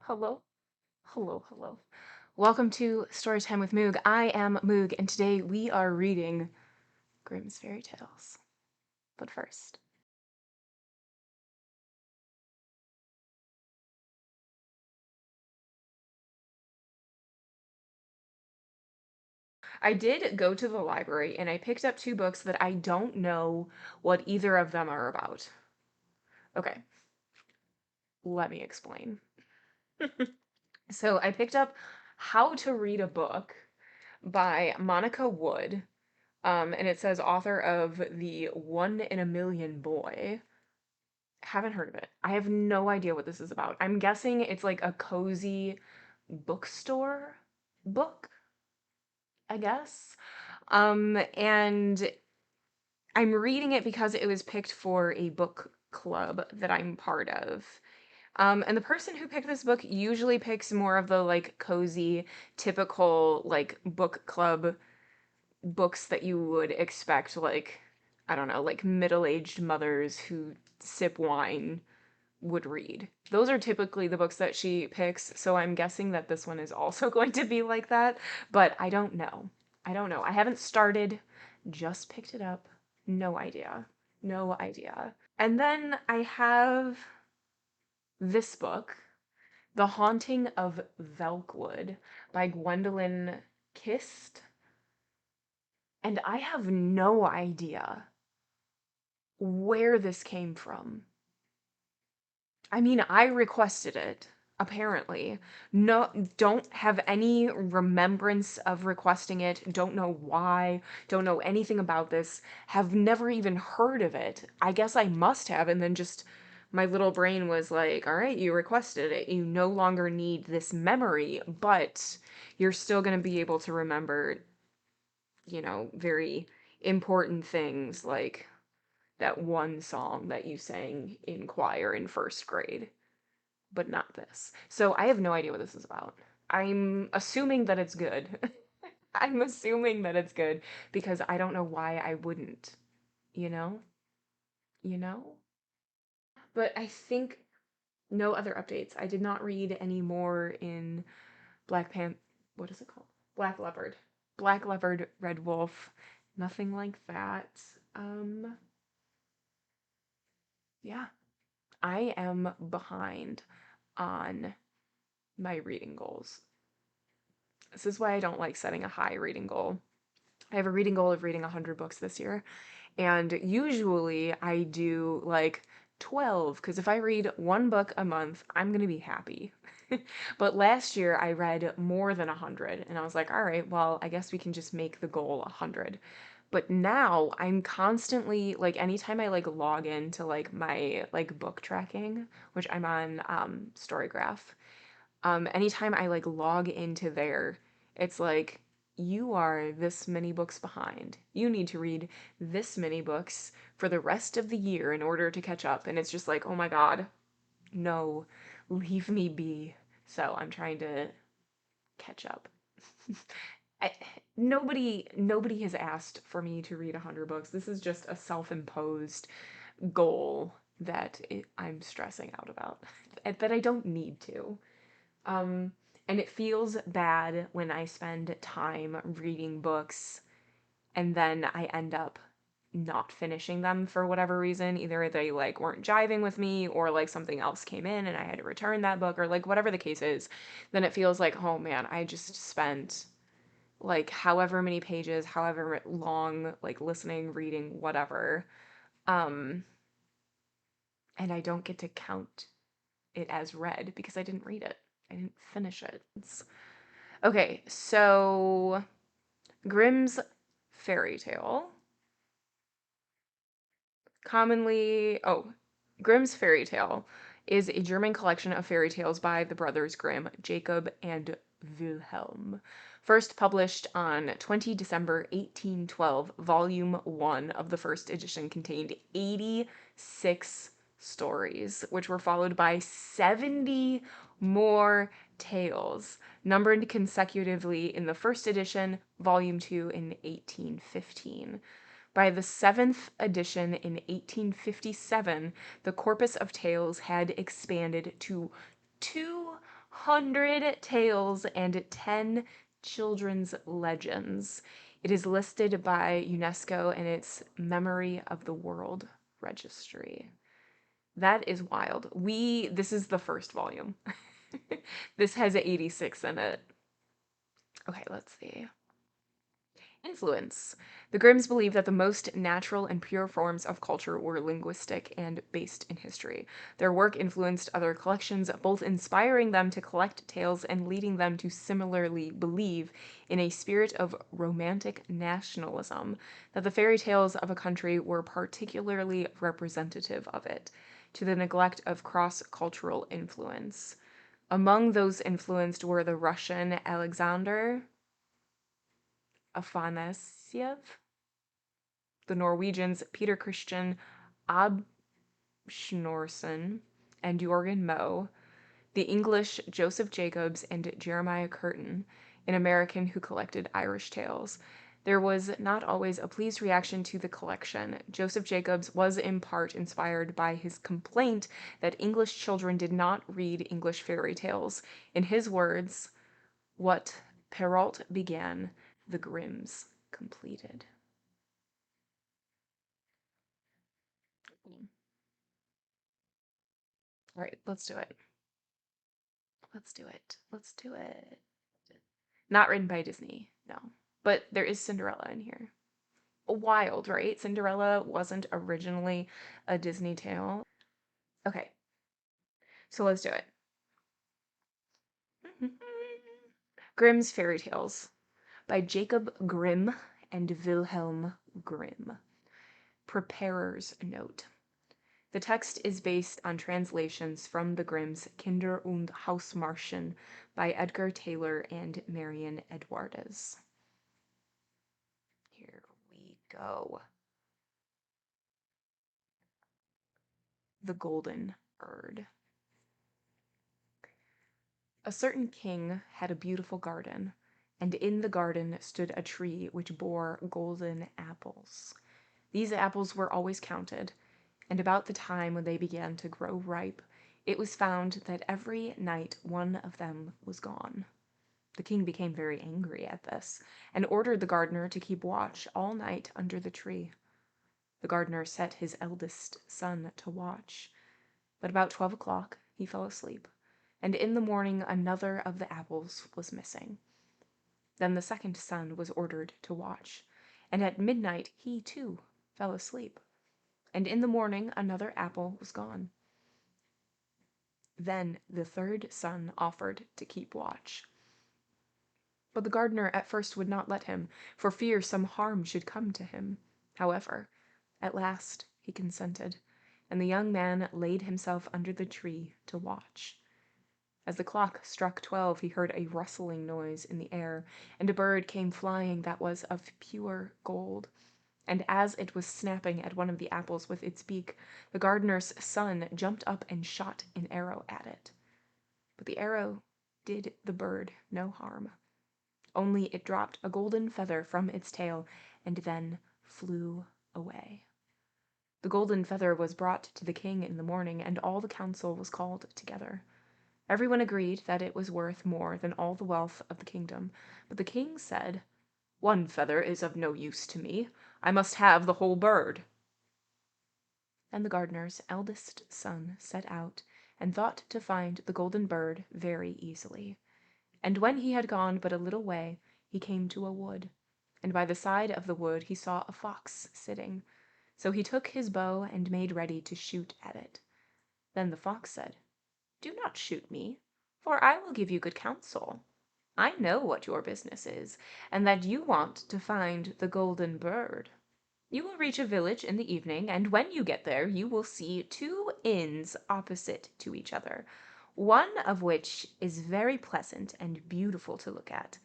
Hello, hello. Welcome to Storytime with Moog. I am Moog, and today we are reading Grimm's Fairy Tales. But first, I did go to the library and I picked up two books that I don't know what either of them are about. Okay, let me explain. So I picked up How to Read a Book by Monica Wood, and it says author of The One in a Million Boy. Haven't heard of it. I have no idea what this is about. I'm guessing it's like a cozy bookstore book, I guess. And I'm reading it because it was picked for a book club that I'm part of. And the person who picked this book usually picks more of the like cozy, typical like book club books that you would expect, like, I don't know, like middle-aged mothers who sip wine would read. Those are typically the books that she picks, so I'm guessing that this one is also going to be like that, but I don't know. I don't know. I haven't started, just picked it up. No idea. No idea. And then I have this book, The Haunting of Velkwood by Gwendolyn Kist, and I have no idea where this came from. I mean, I requested it, apparently. No, don't have any remembrance of requesting it, don't know why, don't know anything about this, have never even heard of it. I guess I must have, and then just my little brain was like, all right, you requested it. You no longer need this memory, but you're still going to be able to remember, very important things like that one song that you sang in choir in first grade, but not this. So I have no idea what this is about. I'm assuming that it's good. I'm assuming that it's good because I don't know why I wouldn't, you know? You know? But I think no other updates. I did not read any more in Black Pan what is it called? Black Leopard. Black Leopard, Red Wolf. Nothing like that. Um yeah. I am behind on my reading goals. This is why I don't like setting a high reading goal. I have a reading goal of reading 100 books this year, and usually I do like 12 because if I read one book a month, I'm going to be happy. But last year I read more than 100, and I was like, all right, well, I guess we can just make the goal 100. But now I'm constantly like anytime I like log into like my like book tracking, which I'm on Storygraph, anytime I like log into there, it's like, you are this many books behind. You need to read this many books for the rest of the year in order to catch up. And it's just like, oh my God, no, leave me be. So I'm trying to catch up. I, nobody has asked for me to read 100 books. This is just a self-imposed goal that I'm stressing out about that I don't need to. Um, and it feels bad when I spend time reading books and then I end up not finishing them for whatever reason. Either they like weren't jiving with me or like something else came in and I had to return that book or like whatever the case is. Then it feels like, oh man, I just spent like however many pages, however long, like listening, reading, whatever. Um, and I don't get to count it as read because I didn't read it. I didn't finish it. Okay, so Grimm's fairy tale. Commonly, Grimm's fairy tale is a German collection of fairy tales by the brothers Grimm, Jacob and Wilhelm. First published on 20 December 1812, volume 1 of the first edition contained 86 stories, which were followed by 70 more tales, numbered consecutively in the first edition, volume 2 in 1815. By the seventh edition in 1857, the corpus of tales had expanded to 100 tales and 10 children's legends. It is listed by UNESCO in its Memory of the World Registry. That is wild. This is the first volume. This has 86 in it. Okay, let's see. Influence. The Grimms believe that the most natural and pure forms of culture were linguistic and based in history. Their work influenced other collections, both inspiring them to collect tales and leading them to similarly believe, in a spirit of romantic nationalism, that the fairy tales of a country were particularly representative of it, to the neglect of cross-cultural influence. Among those influenced were the Russian Alexander Afanasiev, the Norwegians Peter Christian Abschnorsen and Jorgen Moe, the English Joseph Jacobs and Jeremiah Curtin, an American who collected Irish tales. There was not always a pleased reaction to the collection. Joseph Jacobs was in part inspired by his complaint that English children did not read English fairy tales. In his words, "What Perrault began, the Grimms completed." All right, let's do it. Let's do it. Let's do it. Not written by Disney, no. But there is Cinderella in here. Wild, right? Cinderella wasn't originally a Disney tale. Okay, so let's do it. Grimm's Fairy Tales by Jacob Grimm and Wilhelm Grimm. Preparer's Note. The text is based on translations from the Grimm's Kinder- und Hausmärchen by Edgar Taylor and Marion Edwardes. Here we go. The Golden Bird. A certain king had a beautiful garden, and in the garden stood a tree which bore golden apples. These apples were always counted, and about the time when they began to grow ripe, it was found that every night one of them was gone. The king became very angry at this, and ordered the gardener to keep watch all night under the tree. The gardener set his eldest son to watch, but about 12 o'clock he fell asleep, and in the morning another of the apples was missing. Then the second son was ordered to watch, and at midnight he too fell asleep, and in the morning another apple was gone. Then the third son offered to keep watch. But the gardener at first would not let him, for fear some harm should come to him. However, at last he consented, and the young man laid himself under the tree to watch. As the clock struck 12, he heard a rustling noise in the air, and a bird came flying that was of pure gold. And as it was snapping at one of the apples with its beak, the gardener's son jumped up and shot an arrow at it. But the arrow did the bird no harm. Only it dropped a golden feather from its tail and then flew away. The golden feather was brought to the king in the morning, and all the council was called together. Everyone agreed that it was worth more than all the wealth of the kingdom, but the king said, "One feather is of no use to me. I must have the whole bird." And the gardener's eldest son set out, and thought to find the golden bird very easily. And when he had gone but a little way, he came to a wood, and by the side of the wood he saw a fox sitting. So he took his bow and made ready to shoot at it. Then the fox said, "Do not shoot me, for I will give you good counsel. I know what your business is, and that you want to find the golden bird. You will reach a village in the evening, and when you get there you will see two inns opposite to each other, one of which is very pleasant and beautiful to look at.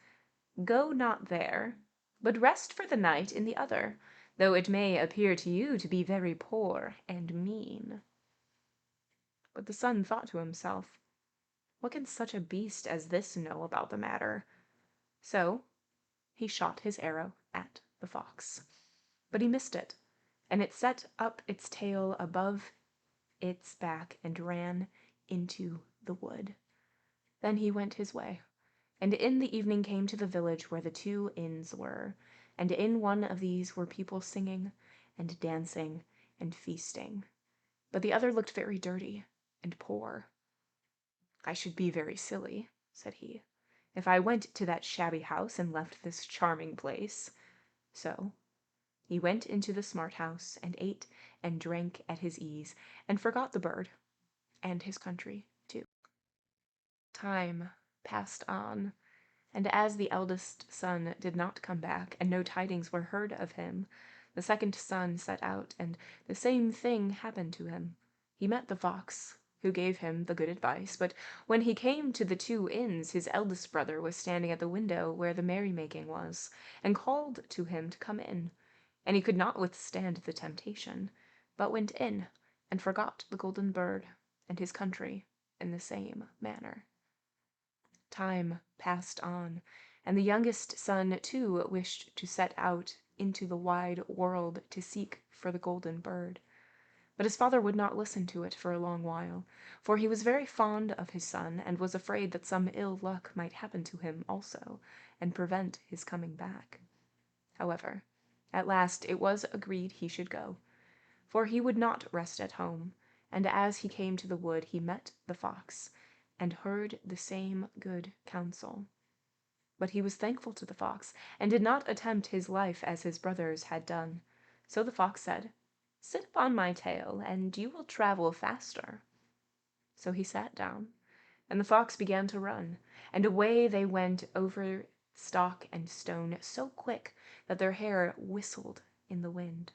Go not there, but rest for the night in the other, though it may appear to you to be very poor and mean." But the son thought to himself, "What can such a beast as this know about the matter?" So he shot his arrow at the fox. But he missed it, and it set up its tail above its back and ran into the wood. Then he went his way, and in the evening came to the village where the 2 inns were, and in one of these were people singing and dancing and feasting, but the other looked very dirty and poor. "I should be very silly," said he, "if I went to that shabby house and left this charming place." So he went into the smart house and ate and drank at his ease, and forgot the bird and his country too. Time passed on, and as the eldest son did not come back, and no tidings were heard of him, the second son set out, and the same thing happened to him. He met the fox, who gave him the good advice, but when he came to the 2 inns, his eldest brother was standing at the window where the merrymaking was, and called to him to come in, and he could not withstand the temptation, but went in, and forgot the golden bird and his country in the same manner. Time passed on, and the youngest son too wished to set out into the wide world to seek for the golden bird. But his father would not listen to it for a long while, for he was very fond of his son, and was afraid that some ill luck might happen to him also, and prevent his coming back. However, at last it was agreed he should go, for he would not rest at home, and as he came to the wood he met the fox, and heard the same good counsel. But he was thankful to the fox, and did not attempt his life as his brothers had done. So the fox said, "Sit upon my tail, and you will travel faster." So he sat down, and the fox began to run, and away they went over stock and stone so quick that their hair whistled in the wind.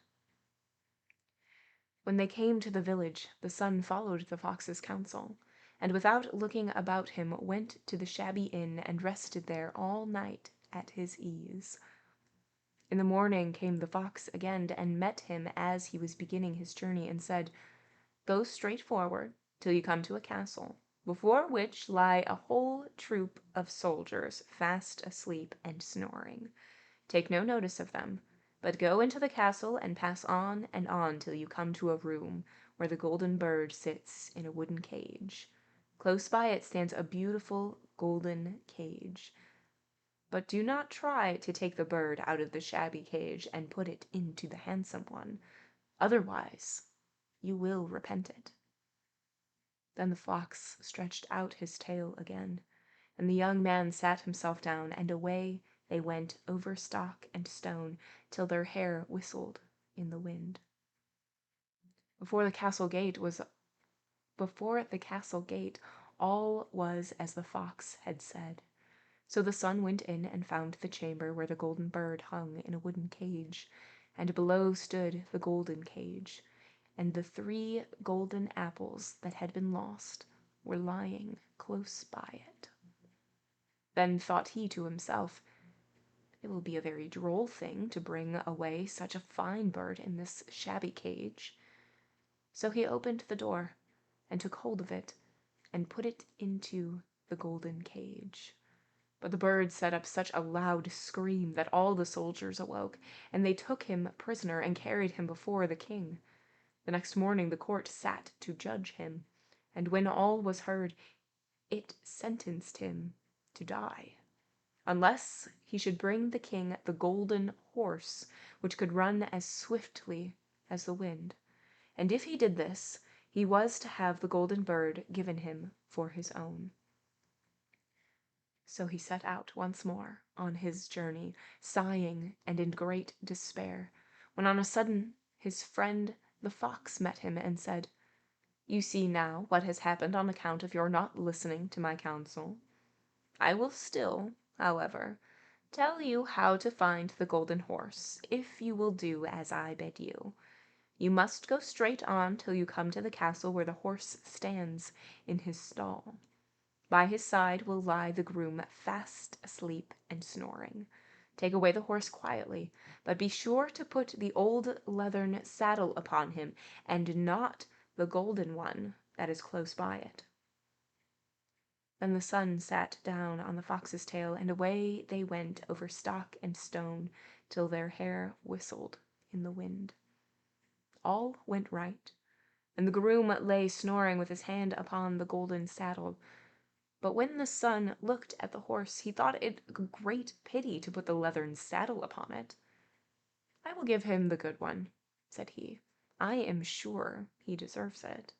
When they came to the village, the son followed the fox's counsel, and without looking about him went to the shabby inn and rested there all night at his ease. In the morning came the fox again and met him as he was beginning his journey, and said, "Go straight forward till you come to a castle, before which lie a whole troop of soldiers fast asleep and snoring. Take no notice of them, but go into the castle and pass on and on till you come to a room where the golden bird sits in a wooden cage. Close by it stands a beautiful golden cage. But do not try to take the bird out of the shabby cage and put it into the handsome one, otherwise you will repent it." Then the fox stretched out his tail again, and the young man sat himself down, and away they went over stock and stone till their hair whistled in the wind. Before the castle gate all was as the fox had said. So the son went in and found the chamber where the golden bird hung in a wooden cage, and below stood the golden cage, and the 3 golden apples that had been lost were lying close by it. Then thought he to himself, "It will be a very droll thing to bring away such a fine bird in this shabby cage." So he opened the door, and took hold of it, and put it into the golden cage. But the bird set up such a loud scream that all the soldiers awoke, and they took him prisoner and carried him before the king. The next morning the court sat to judge him, and when all was heard, it sentenced him to die, unless he should bring the king the golden horse, which could run as swiftly as the wind. And if he did this, he was to have the golden bird given him for his own. So he set out once more on his journey, sighing and in great despair, when on a sudden his friend the fox met him and said, "You see now what has happened on account of your not listening to my counsel. I will still, however, tell you how to find the golden horse, if you will do as I bid you. You must go straight on till you come to the castle where the horse stands in his stall. By his side will lie the groom fast asleep and snoring. Take away the horse quietly, but be sure to put the old leathern saddle upon him, and not the golden one that is close by it." Then the son sat down on the fox's tail, and away they went over stock and stone till their hair whistled in the wind. All went right, and the groom lay snoring with his hand upon the golden saddle. But when the son looked at the horse, he thought it a great pity to put the leathern saddle upon it. "I will give him the good one," said he. "I am sure he deserves it."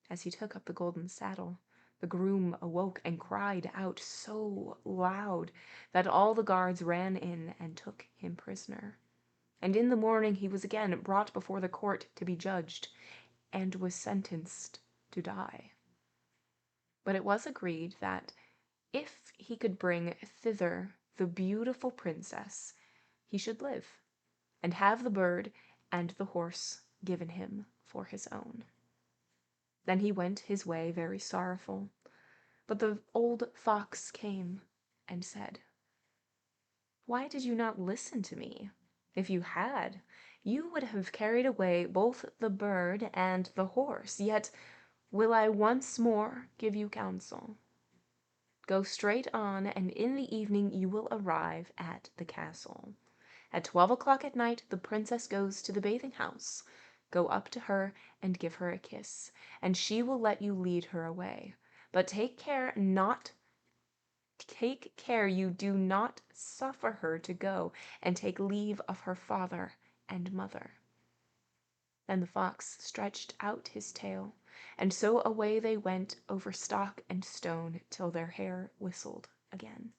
As he took up the golden saddle, the groom awoke and cried out so loud that all the guards ran in and took him prisoner. And in the morning he was again brought before the court to be judged, and was sentenced to die. But it was agreed that if he could bring thither the beautiful princess, he should live, and have the bird and the horse given him for his own. Then he went his way very sorrowful. But the old fox came and said, "Why did you not listen to me? If you had, you would have carried away both the bird and the horse. Yet will I once more give you counsel. Go straight on, and in the evening you will arrive at the castle. At 12 o'clock at night the princess goes to the bathing house. Go up to her and give her a kiss, and she will let you lead her away. But take care you do not suffer her to go and take leave of her father and mother." Then the fox stretched out his tail, and so away they went over stock and stone till their hair whistled again.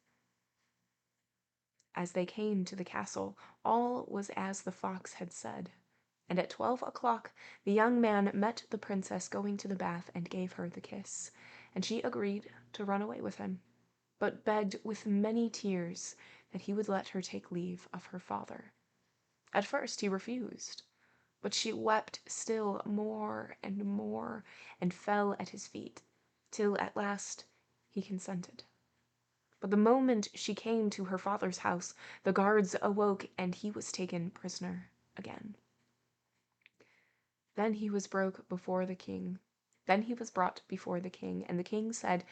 As they came to the castle, all was as the fox had said, and at 12 o'clock the young man met the princess going to the bath and gave her the kiss, and she agreed to run away with him, but begged with many tears that he would let her take leave of her father. At first he refused, but she wept still more and more, and fell at his feet, till at last he consented. But the moment she came to her father's house, the guards awoke, and he was taken prisoner again. Then he was brought before the king, and the king said,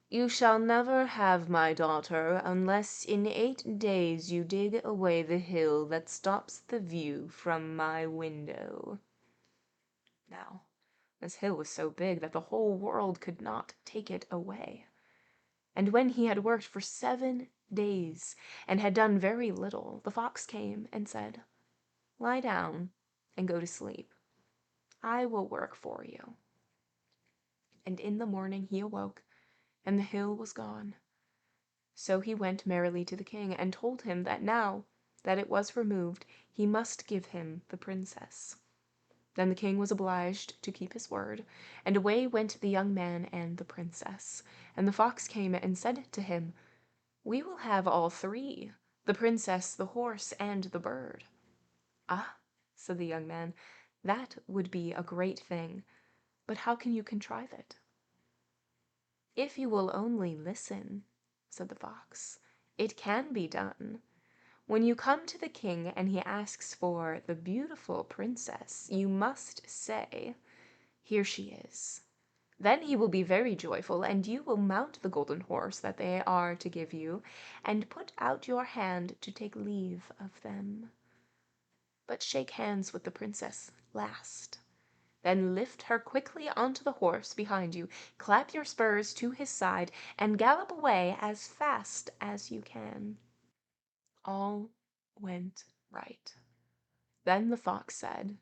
"You shall never have my daughter unless in 8 days you dig away the hill that stops the view from my window." Now, this hill was so big that the whole world could not take it away. And when he had worked for 7 days and had done very little, the fox came and said, "Lie down and go to sleep. I will work for you." And in the morning he awoke, and the hill was gone. So he went merrily to the king, and told him that now that it was removed, he must give him the princess. Then the king was obliged to keep his word, and away went the young man and the princess. And the fox came and said to him, "We will have all 3, the princess, the horse, and the bird." "Ah," said the young man, "that would be a great thing, but how can you contrive it?" "If you will only listen," said the fox, "it can be done. When you come to the king and he asks for the beautiful princess, you must say, 'Here she is.' Then he will be very joyful, and you will mount the golden horse that they are to give you, and put out your hand to take leave of them. But shake hands with the princess last. Then lift her quickly onto the horse behind you, clap your spurs to his side, and gallop away as fast as you can." All went right. Then the fox said,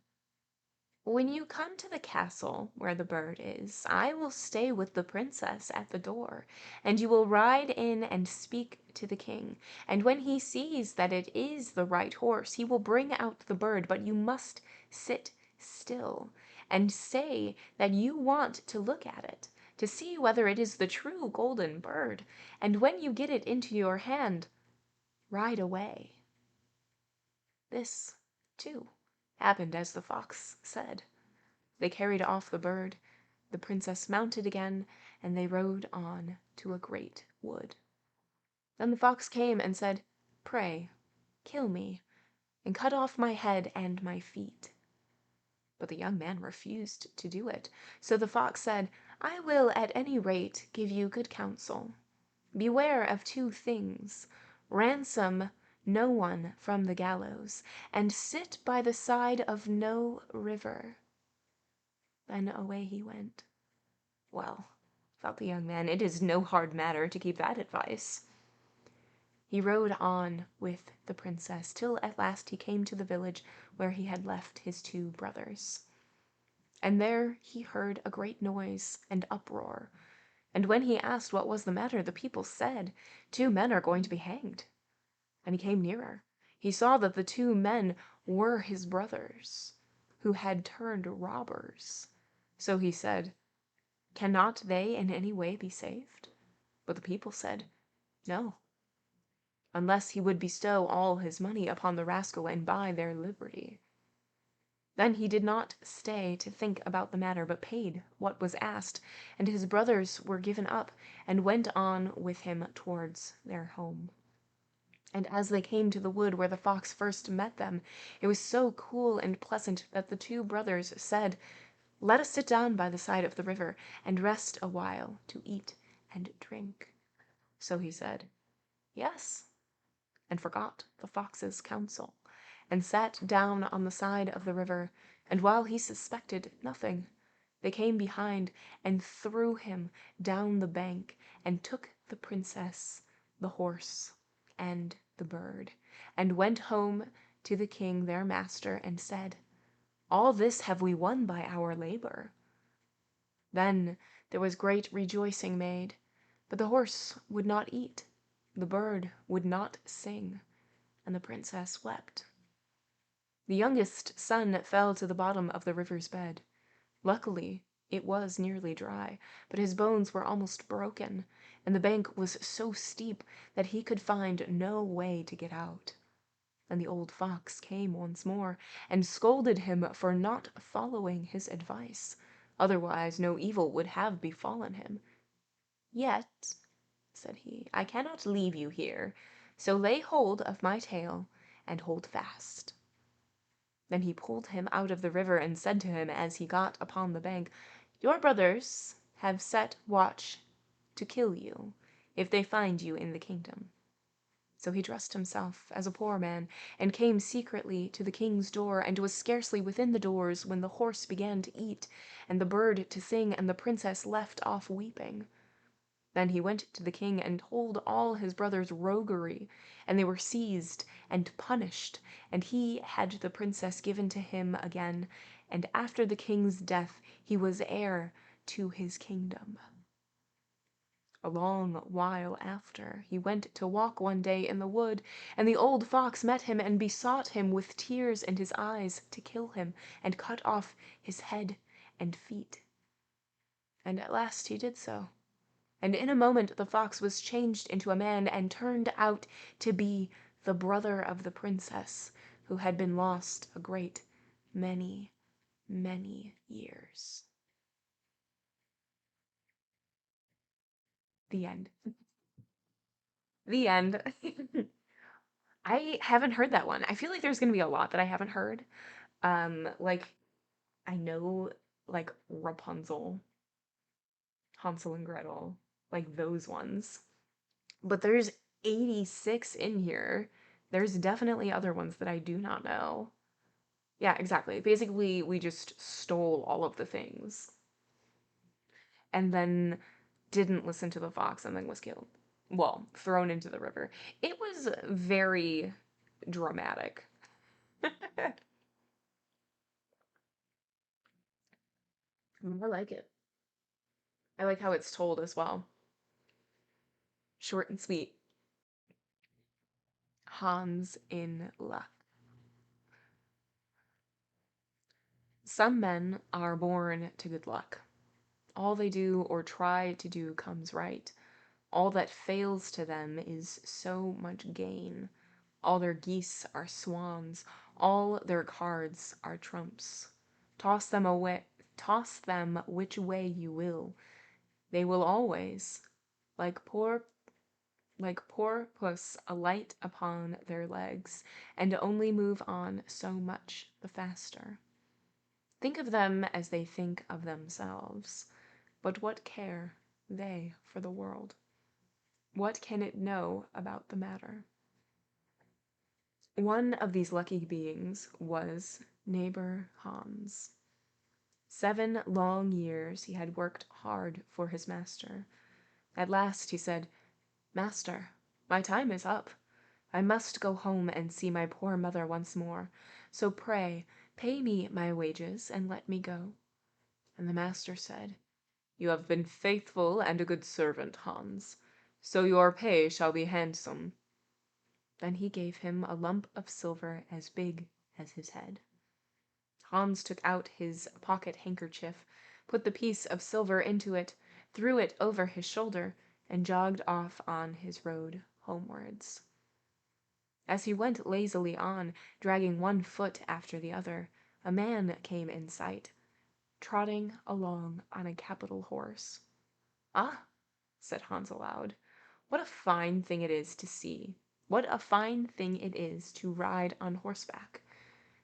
"When you come to the castle where the bird is, I will stay with the princess at the door, and you will ride in and speak to the king. And when he sees that it is the right horse, he will bring out the bird, but you must sit still and say that you want to look at it, to see whether it is the true golden bird. And when you get it into your hand, ride away." This, too, happened as the fox said. They carried off the bird, the princess mounted again, and they rode on to a great wood. Then the fox came and said, "Pray, kill me, and cut off my head and my feet." But the young man refused to do it, so the fox said, "I will at any rate give you good counsel. Beware of 2 things. Ransom no one from the gallows, and sit by the side of no river." Then away he went. Well, thought the young man. "It is no hard matter to keep that advice." He rode on with the princess till at last he came to the village where he had left his two brothers. And there he heard a great noise and uproar. And when he asked what was the matter, the people said, "Two men are going to be hanged." And he came nearer. He saw that the two men were his brothers, who had turned robbers. So he said, "Cannot they in any way be saved?" But the people said, "No, unless he would bestow all his money upon the rascal and buy their liberty." Then he did not stay to think about the matter, but paid what was asked, and his brothers were given up, and went on with him towards their home. And as they came to the wood where the fox first met them, it was so cool and pleasant that the two brothers said, "Let us sit down by the side of the river, and rest a while to eat and drink." So he said, "Yes," and forgot the fox's counsel, and sat down on the side of the river, and while he suspected nothing, they came behind and threw him down the bank, and took the princess, the horse, and the bird, and went home to the king their master, and said, "All this have we won by our labor." Then there was great rejoicing made, but the horse would not eat, the bird would not sing, and the princess wept. The youngest son fell to the bottom of the river's bed. Luckily, it was nearly dry, but his bones were almost broken, and the bank was so steep that he could find no way to get out. And the old fox came once more, and scolded him for not following his advice. Otherwise no evil would have befallen him. "Yet," said he, "I cannot leave you here, so lay hold of my tail, and hold fast." Then he pulled him out of the river, and said to him as he got upon the bank, "Your brothers have set watch to kill you, if they find you in the kingdom." So he dressed himself as a poor man, and came secretly to the king's door, and was scarcely within the doors when the horse began to eat, and the bird to sing, and the princess left off weeping. Then he went to the king and told all his brothers' roguery, and they were seized and punished, and he had the princess given to him again, and after the king's death he was heir to his kingdom. A long while after, he went to walk one day in the wood, and the old fox met him and besought him with tears in his eyes to kill him and cut off his head and feet. And at last he did so, and in a moment the fox was changed into a man and turned out to be the brother of the princess, who had been lost a great many, many years. The end. The end. I haven't heard that one. I feel like there's gonna be a lot that I haven't heard. Like I know like Rapunzel, Hansel and Gretel, like those ones. But there's 86 in here. There's definitely other ones that I do not know. Yeah, exactly. Basically, we just stole all of the things and then didn't listen to the fox and then was killed. Well, thrown into the river. It was very dramatic. I like it. I like how it's told as well. Short and sweet. Hans in luck. Some men are born to good luck. All they do or try to do comes right. All that fails to them is so much gain. All their geese are swans. All their cards are trumps. Toss them away, toss them which way you will. They will always, like poor puss, alight upon their legs, and only move on so much the faster. Think of them as they think of themselves. But what care they for the world? What can it know about the matter? One of these lucky beings was neighbor Hans. 7 long years he had worked hard for his master. At last he said, "Master, my time is up. I must go home and see my poor mother once more, so pray pay me my wages and let me go." And the master said, "You have been faithful and a good servant, Hans, so your pay shall be handsome." Then he gave him a lump of silver as big as his head. Hans took out his pocket handkerchief, put the piece of silver into it, threw it over his shoulder, and jogged off on his road homewards. As he went lazily on, dragging one foot after the other, a man came in sight, trotting along on a capital horse. "Ah," said Hans aloud, "what a fine thing it is to see! What a fine thing it is to ride on horseback!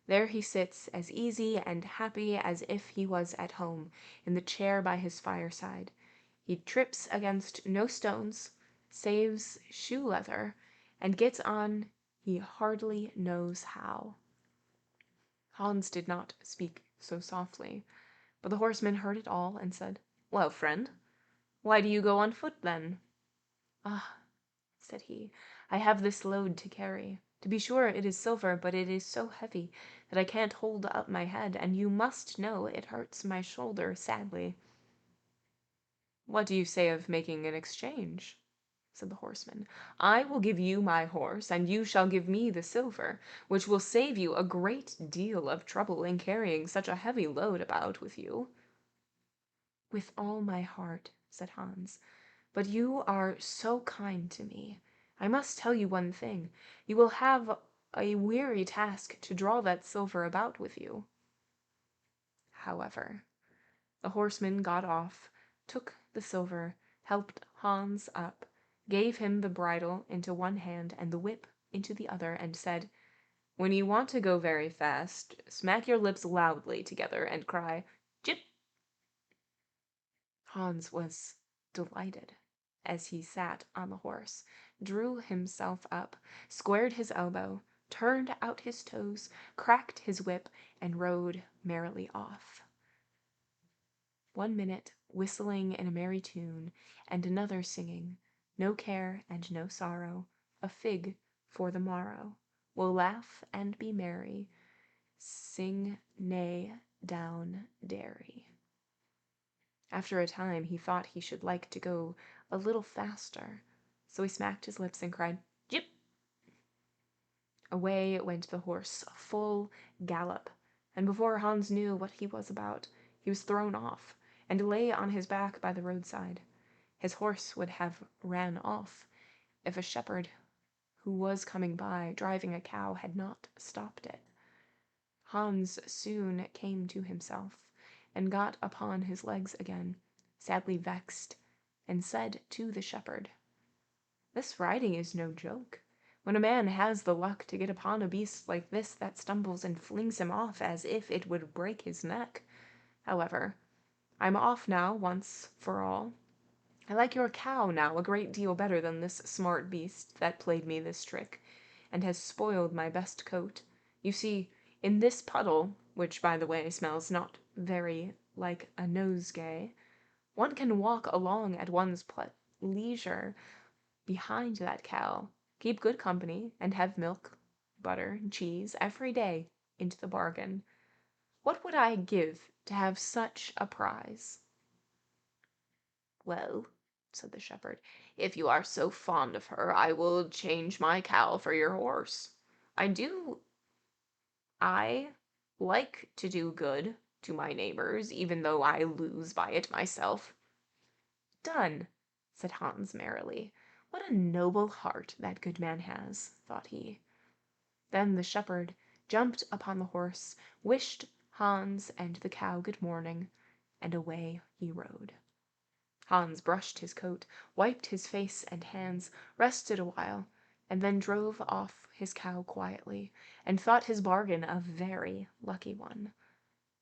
There he sits as easy and happy as if he was at home, in the chair by his fireside. He trips against no stones, saves shoe leather, and gets on he hardly knows how." Hans did not speak so softly, but the horseman heard it all and said, "Well, friend, why do you go on foot then?" "Ah," said he, "I have this load to carry. To be sure it is silver, but it is so heavy that I can't hold up my head, and you must know it hurts my shoulder sadly." "What do you say of making an exchange?" said the horseman. "I will give you my horse, and you shall give me the silver, which will save you a great deal of trouble in carrying such a heavy load about with you." "With all my heart," said Hans, "but you are so kind to me. I must tell you one thing. You will have a weary task to draw that silver about with you." However, the horseman got off, took the silver, helped Hans up, gave him the bridle into one hand and the whip into the other, and said, "When you want to go very fast, smack your lips loudly together and cry, 'Jip!'" Hans was delighted as he sat on the horse, drew himself up, squared his elbow, turned out his toes, cracked his whip, and rode merrily off. 1 minute whistling in a merry tune, and another singing, "No care and no sorrow, a fig for the morrow. We'll laugh and be merry, sing neigh down dairy." After a time he thought he should like to go a little faster, so he smacked his lips and cried, "Jip!" Away went the horse, full gallop, and before Hans knew what he was about, he was thrown off, and lay on his back by the roadside. His horse would have ran off, if a shepherd who was coming by, driving a cow, had not stopped it. Hans soon came to himself, and got upon his legs again, sadly vexed, and said to the shepherd, "This riding is no joke. When a man has the luck to get upon a beast like this that stumbles and flings him off as if it would break his neck. However, I'm off now once for all. I like your cow now a great deal better than this smart beast that played me this trick, and has spoiled my best coat. You see, in this puddle, which by the way smells not very like a nosegay, one can walk along at one's leisure behind that cow, keep good company, and have milk, butter, and cheese every day into the bargain. What would I give to have such a prize?" "Well," said the shepherd, "if you are so fond of her, I will change my cow for your horse. I like to do good to my neighbors, even though I lose by it myself." "Done," said Hans merrily. "What a noble heart that good man has," thought he. Then the shepherd jumped upon the horse, wished Hans and the cow good morning, and away he rode. Hans brushed his coat, wiped his face and hands, rested a while, and then drove off his cow quietly, and thought his bargain a very lucky one.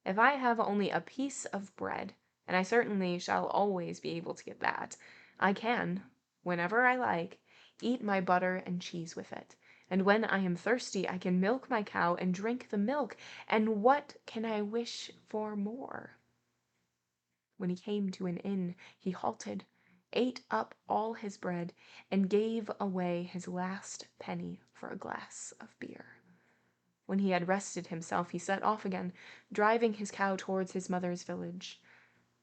If I have only a piece of bread, and I certainly shall always be able to get that, I can, whenever I like, eat my butter and cheese with it, and when I am thirsty I can milk my cow and drink the milk, and what can I wish for more? When he came to an inn, he halted, ate up all his bread, and gave away his last penny for a glass of beer. When he had rested himself, he set off again, driving his cow towards his mother's village.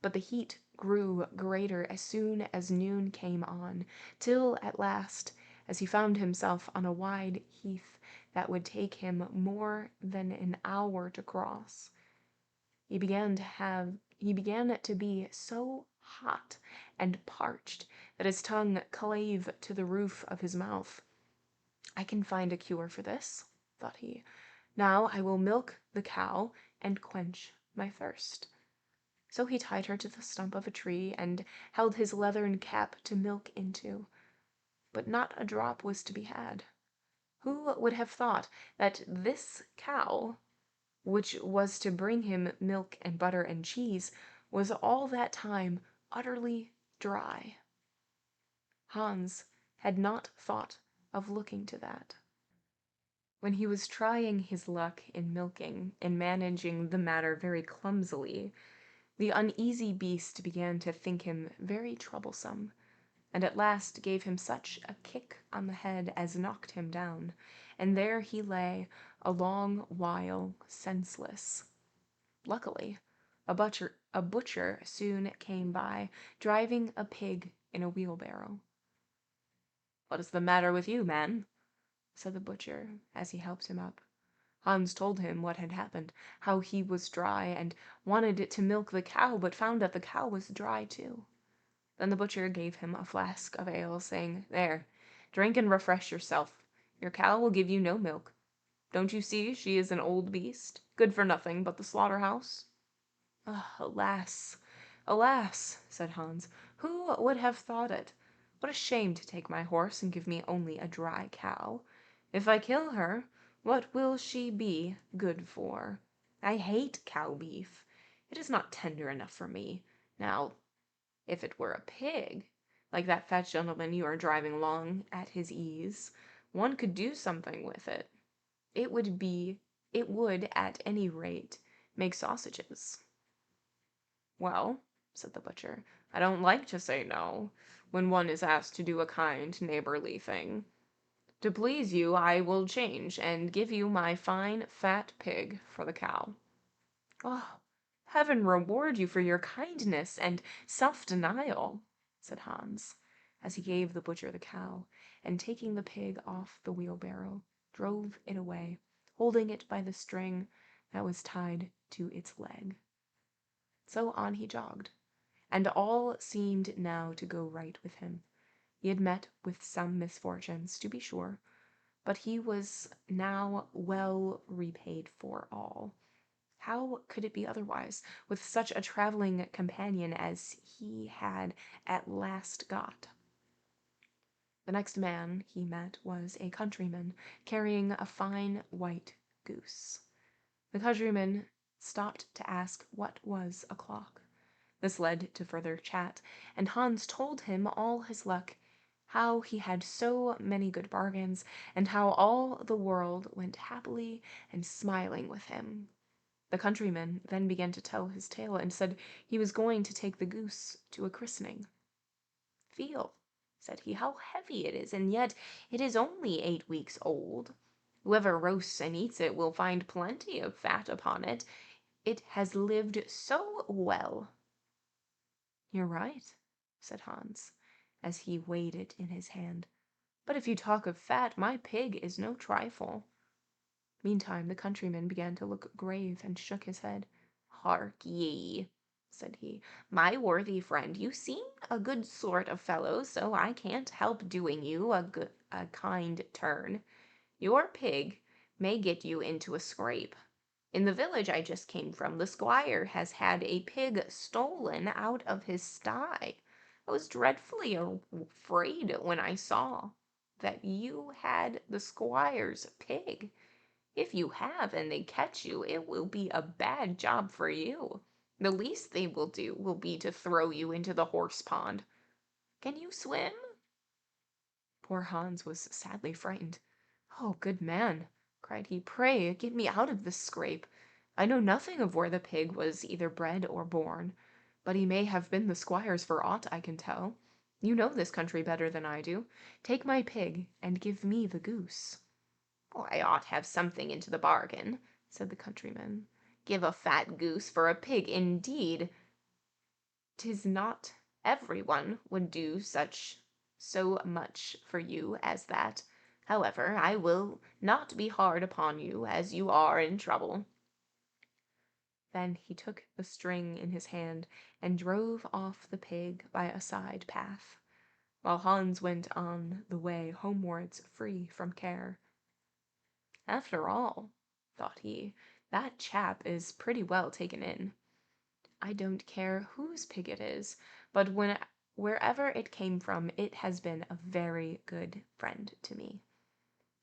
But the heat grew greater as soon as noon came on, till at last, as he found himself on a wide heath that would take him more than an hour to cross, he began to be so hot and parched that his tongue clave to the roof of his mouth. "I can find a cure for this," thought he. "Now I will milk the cow and quench my thirst." So he tied her to the stump of a tree and held his leathern cap to milk into. But not a drop was to be had. Who would have thought that this cow, which was to bring him milk and butter and cheese, was all that time utterly dry? Hans had not thought of looking to that. When he was trying his luck in milking and managing the matter very clumsily, the uneasy beast began to think him very troublesome, and at last gave him such a kick on the head as knocked him down, and there he lay a long while senseless. Luckily, a butcher soon came by, driving a pig in a wheelbarrow. "What is the matter with you, man?" said the butcher, as he helped him up. Hans told him what had happened, how he was dry, and wanted to milk the cow, but found that the cow was dry too. Then the butcher gave him a flask of ale, saying, "There, drink and refresh yourself. Your cow will give you no milk. Don't you see she is an old beast, good for nothing but the slaughterhouse?" Alas, alas," said Hans, "who would have thought it? What a shame to take my horse and give me only a dry cow. If I kill her, what will she be good for? I hate cow beef. It is not tender enough for me. Now, if it were a pig, like that fat gentleman you are driving along at his ease, one could do something with it. It would, at any rate, make sausages." "Well," said the butcher, "I don't like to say no, when one is asked to do a kind, neighborly thing. To please you, I will change, and give you my fine, fat pig for the cow." "Oh, heaven reward you for your kindness and self-denial," said Hans, as he gave the butcher the cow, and taking the pig off the wheelbarrow, drove it away, holding it by the string that was tied to its leg. So on he jogged, and all seemed now to go right with him. He had met with some misfortunes, to be sure, but he was now well repaid for all. How could it be otherwise, with such a traveling companion as he had at last got? The next man he met was a countryman, carrying a fine white goose. The countryman stopped to ask what was o'clock. This led to further chat, and Hans told him all his luck, how he had so many good bargains, and how all the world went happily and smiling with him. The countryman then began to tell his tale, and said he was going to take the goose to a christening. "Feel," said he, "how heavy it is, and yet it is only 8 weeks old. Whoever roasts and eats it will find plenty of fat upon it. It has lived so well." "You're right," said Hans, as he weighed it in his hand. "But if you talk of fat, my pig is no trifle." Meantime the countryman began to look grave and shook his head. "Hark ye," said he, "my worthy friend, you seem a good sort of fellow, so I can't help doing you a kind turn. Your pig may get you into a scrape. In the village I just came from, the squire has had a pig stolen out of his sty. I was dreadfully afraid when I saw that you had the squire's pig. If you have, and they catch you, it will be a bad job for you. The least they will do will be to throw you into the horse pond. Can you swim?" Poor Hans was sadly frightened. "Oh, good man," cried he, "pray get me out of this scrape. I know nothing of where the pig was either bred or born. But he may have been the squire's for aught I can tell. You know this country better than I do. Take my pig, and give me the goose." "Oh, I ought have something into the bargain," said the countryman. "Give a fat goose for a pig, indeed! 'Tis not every one would do so much for you as that. However, I will not be hard upon you, as you are in trouble." Then he took the string in his hand and drove off the pig by a side path, while Hans went on the way homewards free from care. "After all," thought he, "that chap is pretty well taken in. I don't care whose pig it is, but wherever it came from, it has been a very good friend to me.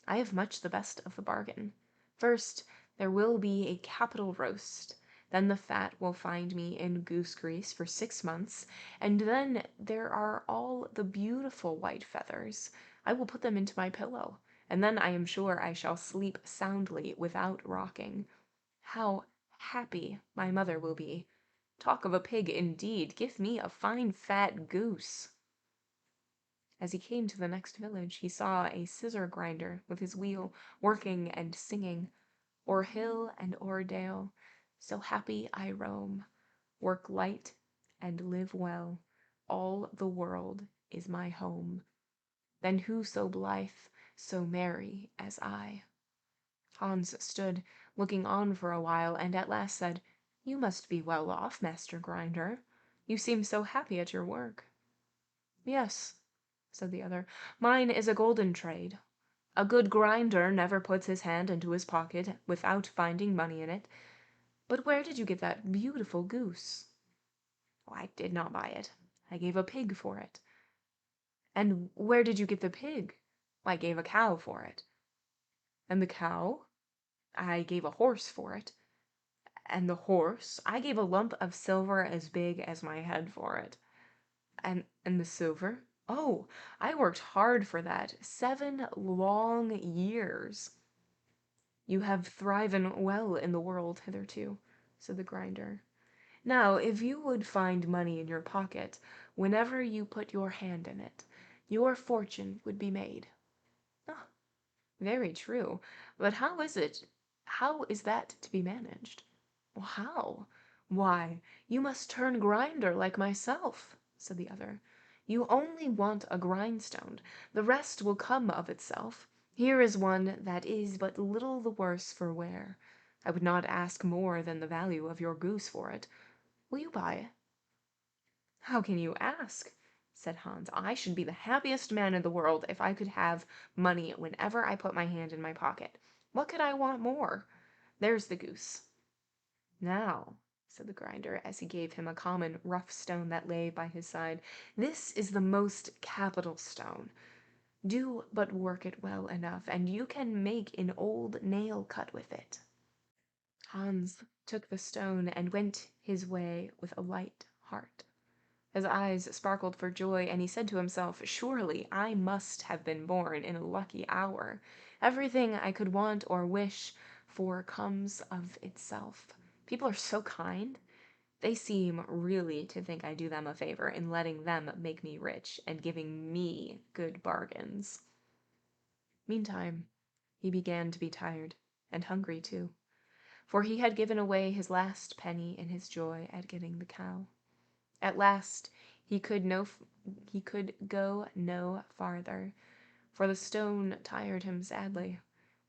I have much the best of the bargain. First, there will be a capital roast, then the fat will find me in goose grease for 6 months, and then there are all the beautiful white feathers. I will put them into my pillow, and then I am sure I shall sleep soundly without rocking. How happy my mother will be! Talk of a pig, indeed! Give me a fine fat goose." As he came to the next village, he saw a scissor grinder with his wheel working and singing, "O'er hill and o'er dale, so happy I roam, work light and live well, all the world is my home. Then who so blithe, so merry as I?" Hans stood looking on for a while, and at last said, "You must be well off, Master Grinder. You seem so happy at your work." "Yes," said the other, "mine is a golden trade. A good grinder never puts his hand into his pocket without finding money in it. But where did you get that beautiful goose?" "Oh, I did not buy it. I gave a pig for it." "And where did you get the pig?" "I gave a cow for it." "And the cow?" "I gave a horse for it." "And the horse?" "I gave a lump of silver as big as my head for it." "And the silver?" "Oh, I worked hard for that, 7 long years." "You have thriven well in the world hitherto," said the grinder. "Now, if you would find money in your pocket, whenever you put your hand in it, your fortune would be made." "Ah, very true. But how is that to be managed?" "Well, how? Why, you must turn grinder like myself," said the other. "You only want a grindstone. The rest will come of itself. Here is one that is but little the worse for wear. I would not ask more than the value of your goose for it. Will you buy it?" "How can you ask?" said Hans. "I should be the happiest man in the world if I could have money whenever I put my hand in my pocket. What could I want more? There's the goose." "Now," said the grinder, as he gave him a common rough stone that lay by his side, "this is the most capital stone. Do but work it well enough, and you can make an old nail cut with it." Hans took the stone and went his way with a light heart. His eyes sparkled for joy, and he said to himself, "Surely I must have been born in a lucky hour. Everything I could want or wish for comes of itself. People are so kind. They seem really to think I do them a favor in letting them make me rich and giving me good bargains." Meantime, he began to be tired and hungry too, for he had given away his last penny in his joy at getting the cow. At last he could go no farther, for the stone tired him sadly,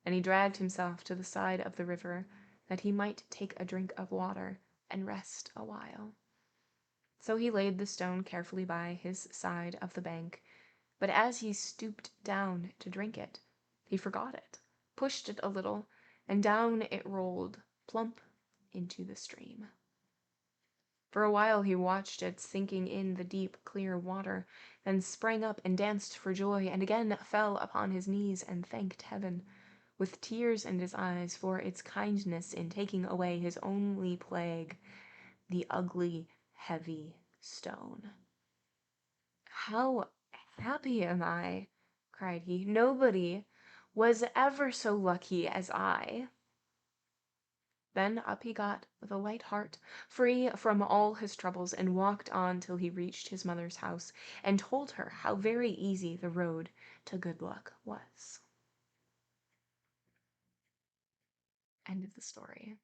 and he dragged himself to the side of the river that he might take a drink of water and rest a while. So he laid the stone carefully by his side of the bank, but as he stooped down to drink it, he forgot it, pushed it a little, and down it rolled plump into the stream. For a while he watched it sinking in the deep, clear water, then sprang up and danced for joy, and again fell upon his knees and thanked heaven, with tears in his eyes, for its kindness in taking away his only plague, the ugly, heavy stone. "How happy am I!" cried he. "Nobody was ever so lucky as I." Then up he got with a light heart, free from all his troubles, and walked on till he reached his mother's house, and told her how very easy the road to good luck was. End of the story.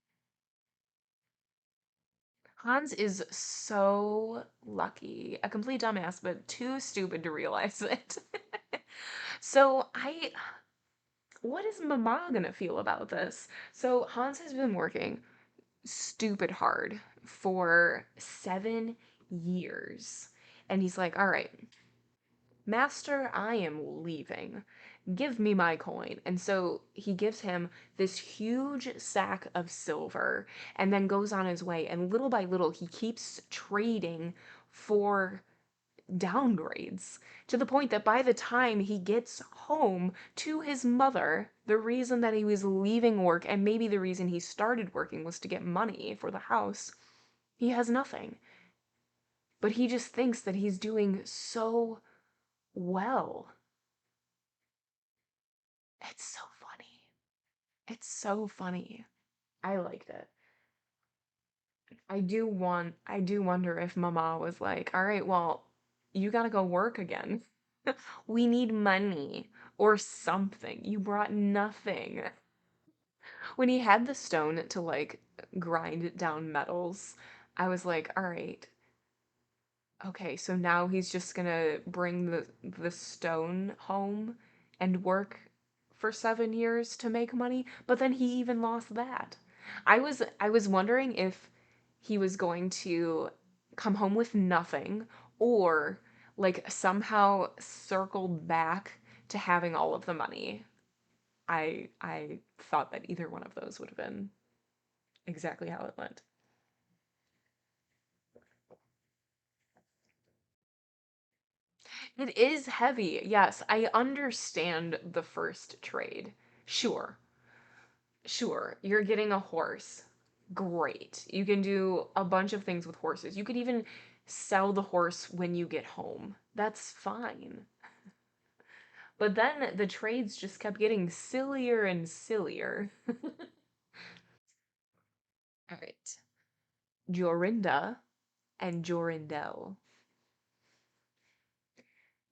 Hans is so lucky, a complete dumbass, but too stupid to realize it. What is Mama gonna feel about this? So Hans has been working stupid hard for 7 years. And he's like, all right, Master, I am leaving. Give me my coin. And so he gives him this huge sack of silver and then goes on his way. And little by little, he keeps trading for downgrades to the point that by the time he gets home to his mother, the reason that he was leaving work and maybe the reason he started working was to get money for the house, he has nothing. But he just thinks that he's doing so well. It's so funny. It's so funny. I liked it. I do wonder if Mama was like, all right, well, you gotta go work again. We need money or something. You brought nothing. When he had the stone to like grind down metals, I was like, all right, okay, so now he's just gonna bring the stone home and work for 7 years to make money, but then he even lost that. I was wondering if he was going to come home with nothing or like somehow circle back to having all of the money. I thought that either one of those would have been exactly how it went. It is heavy. Yes, I understand the first trade. Sure. Sure. You're getting a horse. Great. You can do a bunch of things with horses. You could even sell the horse when you get home. That's fine. But then the trades just kept getting sillier and sillier. All right. Jorinda and Jorindel.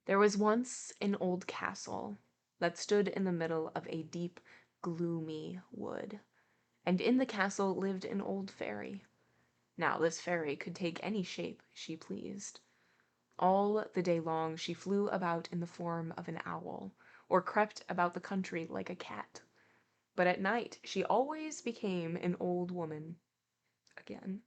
There was once an old castle that stood in the middle of a deep, gloomy wood, and in the castle lived an old fairy. Now this fairy could take any shape she pleased. All the day long she flew about in the form of an owl, or crept about the country like a cat. But at night she always became an old woman again.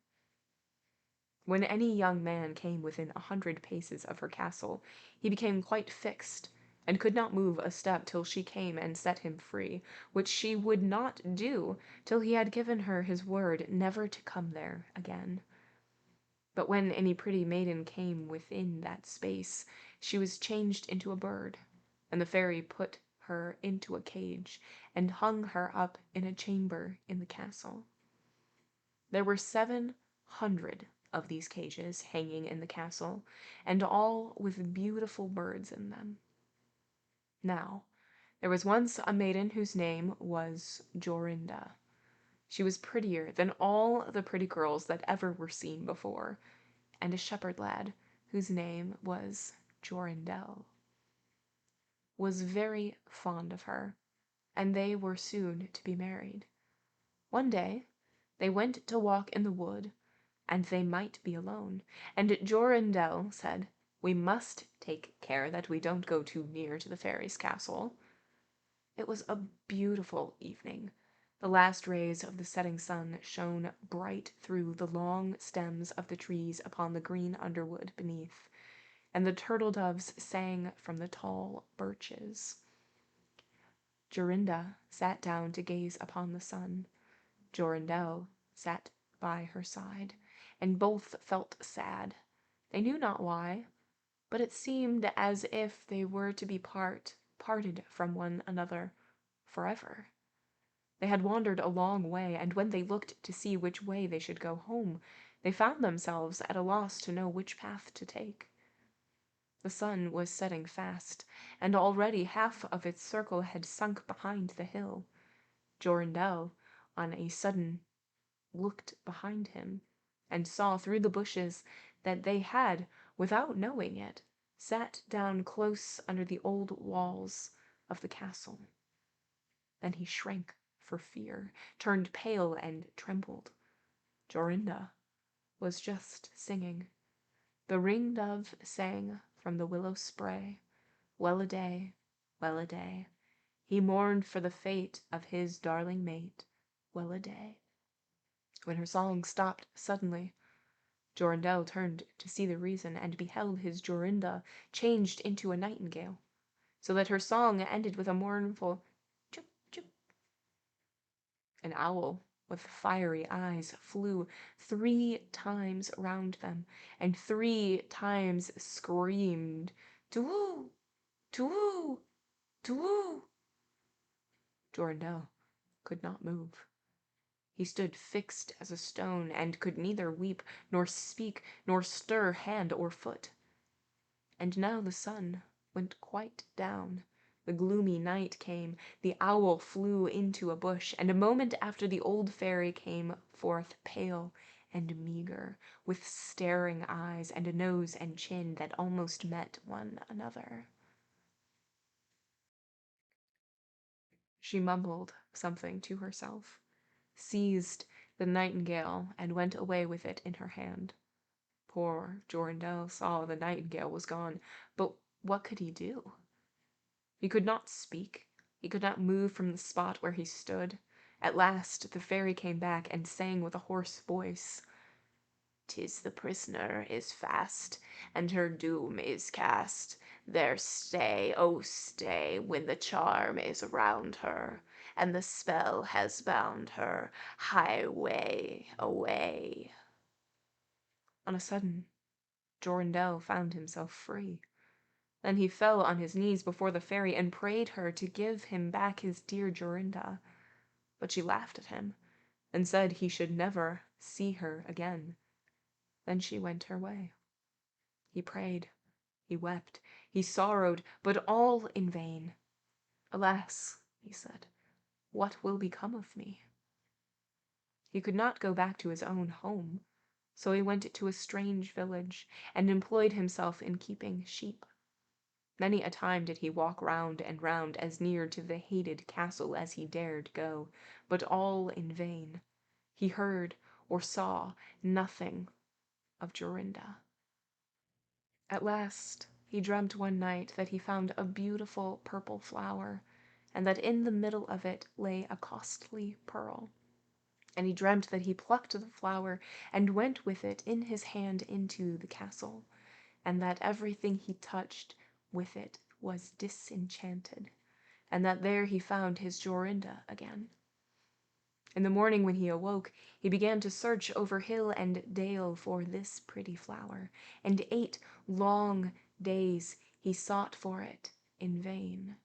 When any young man came within 100 paces of her castle, he became quite fixed, and could not move a step till she came and set him free, which she would not do till he had given her his word never to come there again. But when any pretty maiden came within that space, she was changed into a bird, and the fairy put her into a cage, and hung her up in a chamber in the castle. There were 700 of these cages hanging in the castle, and all with beautiful birds in them. Now, there was once a maiden whose name was Jorinda. She was prettier than all the pretty girls that ever were seen before, and a shepherd lad, whose name was Jorindel, was very fond of her, and they were soon to be married. One day they went to walk in the wood, and they might be alone, and Jorindel said, "We must take care that we don't go too near to the fairy's castle." It was a beautiful evening. The last rays of the setting sun shone bright through the long stems of the trees upon the green underwood beneath, and the turtle doves sang from the tall birches. Jorinda sat down to gaze upon the sun. Jorindel sat by her side, and both felt sad. They knew not why, but it seemed as if they were to be parted from one another forever. They had wandered a long way, and when they looked to see which way they should go home, they found themselves at a loss to know which path to take. The sun was setting fast, and already half of its circle had sunk behind the hill. Jorindel, on a sudden, looked behind him, and saw through the bushes that they had, without knowing it, sat down close under the old walls of the castle. Then he shrank for fear, turned pale, and trembled. Jorinda was just singing. The ring-dove sang from the willow spray, well-a-day, well-a-day. He mourned for the fate of his darling mate, well-a-day. When her song stopped suddenly, Jorindel turned to see the reason, and beheld his Jorinda changed into a nightingale, so that her song ended with a mournful chup chup. An owl with fiery eyes flew 3 times round them, and 3 times screamed, "Tu-woo! Tu-woo! Tu-woo!" Jorindel could not move. He stood fixed as a stone, and could neither weep, nor speak, nor stir hand or foot. And now the sun went quite down. The gloomy night came, the owl flew into a bush, and a moment after the old fairy came forth pale and meagre, with staring eyes and a nose and chin that almost met one another. She mumbled something to herself, seized the nightingale, and went away with it in her hand. Poor Jorindel saw the nightingale was gone, but what could he do? He could not speak. He could not move from the spot where he stood. At last the fairy came back and sang with a hoarse voice, "'Tis the prisoner is fast, and her doom is cast. There stay, oh stay, when the charm is round her, and the spell has bound her. Highway, away." On a sudden, Jorindel found himself free. Then he fell on his knees before the fairy and prayed her to give him back his dear Jorinda. But she laughed at him, and said he should never see her again. Then she went her way. He prayed, he wept, he sorrowed, but all in vain. "Alas," he said, "what will become of me?" He could not go back to his own home, so he went to a strange village, and employed himself in keeping sheep. Many a time did he walk round and round as near to the hated castle as he dared go, but all in vain. He heard or saw nothing of Jorinda. At last he dreamt one night that he found a beautiful purple flower, and that in the middle of it lay a costly pearl. And he dreamt that he plucked the flower and went with it in his hand into the castle, and that everything he touched with it was disenchanted, and that there he found his Jorinda again. In the morning when he awoke, he began to search over hill and dale for this pretty flower, and 8 long days he sought for it in vain.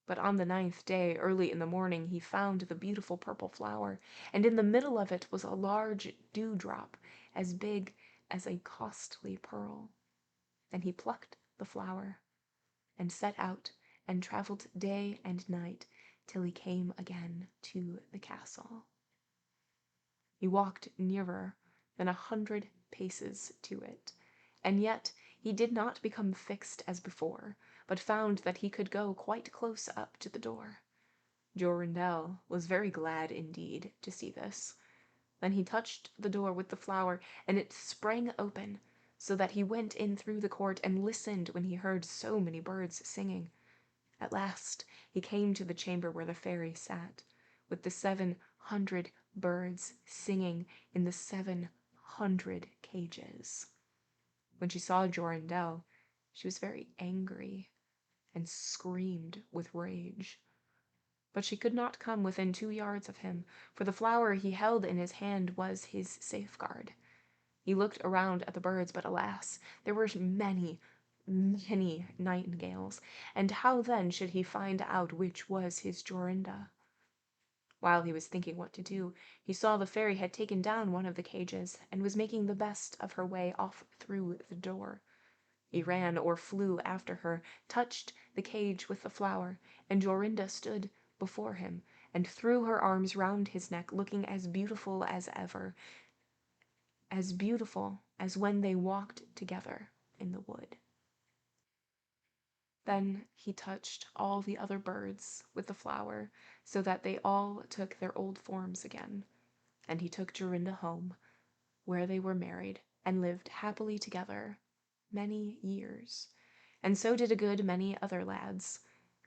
But on the 9th day, early in the morning, he found the beautiful purple flower, and in the middle of it was a large dewdrop, as big as a costly pearl. Then he plucked the flower, and set out, and travelled day and night, till he came again to the castle. He walked nearer than 100 paces to it, and yet he did not become fixed as before, but found that he could go quite close up to the door. Jorindel was very glad indeed to see this. Then he touched the door with the flower, and it sprang open, so that he went in through the court and listened when he heard so many birds singing. At last he came to the chamber where the fairy sat, with the 700 birds singing in the 700 cages. When she saw Jorindel, she was very angry and screamed with rage. But she could not come within 2 yards of him, for the flower he held in his hand was his safeguard. He looked around at the birds, but alas, there were many, many nightingales, and how then should he find out which was his Jorinda? While he was thinking what to do, he saw the fairy had taken down one of the cages, and was making the best of her way off through the door. He ran or flew after her, touched the cage with the flower, and Jorinda stood before him, and threw her arms round his neck, looking as beautiful as ever, as beautiful as when they walked together in the wood. Then he touched all the other birds with the flower, so that they all took their old forms again, and he took Jorinda home, where they were married, and lived happily together many years. And so did a good many other lads,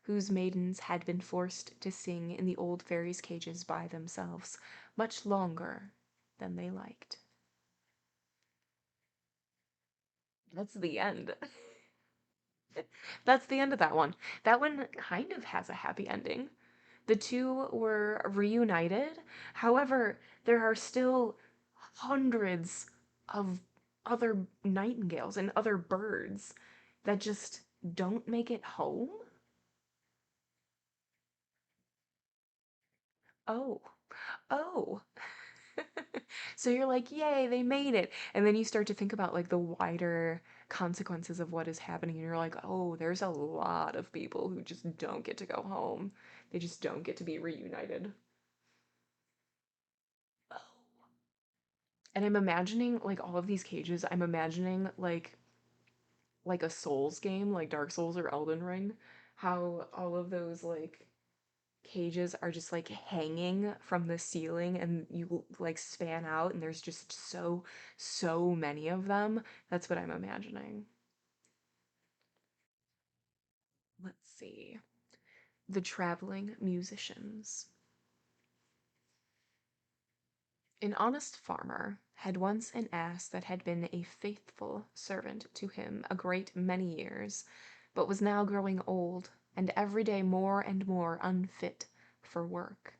whose maidens had been forced to sing in the old fairies' cages by themselves, much longer than they liked. That's the end. That's the end of that one. That one kind of has a happy ending. The two were reunited. However, there are still hundreds of other nightingales and other birds that just don't make it home. Oh, oh. So you're like, yay, they made it. And then you start to think about like the wider consequences of what is happening. And you're like, oh, there's a lot of people who just don't get to go home. They just don't get to be reunited. Oh. And I'm imagining like all of these cages, I'm imagining like a Souls game, like Dark Souls or Elden Ring, how all of those like cages are just like hanging from the ceiling and you like span out and there's just so many of them. That's what I'm imagining. Let's see. The traveling musicians. An honest farmer had once an ass that had been a faithful servant to him a great many years, but was now growing old, and every day more and more unfit for work.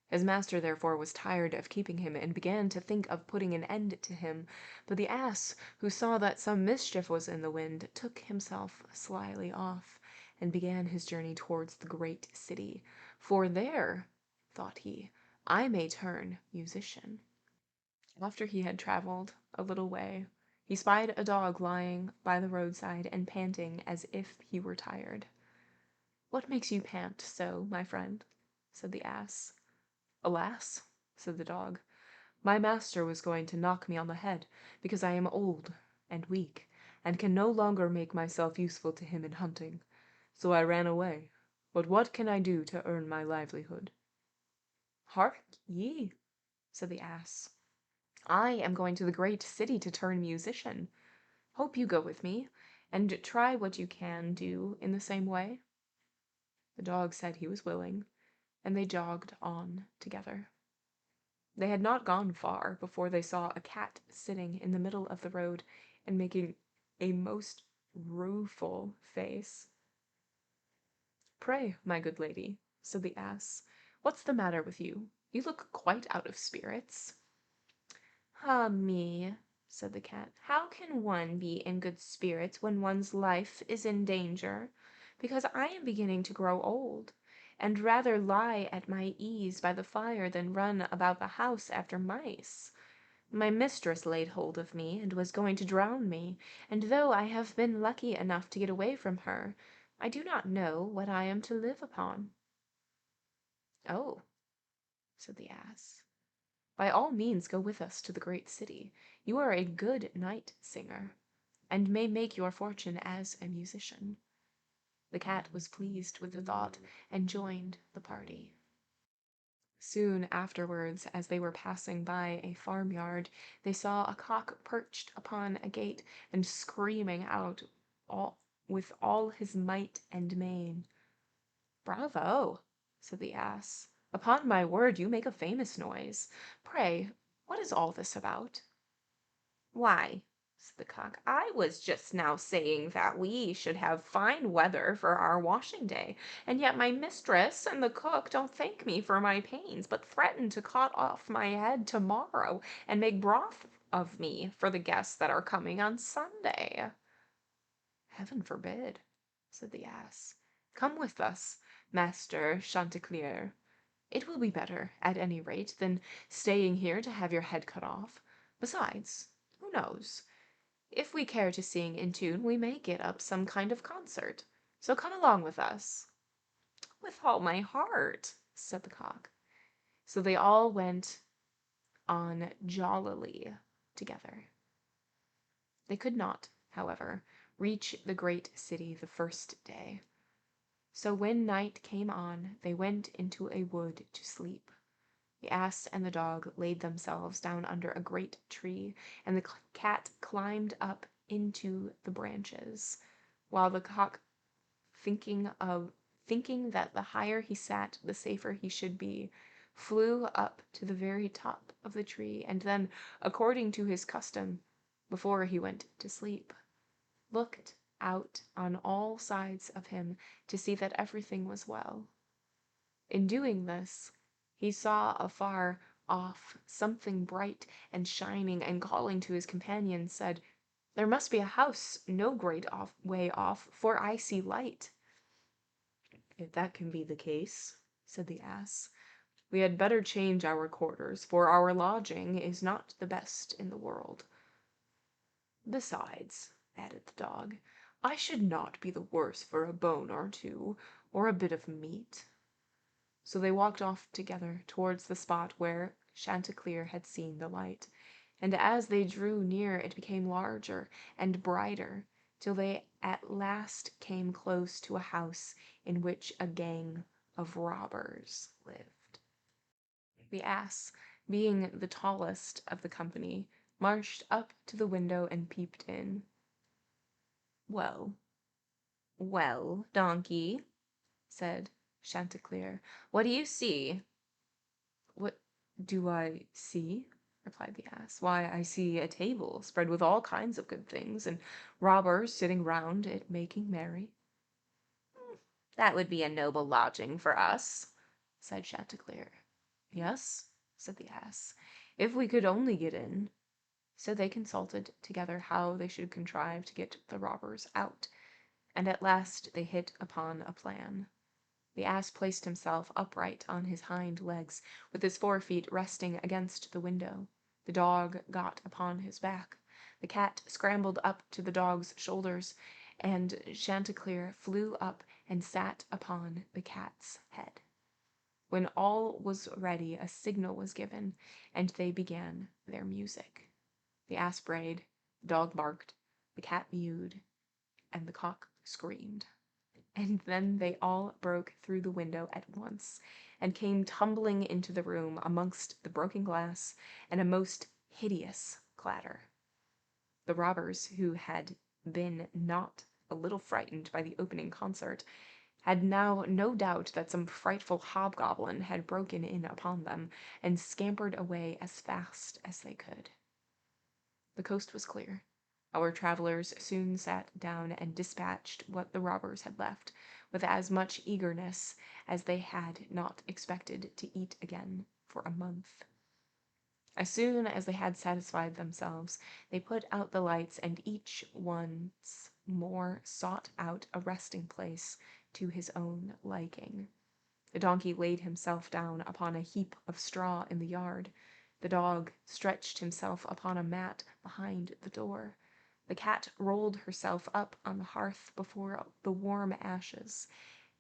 His master therefore was tired of keeping him, and began to think of putting an end to him. But the ass, who saw that some mischief was in the wind, took himself slyly off, and began his journey towards the great city. For there, thought he, I may turn musician. After he had travelled a little way, he spied a dog lying by the roadside and panting as if he were tired. "What makes you pant so, my friend?" said the ass. "Alas," said the dog, "my master was going to knock me on the head, because I am old and weak, and can no longer make myself useful to him in hunting. So I ran away. But what can I do to earn my livelihood?" "Hark ye," said the ass, "I am going to the great city to turn musician. Hope you go with me, and try what you can do in the same way." The dog said he was willing, and they jogged on together. They had not gone far before they saw a cat sitting in the middle of the road and making a most rueful face. "Pray, my good lady," said the ass, "what's the matter with you? You look quite out of spirits." "Ah me," said the cat, "how can one be in good spirits when one's life is in danger? Because I am beginning to grow old, and rather lie at my ease by the fire than run about the house after mice. My mistress laid hold of me, and was going to drown me, and though I have been lucky enough to get away from her, I do not know what I am to live upon." "Oh," said the ass, "by all means go with us to the great city. You are a good night singer, and may make your fortune as a musician." The cat was pleased with the thought, and joined the party. Soon afterwards, as they were passing by a farmyard, they saw a cock perched upon a gate, and screaming out with all his might and main. "Bravo!" said the ass. "Upon my word, you make a famous noise. Pray, what is all this about?" "Why," said the cock, "I was just now saying that we should have fine weather for our washing day, and yet my mistress and the cook don't thank me for my pains, but threaten to cut off my head tomorrow and make broth of me for the guests that are coming on Sunday." "Heaven forbid," said the ass. "Come with us, Master Chanticleer. It will be better, at any rate, than staying here to have your head cut off. Besides, who knows? If we care to sing in tune, we may get up some kind of concert. So come along with us." "With all my heart," said the cock. So they all went on jollily together. They could not, however, reach the great city the first day. So when night came on, they went into a wood to sleep. The ass and the dog laid themselves down under a great tree, and the cat climbed up into the branches, while the cock, thinking that the higher he sat, the safer he should be, flew up to the very top of the tree, and then, according to his custom, before he went to sleep, looked out on all sides of him to see that everything was well. In doing this, he saw afar off something bright and shining, and calling to his companion, said, "There must be a house no great way off, for I see light." "If that can be the case," said the ass, "we had better change our quarters, for our lodging is not the best in the world. Besides," added the dog, "I should not be the worse for a bone or two, or a bit of meat." So they walked off together towards the spot where Chanticleer had seen the light, and as they drew near it became larger and brighter, till they at last came close to a house in which a gang of robbers lived. The ass, being the tallest of the company, marched up to the window and peeped in. "Well, well, donkey," said Chanticleer, "what do you see?" "What do I see?" replied the ass. "Why, I see a table spread with all kinds of good things, and robbers sitting round it making merry." "That would be a noble lodging for us," said Chanticleer. "Yes," said the ass, "if we could only get in." So they consulted together how they should contrive to get the robbers out, and at last they hit upon a plan. The ass placed himself upright on his hind legs, with his forefeet resting against the window. The dog got upon his back. The cat scrambled up to the dog's shoulders, and Chanticleer flew up and sat upon the cat's head. When all was ready, a signal was given, and they began their music. The ass brayed, the dog barked, the cat mewed, and the cock screamed. And then they all broke through the window at once, and came tumbling into the room amongst the broken glass and a most hideous clatter. The robbers, who had been not a little frightened by the opening concert, had now no doubt that some frightful hobgoblin had broken in upon them, and scampered away as fast as they could. The coast was clear. Our travelers soon sat down and dispatched what the robbers had left, with as much eagerness as they had not expected to eat again for a month. As soon as they had satisfied themselves, they put out the lights, and each once more sought out a resting place to his own liking. The donkey laid himself down upon a heap of straw in the yard. The dog stretched himself upon a mat behind the door. The cat rolled herself up on the hearth before the warm ashes,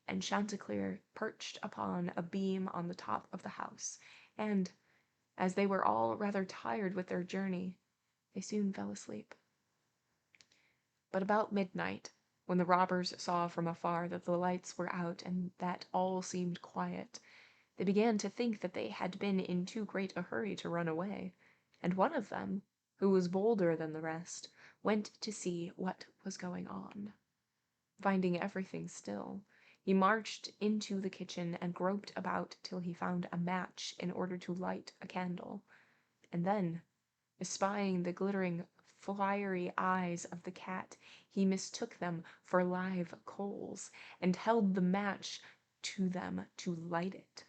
and Chanticleer perched upon a beam on the top of the house, and, as they were all rather tired with their journey, they soon fell asleep. But about midnight, when the robbers saw from afar that the lights were out and that all seemed quiet, they began to think that they had been in too great a hurry to run away, and one of them, who was bolder than the rest, went to see what was going on. Finding everything still, he marched into the kitchen and groped about till he found a match in order to light a candle, and then, espying the glittering fiery eyes of the cat, he mistook them for live coals, and held the match to them to light it.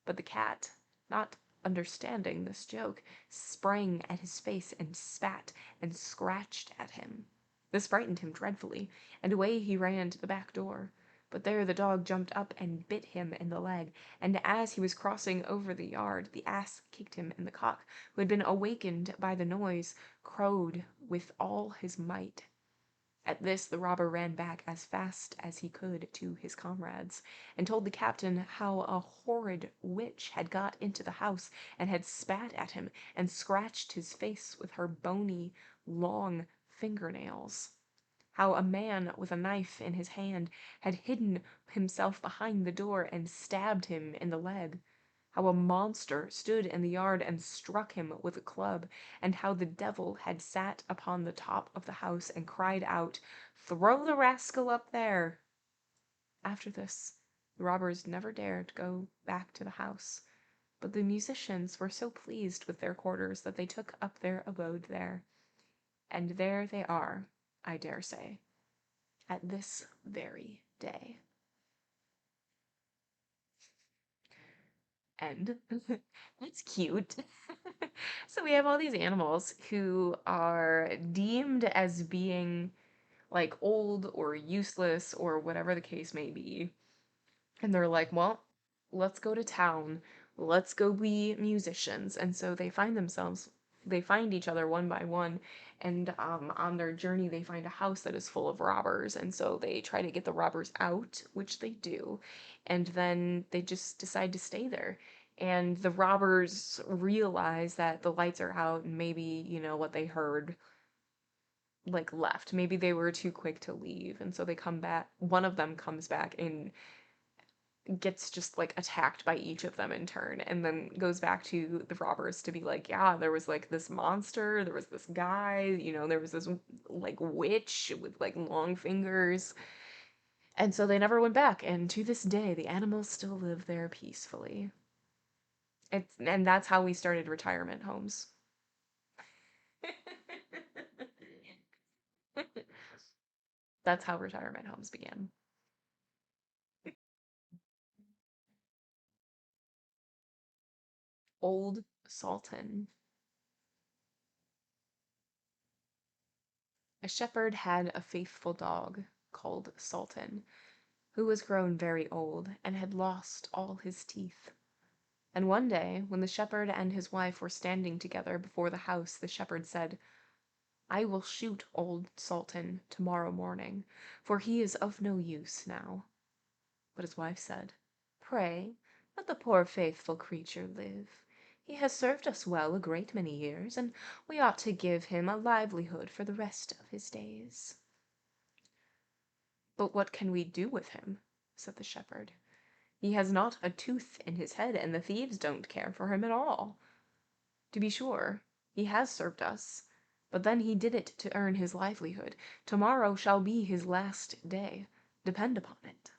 But the cat, not understanding this joke, sprang at his face and spat and scratched at him. This frightened him dreadfully, and away he ran to the back door. But there the dog jumped up and bit him in the leg, and as he was crossing over the yard, the ass kicked him, and the cock, who had been awakened by the noise, crowed with all his might. At this the robber ran back as fast as he could to his comrades, and told the captain how a horrid witch had got into the house and had spat at him and scratched his face with her bony, long fingernails. How a man with a knife in his hand had hidden himself behind the door and stabbed him in the leg. How a monster stood in the yard and struck him with a club, and how the devil had sat upon the top of the house and cried out, "Throw the rascal up there!" After this, the robbers never dared go back to the house, but the musicians were so pleased with their quarters that they took up their abode there. And there they are, I dare say, at this very day. And that's cute. So we have all these animals who are deemed as being like old or useless or whatever the case may be. And they're like, well, let's go to town. Let's go be musicians. And so they find each other one by one. And on their journey, they find a house that is full of robbers. And so they try to get the robbers out, which they do. And then they just decide to stay there. And the robbers realize that the lights are out and maybe, what they heard like left. Maybe they were too quick to leave. And so they come back. One of them comes back and gets just like attacked by each of them in turn, and then goes back to the robbers to be like, yeah, there was like this monster, there was this guy, there was this like witch with like long fingers. And so they never went back, and to this day the animals still live there peacefully. And that's how we started retirement homes. That's how retirement homes began. Old Sultan. A shepherd had a faithful dog called Sultan, who was grown very old, and had lost all his teeth. And one day, when the shepherd and his wife were standing together before the house, the shepherd said, "I will shoot old Sultan tomorrow morning, for he is of no use now." But his wife said, "Pray, let the poor faithful creature live. He has served us well a great many years, and we ought to give him a livelihood for the rest of his days." "But what can we do with him?" said the shepherd. "He has not a tooth in his head, and the thieves don't care for him at all. To be sure, he has served us, but then he did it to earn his livelihood. Tomorrow shall be his last day, depend upon it."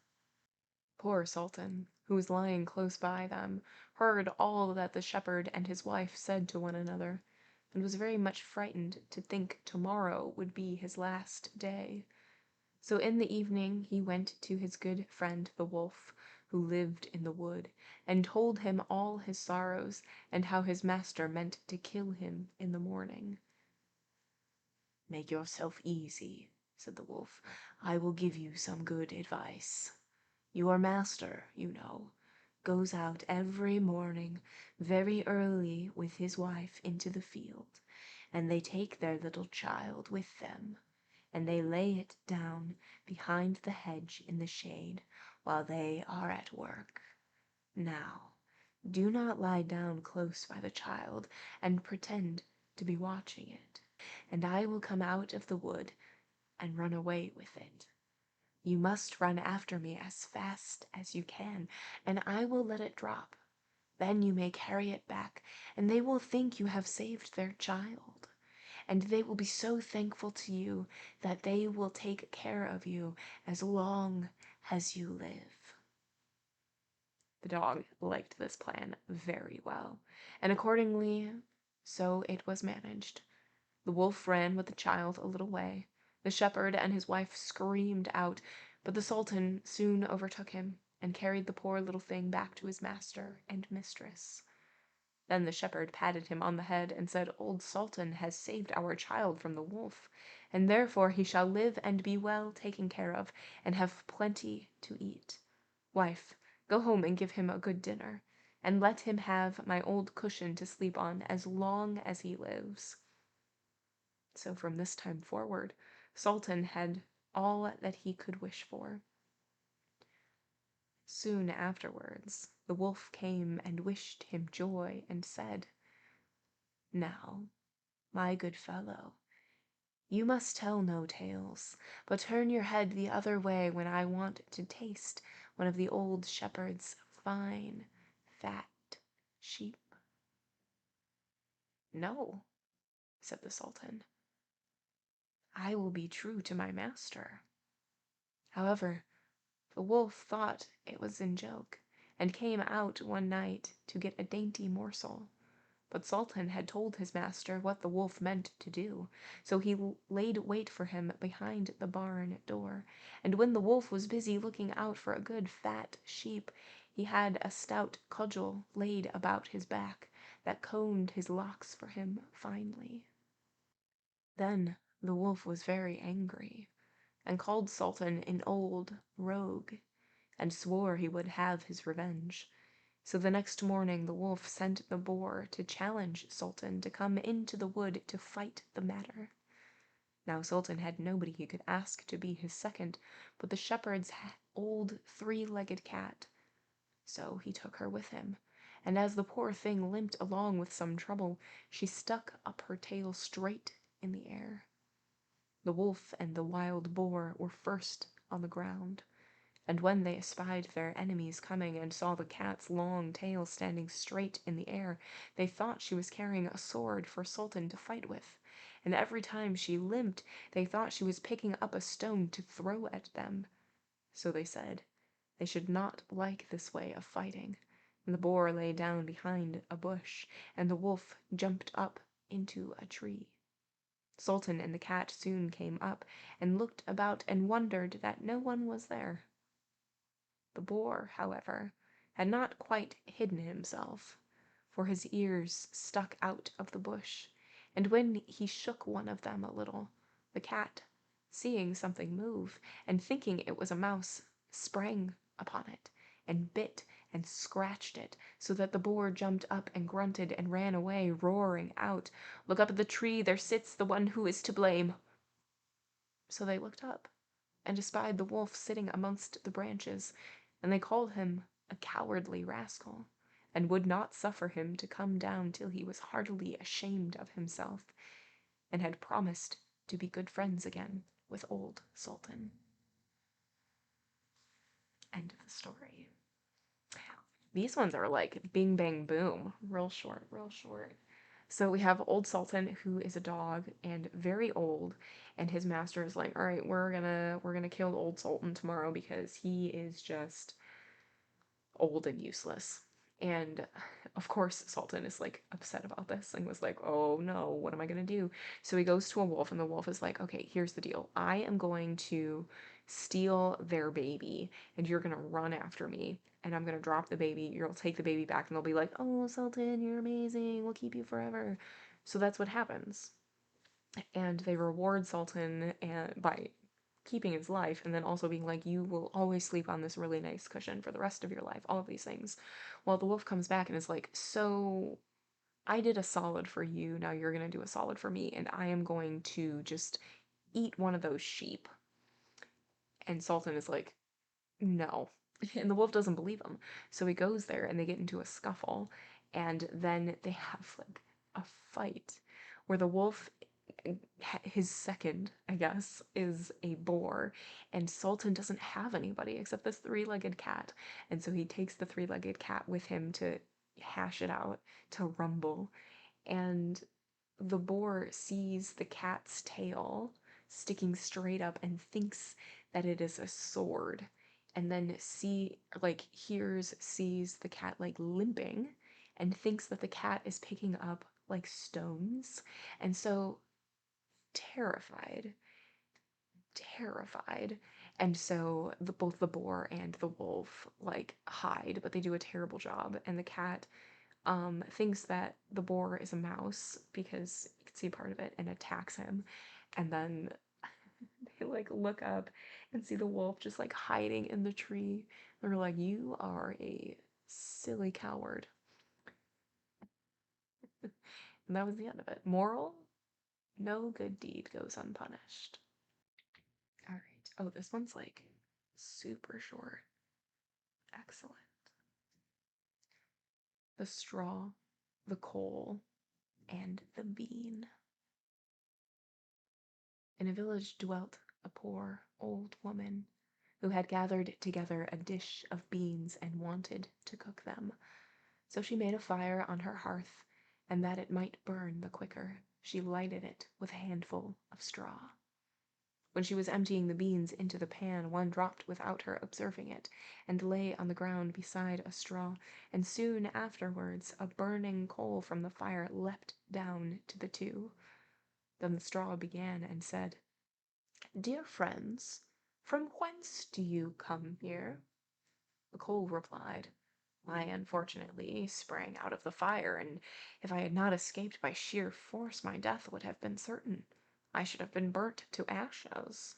Poor Sultan, who was lying close by them, heard all that the shepherd and his wife said to one another, and was very much frightened to think tomorrow would be his last day. So in the evening he went to his good friend the wolf, who lived in the wood, and told him all his sorrows, and how his master meant to kill him in the morning. "Make yourself easy," said the wolf. "I will give you some good advice. Your master, goes out every morning very early with his wife into the field, and they take their little child with them, and they lay it down behind the hedge in the shade while they are at work. Now, do not lie down close by the child and pretend to be watching it, and I will come out of the wood and run away with it. You must run after me as fast as you can, and I will let it drop. Then you may carry it back, and they will think you have saved their child, and they will be so thankful to you that they will take care of you as long as you live." The dog liked this plan very well, and accordingly so it was managed. The wolf ran with the child a little way. The shepherd and his wife screamed out, but the Sultan soon overtook him, and carried the poor little thing back to his master and mistress. Then the shepherd patted him on the head and said, "Old Sultan has saved our child from the wolf, and therefore he shall live and be well taken care of, and have plenty to eat. Wife, go home and give him a good dinner, and let him have my old cushion to sleep on as long as he lives." So from this time forward, Sultan had all that he could wish for. Soon afterwards, the wolf came and wished him joy and said, "Now, my good fellow, you must tell no tales, but turn your head the other way when I want to taste one of the old shepherd's fine, fat sheep." "No," said the Sultan, "I will be true to my master." However, the wolf thought it was in joke, and came out one night to get a dainty morsel. But Sultan had told his master what the wolf meant to do, so he laid wait for him behind the barn door, and when the wolf was busy looking out for a good fat sheep, he had a stout cudgel laid about his back that combed his locks for him finely. Then the wolf was very angry, and called Sultan an old rogue, and swore he would have his revenge. So the next morning the wolf sent the boar to challenge Sultan to come into the wood to fight the matter. Now Sultan had nobody he could ask to be his second but the shepherd's old three-legged cat. So he took her with him, and as the poor thing limped along with some trouble, she stuck up her tail straight in the air. The wolf and the wild boar were first on the ground, and when they espied their enemies coming and saw the cat's long tail standing straight in the air, they thought she was carrying a sword for Sultan to fight with, and every time she limped they thought she was picking up a stone to throw at them. So they said they should not like this way of fighting, and the boar lay down behind a bush, and the wolf jumped up into a tree. Sultan and the cat soon came up, and looked about and wondered that no one was there. The boar, however, had not quite hidden himself, for his ears stuck out of the bush, and when he shook one of them a little, the cat, seeing something move, and thinking it was a mouse, sprang upon it, and bit and scratched it, so that the boar jumped up and grunted and ran away, roaring out, "Look up at the tree, there sits the one who is to blame." So they looked up, and espied the wolf sitting amongst the branches, and they called him a cowardly rascal, and would not suffer him to come down till he was heartily ashamed of himself, and had promised to be good friends again with old Sultan. End of the story. These ones are like bing bang boom, real short, real short. So we have old Sultan, who is a dog and very old, and his master is like, "All right, we're gonna kill old Sultan tomorrow because he is just old and useless." And of course, Sultan is like upset about this and was like, "Oh no, what am I gonna do?" So he goes to a wolf, and the wolf is like, "Okay, here's the deal. I am going to steal their baby, and you're gonna run after me, and I'm gonna drop the baby. You'll take the baby back, and they'll be like, 'Oh, Sultan, you're amazing. We'll keep you forever.'" So that's what happens. And they reward Sultan by keeping his life, and then also being like, "You will always sleep on this really nice cushion for the rest of your life," all of these things. Well, the wolf comes back and is like, "So I did a solid for you, now you're gonna do a solid for me, and I am going to just eat one of those sheep." And Sultan is like, "No." And the wolf doesn't believe him. So he goes there and they get into a scuffle, and then they have like a fight where the wolf, his second, I guess, is a boar, and Sultan doesn't have anybody except this three-legged cat, and so he takes the three-legged cat with him to hash it out, to rumble, and the boar sees the cat's tail sticking straight up and thinks that it is a sword, and then sees the cat like limping and thinks that the cat is picking up like stones, and so terrified, terrified. And so both the boar and the wolf like hide, but they do a terrible job. And the cat thinks that the boar is a mouse because you can see part of it, and attacks him. And then they like look up and see the wolf just like hiding in the tree. They're like, "You are a silly coward." And that was the end of it. Moral: no good deed goes unpunished. Oh, this one's like super short. Excellent. The straw, the coal, and the bean. In a village dwelt a poor old woman who had gathered together a dish of beans and wanted to cook them. So she made a fire on her hearth, and that it might burn the quicker, she lighted it with a handful of straw. When she was emptying the beans into the pan, one dropped without her observing it, and lay on the ground beside a straw, and soon afterwards a burning coal from the fire leapt down to the two. Then the straw began and said, "Dear friends, from whence do you come here?" The coal replied, "I unfortunately sprang out of the fire, and if I had not escaped by sheer force, my death would have been certain. I should have been burnt to ashes."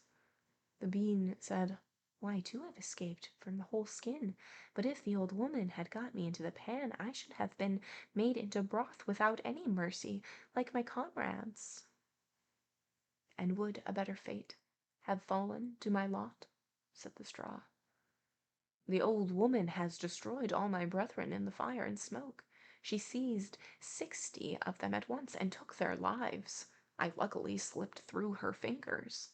The bean said, "Well, I too have escaped from the whole skin, but if the old woman had got me into the pan, I should have been made into broth without any mercy, like my comrades." "And would a better fate have fallen to my lot?" said the straw. "The old woman has destroyed all my brethren in the fire and smoke. She seized 60 of them at once and took their lives. I luckily slipped through her fingers."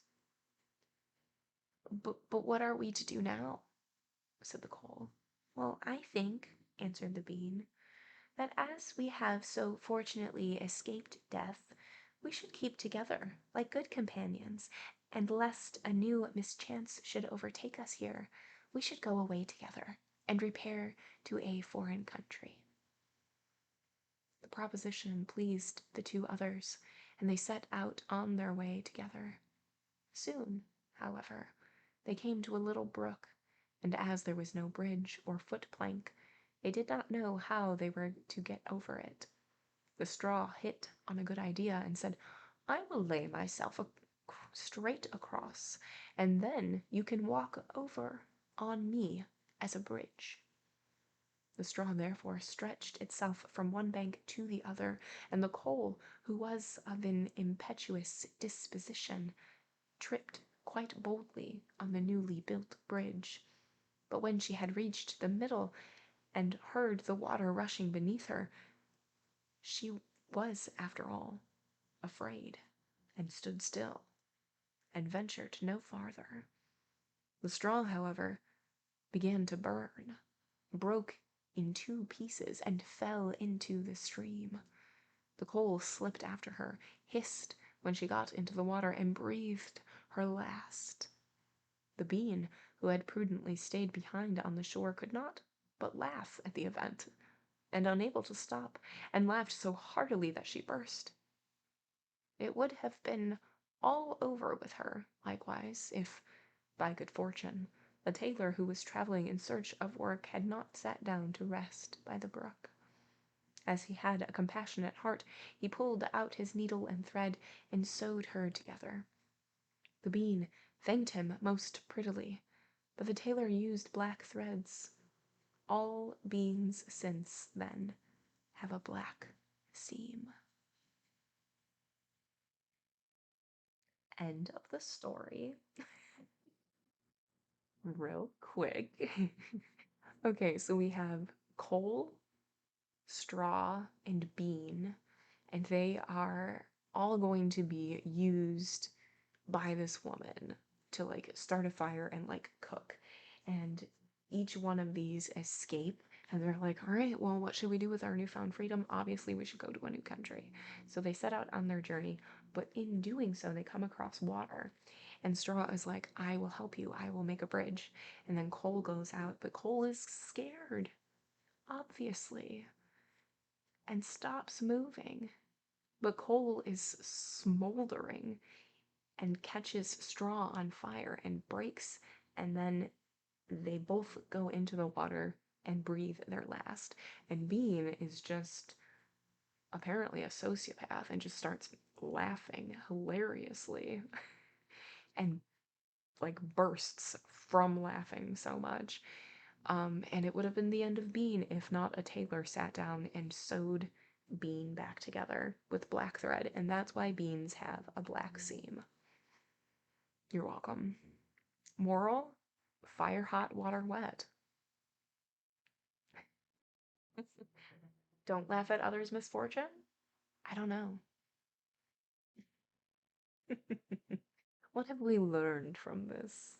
But what are we to do now?" said the coal. "Well, I think," answered the bean, "that as we have so fortunately escaped death, we should keep together like good companions, and lest a new mischance should overtake us here, we should go away together and repair to a foreign country." The proposition pleased the two others, and they set out on their way together. Soon, however, they came to a little brook, and as there was no bridge or foot-plank, they did not know how they were to get over it. The straw hit on a good idea and said, "I will lay myself straight across, and then you can walk over on me as a bridge." The straw therefore stretched itself from one bank to the other, and the coal, who was of an impetuous disposition, tripped quite boldly on the newly built bridge. But when she had reached the middle and heard the water rushing beneath her, she was, after all, afraid, and stood still, and ventured no farther. The straw, however, began to burn, broke in 2 pieces, and fell into the stream. The coal slipped after her, hissed when she got into the water, and breathed her last. The bean, who had prudently stayed behind on the shore, could not but laugh at the event, and unable to stop, and laughed so heartily that she burst. It would have been all over with her, likewise, if, by good fortune, the tailor who was traveling in search of work had not sat down to rest by the brook. As he had a compassionate heart, he pulled out his needle and thread and sewed her together. The bean thanked him most prettily, but the tailor used black threads. All beans since then have a black seam. End of the story. Real quick. Okay, so we have coal, straw, and bean, and they are all going to be used by this woman to like start a fire and like cook. And each one of these escape, and they're like, all right, well, what should we do with our newfound freedom? Obviously, we should go to a new country. So they set out on their journey, but in doing so, they come across water. And Straw is like, I will help you. I will make a bridge. And then Cole goes out, but Cole is scared, obviously, and stops moving. But Cole is smoldering and catches Straw on fire and breaks, and then they both go into the water and breathe their last. And Bean is just apparently a sociopath and just starts laughing hilariously and like bursts from laughing so much. And it would have been the end of Bean if not a tailor sat down and sewed Bean back together with black thread, and that's why beans have a black seam. You're welcome. Moral: fire hot, water wet. Don't laugh at others' misfortune? I don't know. What have we learned from this?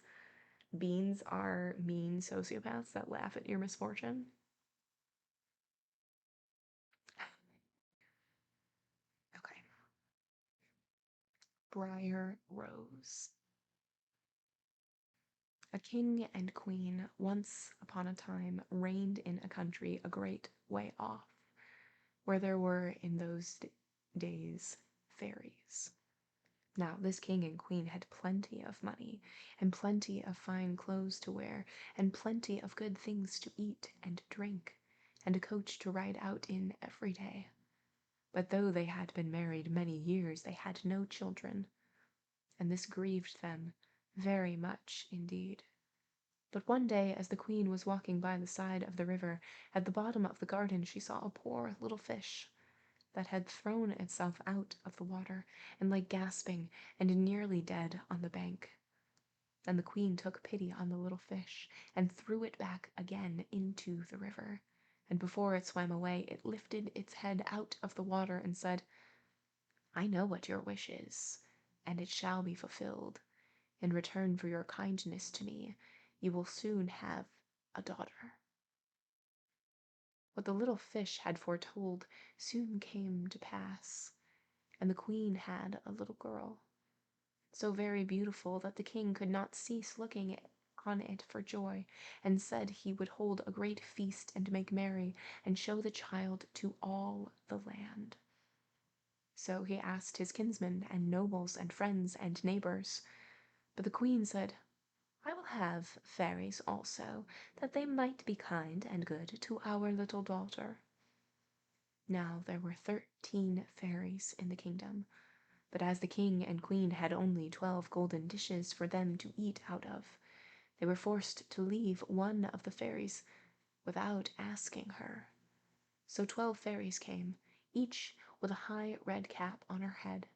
Beans are mean sociopaths that laugh at your misfortune. Okay. Briar Rose. A king and queen once upon a time reigned in a country a great way off, where there were in those days fairies. Now, this king and queen had plenty of money, and plenty of fine clothes to wear, and plenty of good things to eat and drink, and a coach to ride out in every day. But though they had been married many years, they had no children, and this grieved them very much indeed. But one day, as the queen was walking by the side of the river, at the bottom of the garden she saw a poor little fish that had thrown itself out of the water, and lay gasping and nearly dead on the bank. And the queen took pity on the little fish, and threw it back again into the river. And before it swam away, it lifted its head out of the water and said, "I know what your wish is, and it shall be fulfilled. In return for your kindness to me, you will soon have a daughter." What the little fish had foretold soon came to pass, and the queen had a little girl, so very beautiful that the king could not cease looking on it for joy, and said he would hold a great feast and make merry, and show the child to all the land. So he asked his kinsmen and nobles and friends and neighbors, but the queen said, "I will have fairies also, that they might be kind and good to our little daughter." Now there were 13 fairies in the kingdom, but as the king and queen had only 12 golden dishes for them to eat out of, they were forced to leave one of the fairies without asking her. So 12 fairies came, each with a high red cap on her head,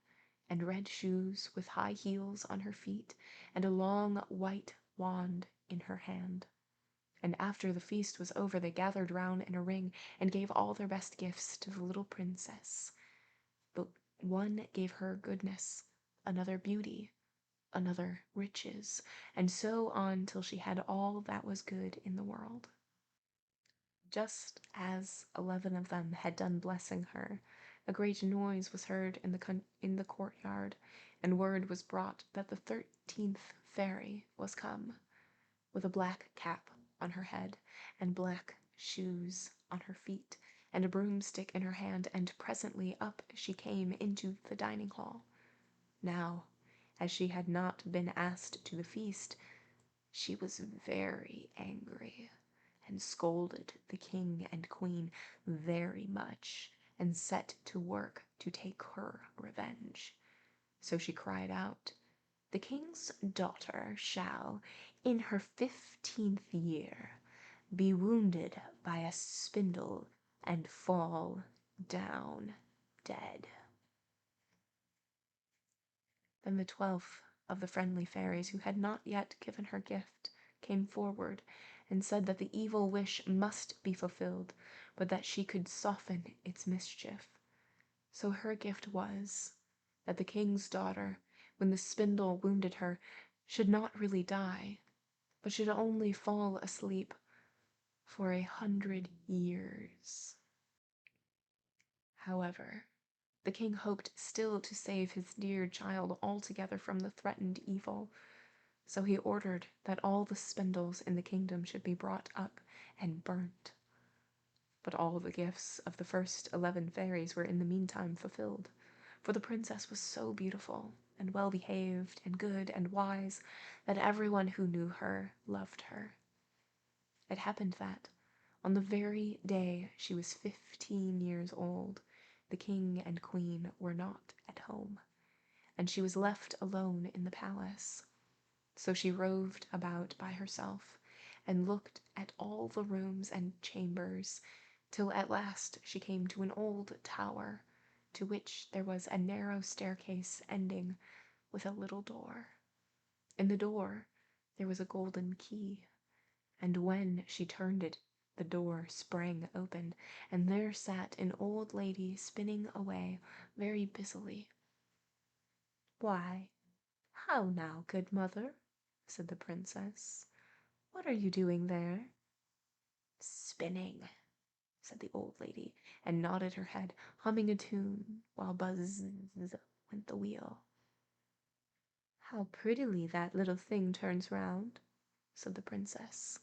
and red shoes with high heels on her feet, and a long white wand in her hand. And after the feast was over, they gathered round in a ring and gave all their best gifts to the little princess. But one gave her goodness, another beauty, another riches, and so on till she had all that was good in the world. Just as 11 of them had done blessing her, a great noise was heard in the courtyard, and word was brought that the 13th fairy was come, with a black cap on her head, and black shoes on her feet, and a broomstick in her hand, and presently up she came into the dining hall. Now, as she had not been asked to the feast, she was very angry, and scolded the king and queen very much, and set to work to take her revenge. So she cried out, "The king's daughter shall, in her 15th year, be wounded by a spindle and fall down dead." Then the 12th of the friendly fairies, who had not yet given her gift, came forward and said that the evil wish must be fulfilled, but that she could soften its mischief. So her gift was that the king's daughter, when the spindle wounded her, should not really die, but should only fall asleep for 100 years. However, the king hoped still to save his dear child altogether from the threatened evil, so he ordered that all the spindles in the kingdom should be brought up and burnt. But all the gifts of the first 11 fairies were in the meantime fulfilled, for the princess was so beautiful and well behaved and good and wise that everyone who knew her loved her. It happened that, on the very day she was 15 years old, the king and queen were not at home, and she was left alone in the palace. So she roved about by herself, and looked at all the rooms and chambers, till at last she came to an old tower, to which there was a narrow staircase ending with a little door. In the door there was a golden key, and when she turned it, the door sprang open, and there sat an old lady spinning away very busily. "Why, how now, good mother?" said the princess. "What are you doing there?" "Spinning," said the old lady, and nodded her head, humming a tune, while buzz went the wheel. "How prettily that little thing turns round," said the princess,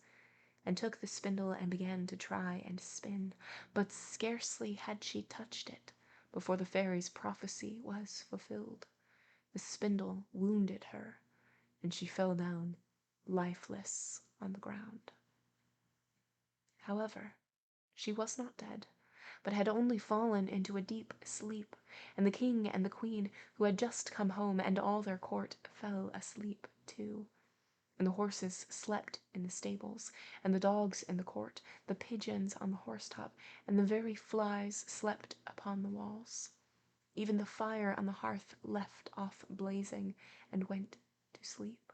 and took the spindle and began to try and spin, but scarcely had she touched it before the fairy's prophecy was fulfilled. The spindle wounded her, and she fell down lifeless on the ground. However, she was not dead, but had only fallen into a deep sleep, and the king and the queen, who had just come home, and all their court, fell asleep too. And the horses slept in the stables, and the dogs in the court, the pigeons on the horsetop, and the very flies slept upon the walls. Even the fire on the hearth left off blazing and went to sleep.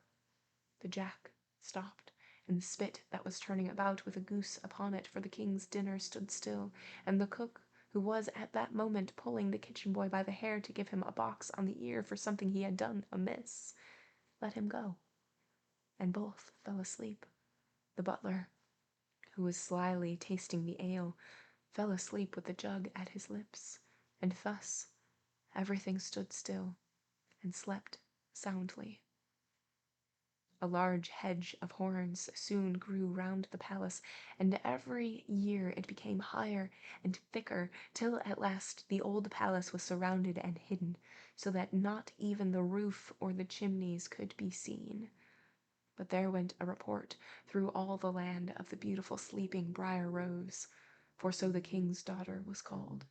The jack stopped, and the spit that was turning about with a goose upon it for the king's dinner stood still, and the cook, who was at that moment pulling the kitchen boy by the hair to give him a box on the ear for something he had done amiss, let him go, and both fell asleep. The butler, who was slyly tasting the ale, fell asleep with the jug at his lips, and thus everything stood still and slept soundly. A large hedge of horns soon grew round the palace, and every year it became higher and thicker, till at last the old palace was surrounded and hidden, so that not even the roof or the chimneys could be seen. But there went a report through all the land of the beautiful sleeping Briar Rose, for so the king's daughter was called,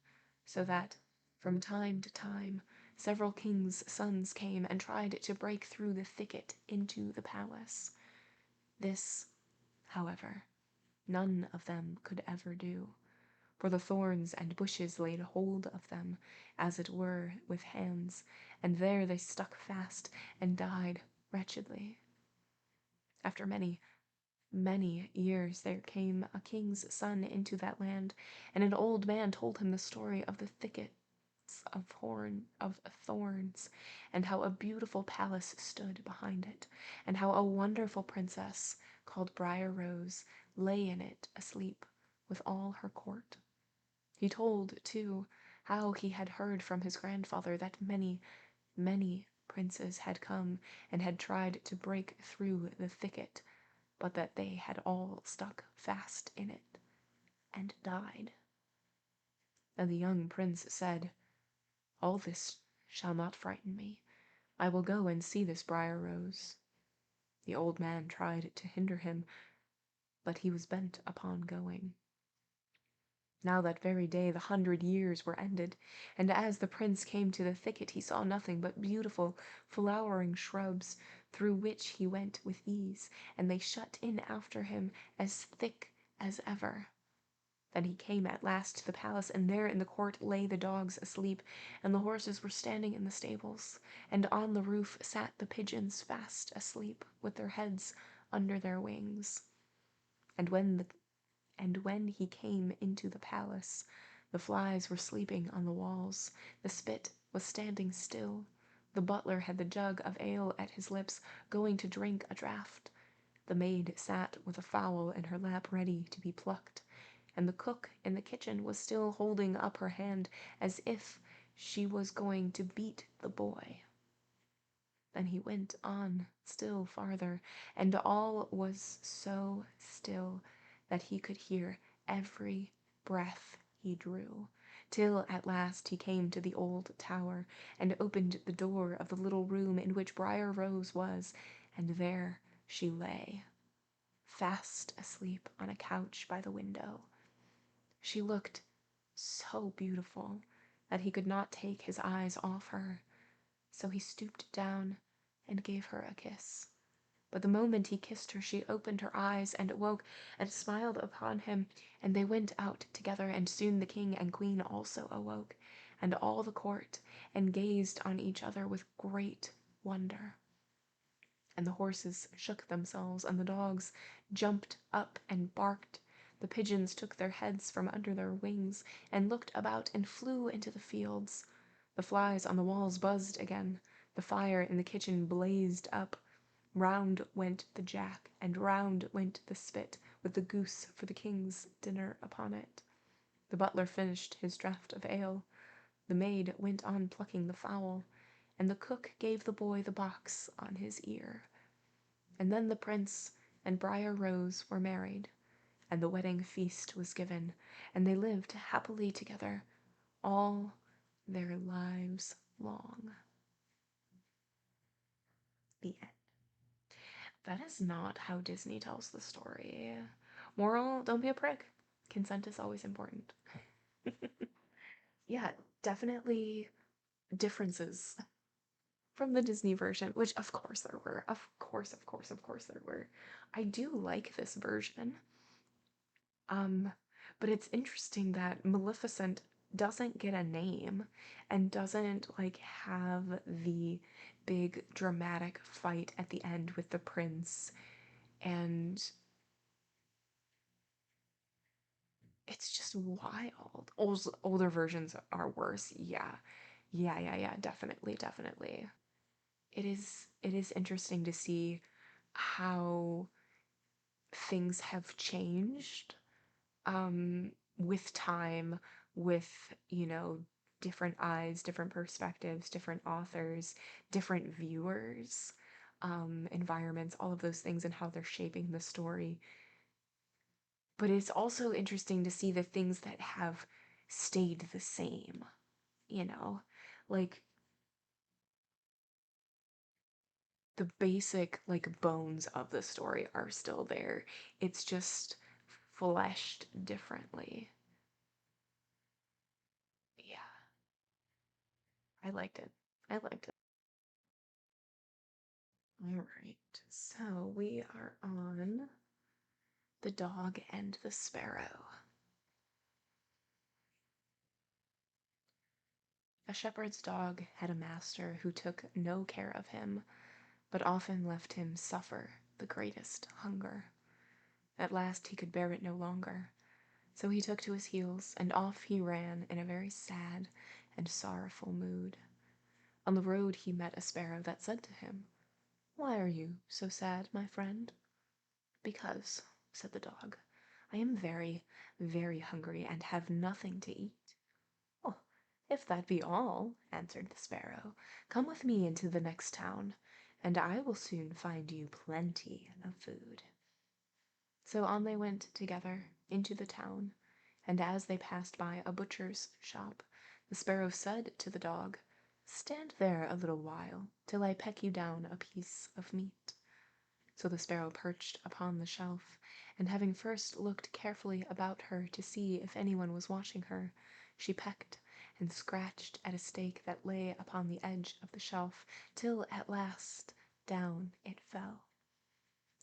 so that, from time to time, several kings' sons came and tried to break through the thicket into the palace. This, however, none of them could ever do, for the thorns and bushes laid hold of them, as it were, with hands, and there they stuck fast and died wretchedly. After many years there came a king's son into that land, and an old man told him the story of the thickets of thorns, and how a beautiful palace stood behind it, and how a wonderful princess called Briar Rose lay in it asleep with all her court. He told, too, how he had heard from his grandfather that many princes had come and had tried to break through the thicket, but that they had all stuck fast in it and died. And the young prince said, "All this shall not frighten me. I will go and see this Briar Rose." The old man tried to hinder him, but he was bent upon going. Now that very day the 100 years were ended, and as the prince came to the thicket he saw nothing but beautiful flowering shrubs, through which he went with ease, and they shut in after him as thick as ever. Then he came at last to the palace, and there in the court lay the dogs asleep, and the horses were standing in the stables, and on the roof sat the pigeons fast asleep, with their heads under their wings. And when he came into the palace, the flies were sleeping on the walls, the spit was standing still, the butler had the jug of ale at his lips, going to drink a draught, the maid sat with a fowl in her lap ready to be plucked, and the cook in the kitchen was still holding up her hand as if she was going to beat the boy. Then he went on still farther, and all was so still that he could hear every breath he drew, till at last he came to the old tower, and opened the door of the little room in which Briar Rose was, and there she lay, fast asleep on a couch by the window. She looked so beautiful that he could not take his eyes off her, so he stooped down and gave her a kiss. But the moment he kissed her, she opened her eyes and awoke and smiled upon him, and they went out together, and soon the king and queen also awoke, and all the court, and gazed on each other with great wonder. And the horses shook themselves, and the dogs jumped up and barked. The pigeons took their heads from under their wings and looked about and flew into the fields. The flies on the walls buzzed again. The fire in the kitchen blazed up. Round went the jack, and round went the spit, with the goose for the king's dinner upon it. The butler finished his draught of ale. The maid went on plucking the fowl, and the cook gave the boy the box on his ear. And then the prince and Briar Rose were married, and the wedding feast was given, and they lived happily together all their lives long. The end. That is not how Disney tells the story. Moral, don't be a prick. Consent is always important. Yeah, definitely differences from the Disney version, which of course there were. Of course there were. I do like this version. Um, but it's interesting that Maleficent doesn't get a name and doesn't like have the big dramatic fight at the end with the prince, and it's just wild. Older versions are worse. Yeah. Yeah, definitely, definitely. It is interesting to see how things have changed with time, with, different eyes, different perspectives, different authors, different viewers, environments, all of those things, and how they're shaping the story. But it's also interesting to see the things that have stayed the same, you know? Like the basic, like, bones of the story are still there. It's just fleshed differently. Yeah, I liked it. I liked it. All right, so we are on The Dog and the Sparrow. A shepherd's dog had a master who took no care of him, but often left him suffer the greatest hunger. At last he could bear it no longer, so he took to his heels, and off he ran in a very sad and sorrowful mood. On the road he met a sparrow that said to him, "Why are you so sad, my friend?" "Because," said the dog, "I am very, very hungry and have nothing to eat." "Oh, if that be all," answered the sparrow, "come with me into the next town, and I will soon find you plenty of food." So on they went together into the town, and as they passed by a butcher's shop, the sparrow said to the dog, "Stand there a little while, till I peck you down a piece of meat." So the sparrow perched upon the shelf, and having first looked carefully about her to see if anyone was watching her, she pecked and scratched at a steak that lay upon the edge of the shelf, till at last down it fell.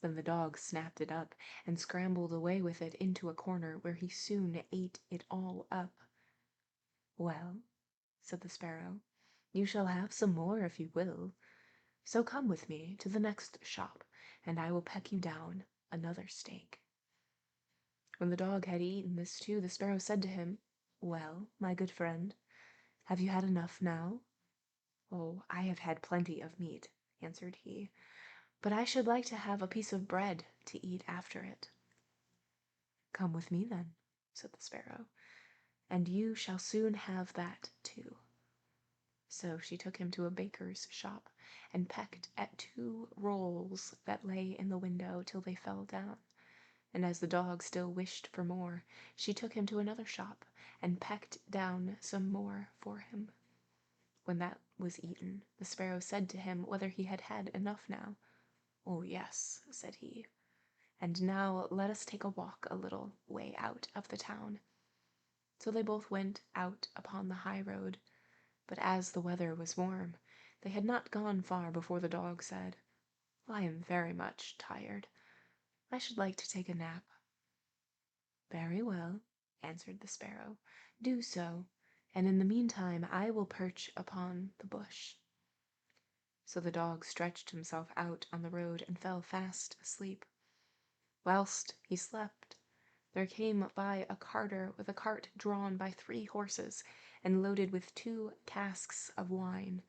Then the dog snapped it up and scrambled away with it into a corner, where he soon ate it all up. "Well," said the sparrow, "you shall have some more if you will. So come with me to the next shop, and I will peck you down another steak." When the dog had eaten this too, the sparrow said to him, "Well, my good friend, have you had enough now?" "Oh, I have had plenty of meat," answered he, "but I should like to have a piece of bread to eat after it." "Come with me then," said the sparrow, "and you shall soon have that too." So she took him to a baker's shop, and pecked at 2 rolls that lay in the window till they fell down. And as the dog still wished for more, she took him to another shop, and pecked down some more for him. When that was eaten, the sparrow said to him whether he had had enough now. "Oh yes," said he, "and now let us take a walk a little way out of the town." So they both went out upon the high road, but as the weather was warm, they had not gone far before the dog said, "I am very much tired. I should like to take a nap." "Very well," answered the sparrow, "do so, and in the meantime I will perch upon the bush." So the dog stretched himself out on the road and fell fast asleep. Whilst he slept, there came by a carter with a cart drawn by 3 horses and loaded with 2 casks of wine.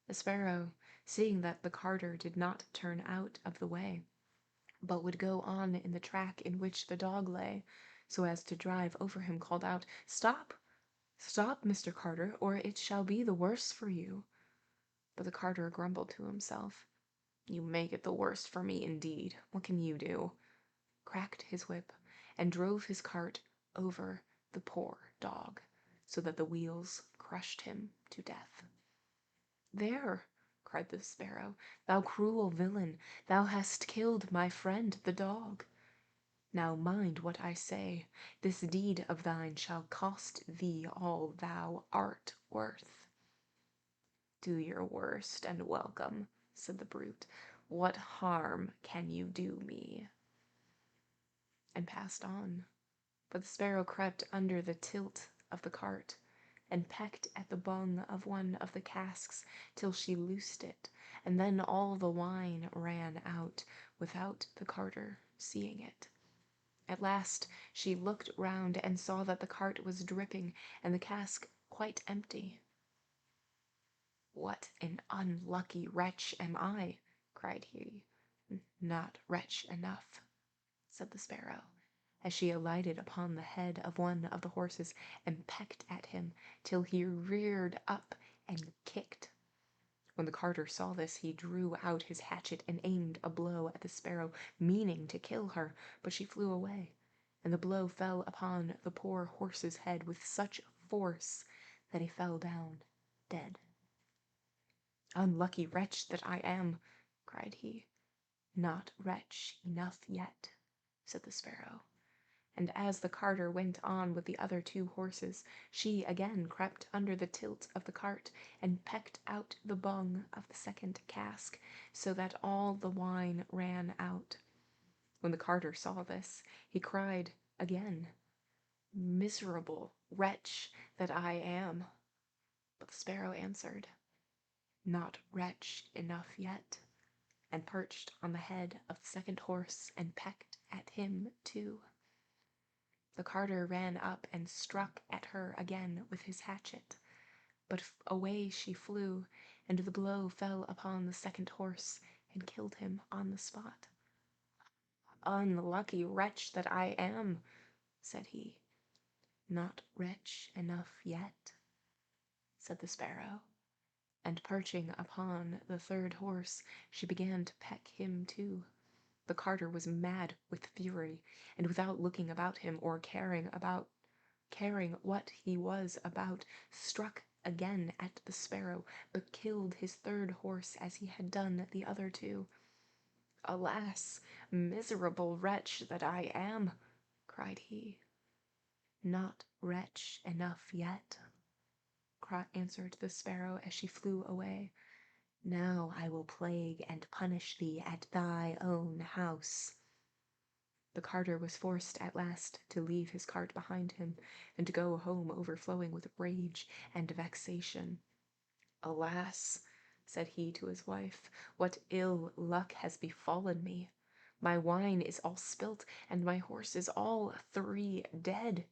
The sparrow, seeing that the carter did not turn out of the way, but would go on in the track in which the dog lay, so as to drive over him, called out, "Stop! Stop, Mr. Carter, or it shall be the worse for you." But the carter grumbled to himself, "You make it the worst for me indeed. What can you do?" Cracked his whip, and drove his cart over the poor dog, so that the wheels crushed him to death. "There!" cried the sparrow, "thou cruel villain, thou hast killed my friend the dog. Now mind what I say, this deed of thine shall cost thee all thou art worth." "Do your worst and welcome," said the brute. "What harm can you do me?" And passed on. But the sparrow crept under the tilt of the cart, and pecked at the bung of one of the casks till she loosed it, and then all the wine ran out, without the carter seeing it. At last she looked round and saw that the cart was dripping, and the cask quite empty. "What an unlucky wretch am I!" cried he. "Not wretch enough," said the sparrow, as she alighted upon the head of one of the horses and pecked at him till he reared up and kicked. When the carter saw this, he drew out his hatchet and aimed a blow at the sparrow, meaning to kill her, but she flew away, and the blow fell upon the poor horse's head with such force that he fell down dead. "Unlucky wretch that I am!" cried he. "Not wretch enough yet," said the sparrow. And as the carter went on with the other 2 horses, she again crept under the tilt of the cart and pecked out the bung of the 2nd cask, so that all the wine ran out. When the carter saw this, he cried again, "Miserable wretch that I am!" But the sparrow answered, "Not wretch enough yet," and perched on the head of the 2nd horse and pecked at him too. The carter ran up and struck at her again with his hatchet, but away she flew, and the blow fell upon the 2nd horse and killed him on the spot. "Unlucky wretch that I am," said he. "Not wretch enough yet," said the sparrow, and perching upon the 3rd horse, she began to peck him too. The carter was mad with fury, and without looking about him or caring what he was about, struck again at the sparrow, but killed his 3rd horse as he had done the other 2. "Alas, miserable wretch that I am!" cried he. "Not wretch enough yet," answered the sparrow as she flew away. "Now I will plague and punish thee at thy own house." The carter was forced at last to leave his cart behind him, and to go home overflowing with rage and vexation. "Alas," said he to his wife, "what ill luck has befallen me! My wine is all spilt, and my horses all 3 dead."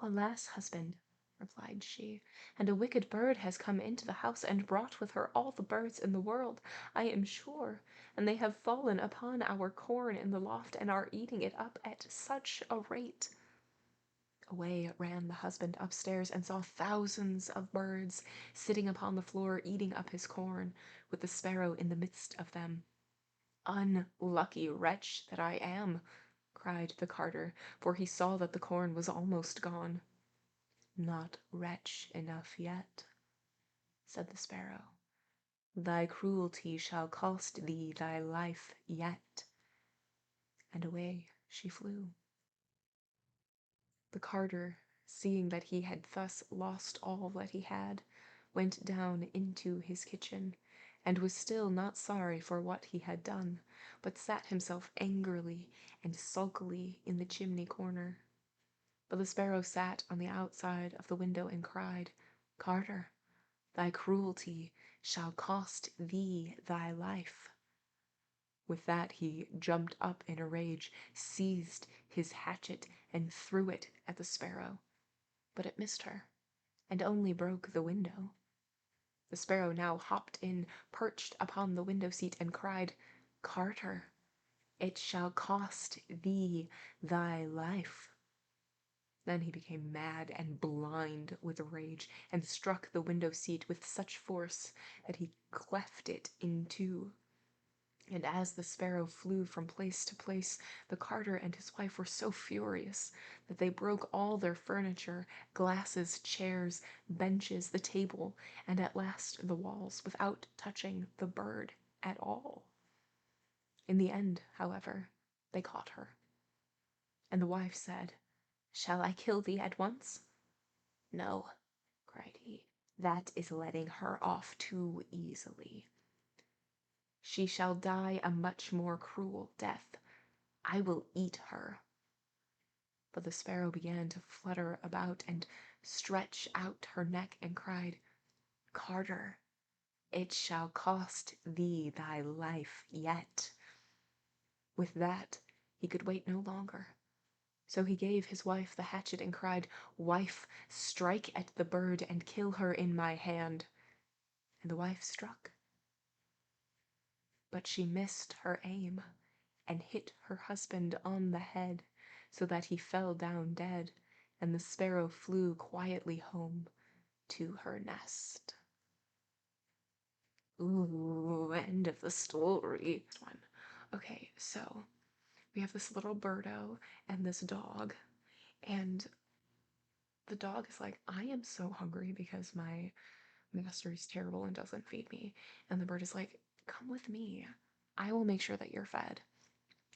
"Alas, husband," replied she, "and a wicked bird has come into the house and brought with her all the birds in the world, I am sure, and they have fallen upon our corn in the loft and are eating it up at such a rate." Away ran the husband upstairs and saw thousands of birds sitting upon the floor eating up his corn, with the sparrow in the midst of them. "Unlucky wretch that I am!" cried the carter, for he saw that the corn was almost gone. "Not wretch enough yet," said the sparrow. "Thy cruelty shall cost thee thy life yet." And away she flew. The carter, seeing that he had thus lost all that he had, went down into his kitchen, and was still not sorry for what he had done, but sat himself angrily and sulkily in the chimney corner. But the sparrow sat on the outside of the window and cried, "Carter, thy cruelty shall cost thee thy life." With that, he jumped up in a rage, seized his hatchet, and threw it at the sparrow. But it missed her, and only broke the window. The sparrow now hopped in, perched upon the window seat, and cried, "Carter, it shall cost thee thy life." Then he became mad and blind with rage, and struck the window seat with such force that he cleft it in two. And as the sparrow flew from place to place, the carter and his wife were so furious that they broke all their furniture, glasses, chairs, benches, the table, and at last the walls, without touching the bird at all. In the end, however, they caught her. And the wife said, "Shall I kill thee at once?" "No," cried he, "that is letting her off too easily. She shall die a much more cruel death. I will eat her." But the sparrow began to flutter about and stretch out her neck and cried, "Carter, it shall cost thee thy life yet." With that, he could wait no longer. So he gave his wife the hatchet and cried, "Wife, strike at the bird and kill her in my hand." And the wife struck. But she missed her aim and hit her husband on the head, so that he fell down dead, and the sparrow flew quietly home to her nest. Ooh, end of the story. Okay, so we have this little birdo and this dog, and the dog is like, "I am so hungry because my master is terrible and doesn't feed me." And the bird is like, "Come with me. I will make sure that you're fed."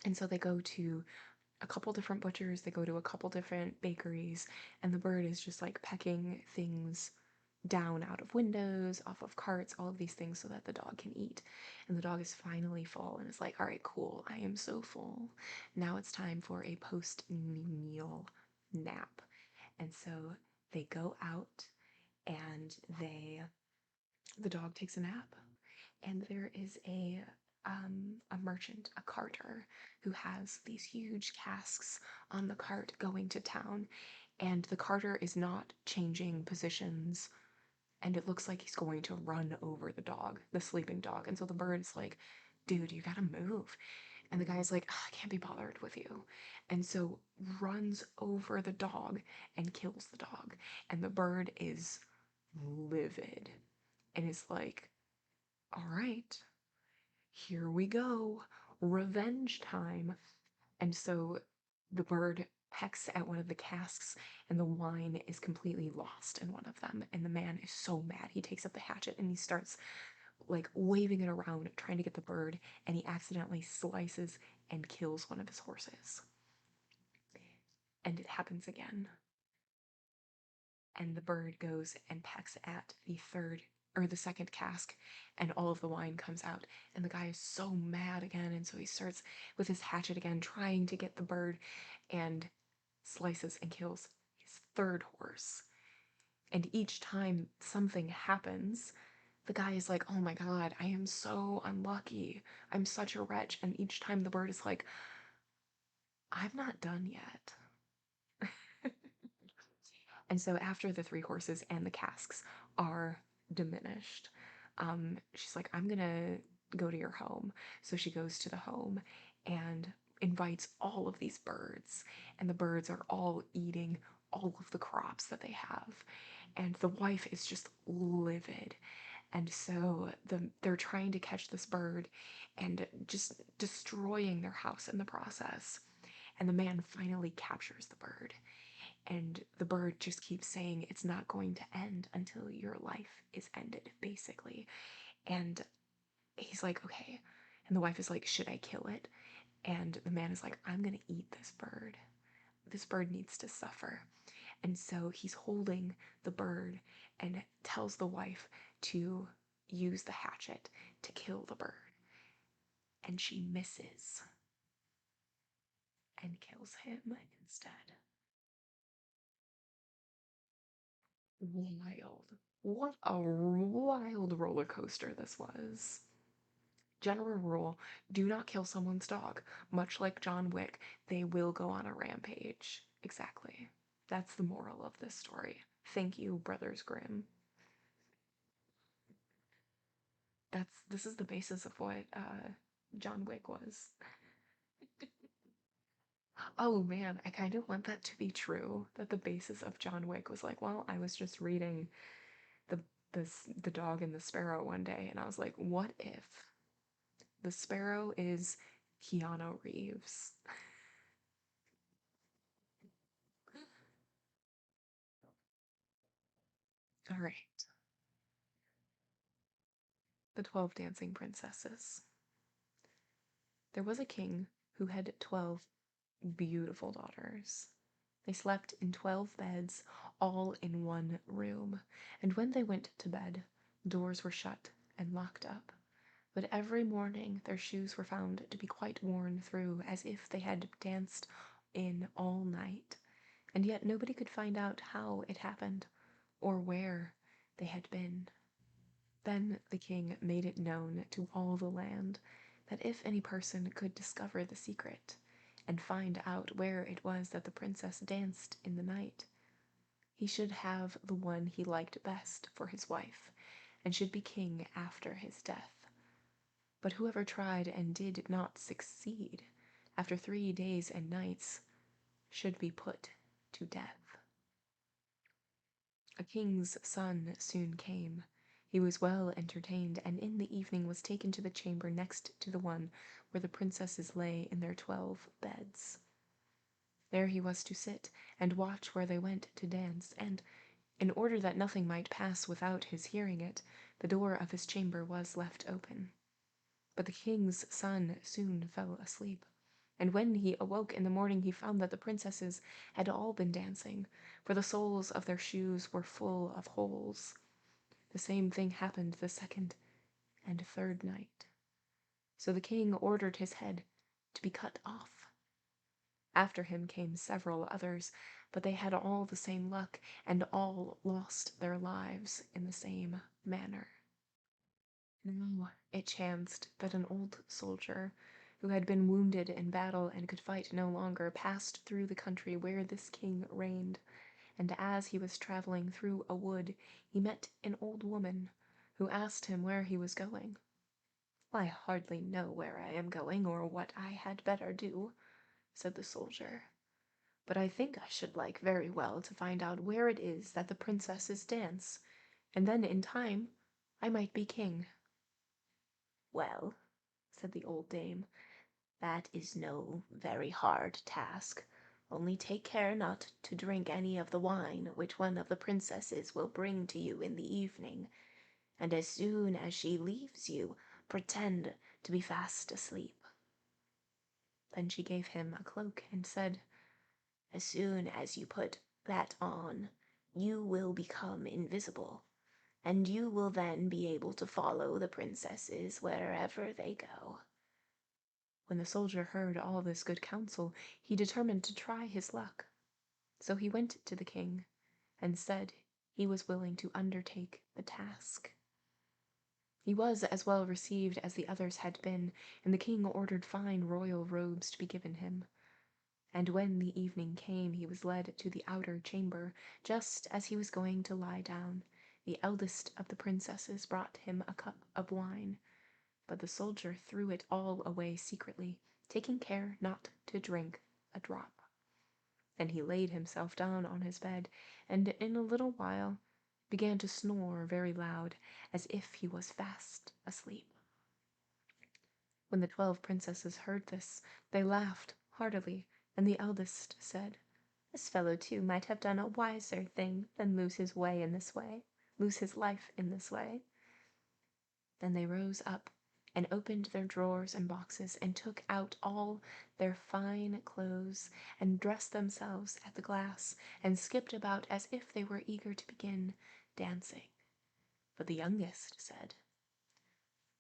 And so they go to a couple different butchers, they go to a couple different bakeries, and the bird is just like pecking things down out of windows, off of carts, all of these things so that the dog can eat. And the dog is finally full and is like, "All right, cool, I am so full. Now it's time for a post-meal nap." And so they go out and the dog takes a nap, and there is a merchant, a carter, who has these huge casks on the cart going to town, and the carter is not changing positions, and it looks like he's going to run over the dog, the sleeping dog. And so the bird's like, "Dude, you gotta move." And the guy's like, "I can't be bothered with you." And so runs over the dog and kills the dog. And the bird is livid and is like, "All right, here we go, revenge time." And so the bird pecks at one of the casks, and the wine is completely lost in one of them. And the man is so mad. He takes up the hatchet and he starts like waving it around, trying to get the bird, and he accidentally slices and kills one of his horses. And it happens again. And the bird goes and pecks at the second cask, and all of the wine comes out, and the guy is so mad again, and so he starts with his hatchet again, trying to get the bird, and slices and kills his third horse. And each time something happens, the guy is like, "Oh my god, I am so unlucky, I'm such a wretch." And each time the bird is like, "I'm not done yet." And so after the three horses and the casks are diminished, she's like, "I'm gonna go to your home." So she goes to the home and invites all of these birds, and the birds are all eating all of the crops that they have. And the wife is just livid. And so they're trying to catch this bird and just destroying their house in the process. And the man finally captures the bird. And the bird just keeps saying, "It's not going to end until your life is ended," basically. And he's like, "Okay." And the wife is like, "Should I kill it?" And the man is like, "I'm going to eat this bird. This bird needs to suffer." And so he's holding the bird and tells the wife to use the hatchet to kill the bird. And she misses and kills him instead. Wild. What a wild roller coaster this was. General rule, do not kill someone's dog. Much like John Wick, they will go on a rampage. Exactly. That's the moral of this story. Thank you, Brothers Grimm. This is the basis of what John Wick was. Oh man, I kind of want that to be true. That the basis of John Wick was like, well, I was just reading the the dog and the sparrow one day, and I was like, what if the sparrow is Keanu Reeves? All right, the 12 Dancing Princesses. There was a king who had 12 beautiful daughters. They slept in 12 beds, all in one room, and when they went to bed, doors were shut and locked up. But every morning their shoes were found to be quite worn through, as if they had danced in all night, and yet nobody could find out how it happened or where they had been. Then the king made it known to all the land that if any person could discover the secret and find out where it was that the princess danced in the night, he should have the one he liked best for his wife, and should be king after his death. But whoever tried and did not succeed, after 3 days and nights, should be put to death. A king's son soon came. He was well entertained, and in the evening was taken to the chamber next to the one where the princesses lay in their 12 beds. There he was to sit and watch where they went to dance, and, in order that nothing might pass without his hearing it, the door of his chamber was left open. But the king's son soon fell asleep, and when he awoke in the morning he found that the princesses had all been dancing, for the soles of their shoes were full of holes. The same thing happened the second and third night. So the king ordered his head to be cut off. After him came several others, but they had all the same luck, and all lost their lives in the same manner. Now it chanced that an old soldier, who had been wounded in battle and could fight no longer, passed through the country where this king reigned, and as he was traveling through a wood he met an old woman, who asked him where he was going. "I hardly know where I am going, or what I had better do," said the soldier, "but I think I should like very well to find out where it is that the princesses dance, and then in time I might be king." "Well," said the old dame, "that is no very hard task. Only take care not to drink any of the wine which one of the princesses will bring to you in the evening, and as soon as she leaves you, pretend to be fast asleep." Then she gave him a cloak and said, "As soon as you put that on, you will become invisible, and you will then be able to follow the princesses wherever they go." When the soldier heard all this good counsel, he determined to try his luck. So he went to the king and said he was willing to undertake the task. He was as well received as the others had been, and the king ordered fine royal robes to be given him. And when the evening came, he was led to the outer chamber. Just as he was going to lie down, the eldest of the princesses brought him a cup of wine, but the soldier threw it all away secretly, taking care not to drink a drop. Then he laid himself down on his bed, and in a little while began to snore very loud, as if he was fast asleep. When the 12 princesses heard this, they laughed heartily, and the eldest said, "This fellow too might have done a wiser thing than lose his life in this way." Then they rose up and opened their drawers and boxes and took out all their fine clothes and dressed themselves at the glass and skipped about as if they were eager to begin dancing. But the youngest said,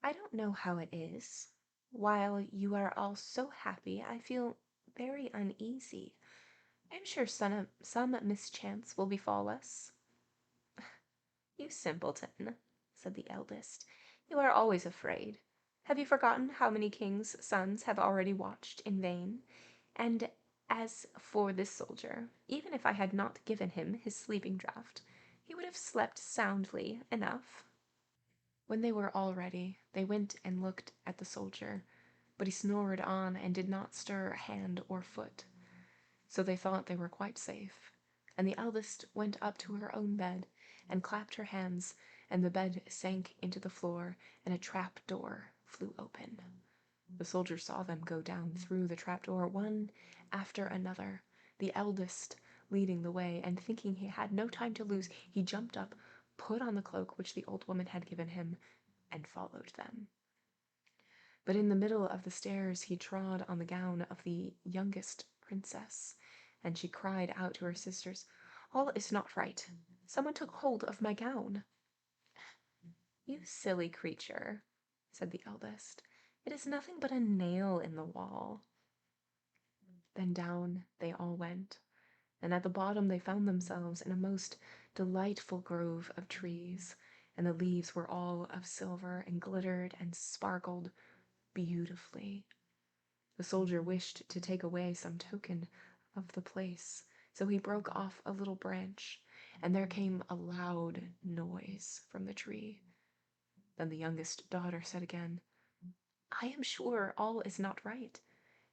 "I don't know how it is. While you are all so happy, I feel very uneasy. I'm sure some mischance will befall us." You simpleton, said the eldest. You are always afraid. Have you forgotten how many kings' sons have already watched in vain? And as for this soldier, even if I had not given him his sleeping draught, he would have slept soundly enough. When they were all ready, they went and looked at the soldier, but he snored on and did not stir hand or foot. So they thought they were quite safe, and the eldest went up to her own bed and clapped her hands, and the bed sank into the floor, and a trap door flew open. The soldier saw them go down through the trap door, one after another, the eldest leading the way, and thinking he had no time to lose, he jumped up, put on the cloak which the old woman had given him, and followed them. But in the middle of the stairs he trod on the gown of the youngest princess, and she cried out to her sisters, "All is not right. Someone took hold of my gown." "You silly creature," said the eldest. "It is nothing but a nail in the wall." Then down they all went, and at the bottom they found themselves in a most delightful grove of trees, and the leaves were all of silver and glittered and sparkled beautifully. The soldier wished to take away some token of the place, so he broke off a little branch, and there came a loud noise from the tree. Then the youngest daughter said again, "I am sure all is not right.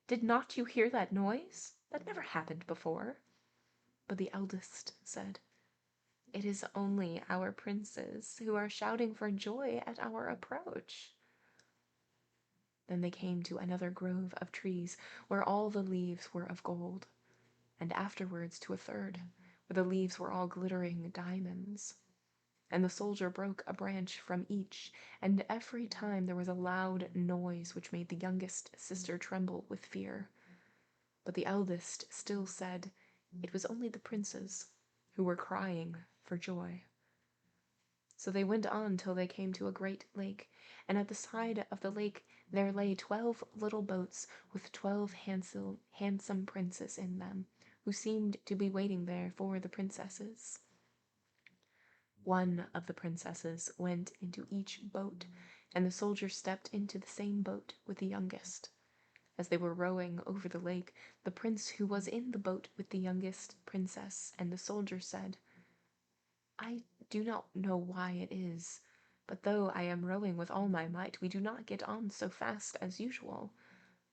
Did not you hear that noise? That never happened before." But the eldest said, "It is only our princes who are shouting for joy at our approach." Then they came to another grove of trees where all the leaves were of gold, and afterwards to a third, where the leaves were all glittering diamonds. And the soldier broke a branch from each, and every time there was a loud noise which made the youngest sister tremble with fear. But the eldest still said it was only the princes who were crying for joy. So they went on till they came to a great lake, and at the side of the lake there lay 12 little boats with 12 handsome princes in them, who seemed to be waiting there for the princesses. One of the princesses went into each boat, and the soldier stepped into the same boat with the youngest. As they were rowing over the lake, the prince who was in the boat with the youngest princess and the soldier said, "I do not know why it is, but though I am rowing with all my might, we do not get on so fast as usual,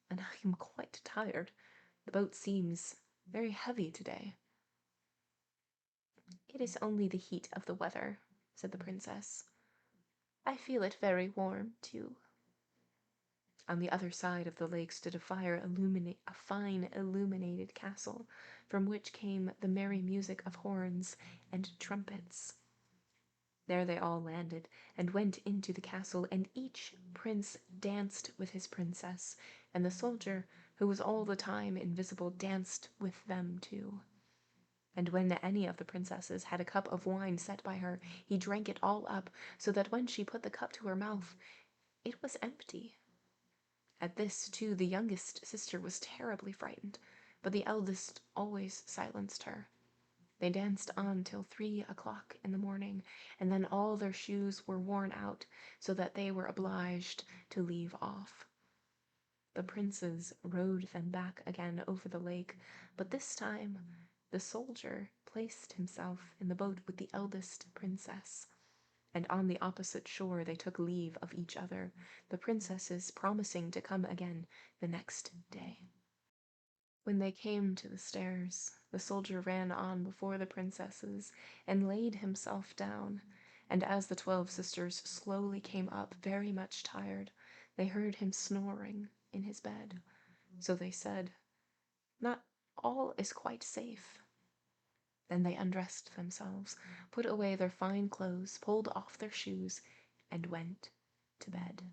and I am quite tired. The boat seems very heavy today." "It is only the heat of the weather," said the princess. "I feel it very warm, too." On the other side of the lake stood a fine illuminated castle, from which came the merry music of horns and trumpets. There they all landed and went into the castle, and each prince danced with his princess, and the soldier, who was all the time invisible, danced with them too. And when any of the princesses had a cup of wine set by her, he drank it all up, so that when she put the cup to her mouth, it was empty. At this, too, the youngest sister was terribly frightened, but the eldest always silenced her. They danced on till 3 o'clock in the morning, and then all their shoes were worn out, so that they were obliged to leave off. The princes rowed them back again over the lake, but this time the soldier placed himself in the boat with the eldest princess, and on the opposite shore they took leave of each other, the princesses promising to come again the next day. When they came to the stairs, the soldier ran on before the princesses and laid himself down, and as the 12 sisters slowly came up, very much tired, they heard him snoring in his bed. So they said, "Not all is quite safe." Then they undressed themselves, put away their fine clothes, pulled off their shoes, and went to bed.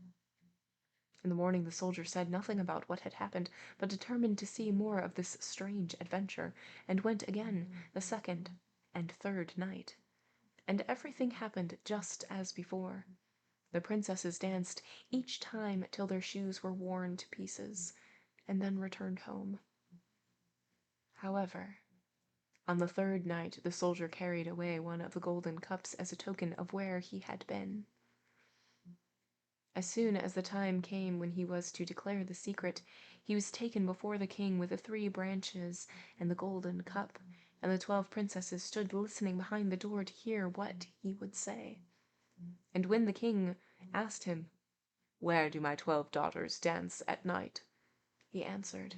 In the morning the soldier said nothing about what had happened, but determined to see more of this strange adventure, and went again the second and third night. And everything happened just as before. The princesses danced each time till their shoes were worn to pieces, and then returned home. However, On the third night, the soldier carried away one of the golden cups as a token of where he had been. As soon as the time came when he was to declare the secret, he was taken before the king with the 3 branches and the golden cup, and the 12 princesses stood listening behind the door to hear what he would say. And when the king asked him, "Where do my 12 daughters dance at night?" he answered,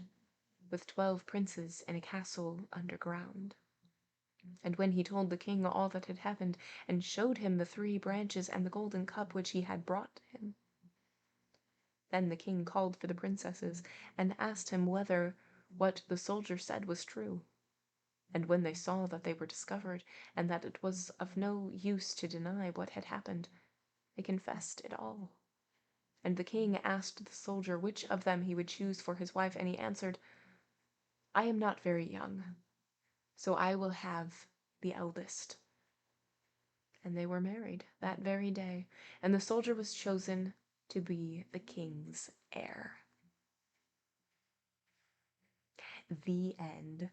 "With 12 princes in a castle underground." And when he told the king all that had happened, and showed him the 3 branches and the golden cup which he had brought him, then the king called for the princesses, and asked him whether what the soldier said was true. And when they saw that they were discovered, and that it was of no use to deny what had happened, they confessed it all. And the king asked the soldier which of them he would choose for his wife, and he answered, "I am not very young, so I will have the eldest." And they were married that very day, and the soldier was chosen to be the king's heir. The end.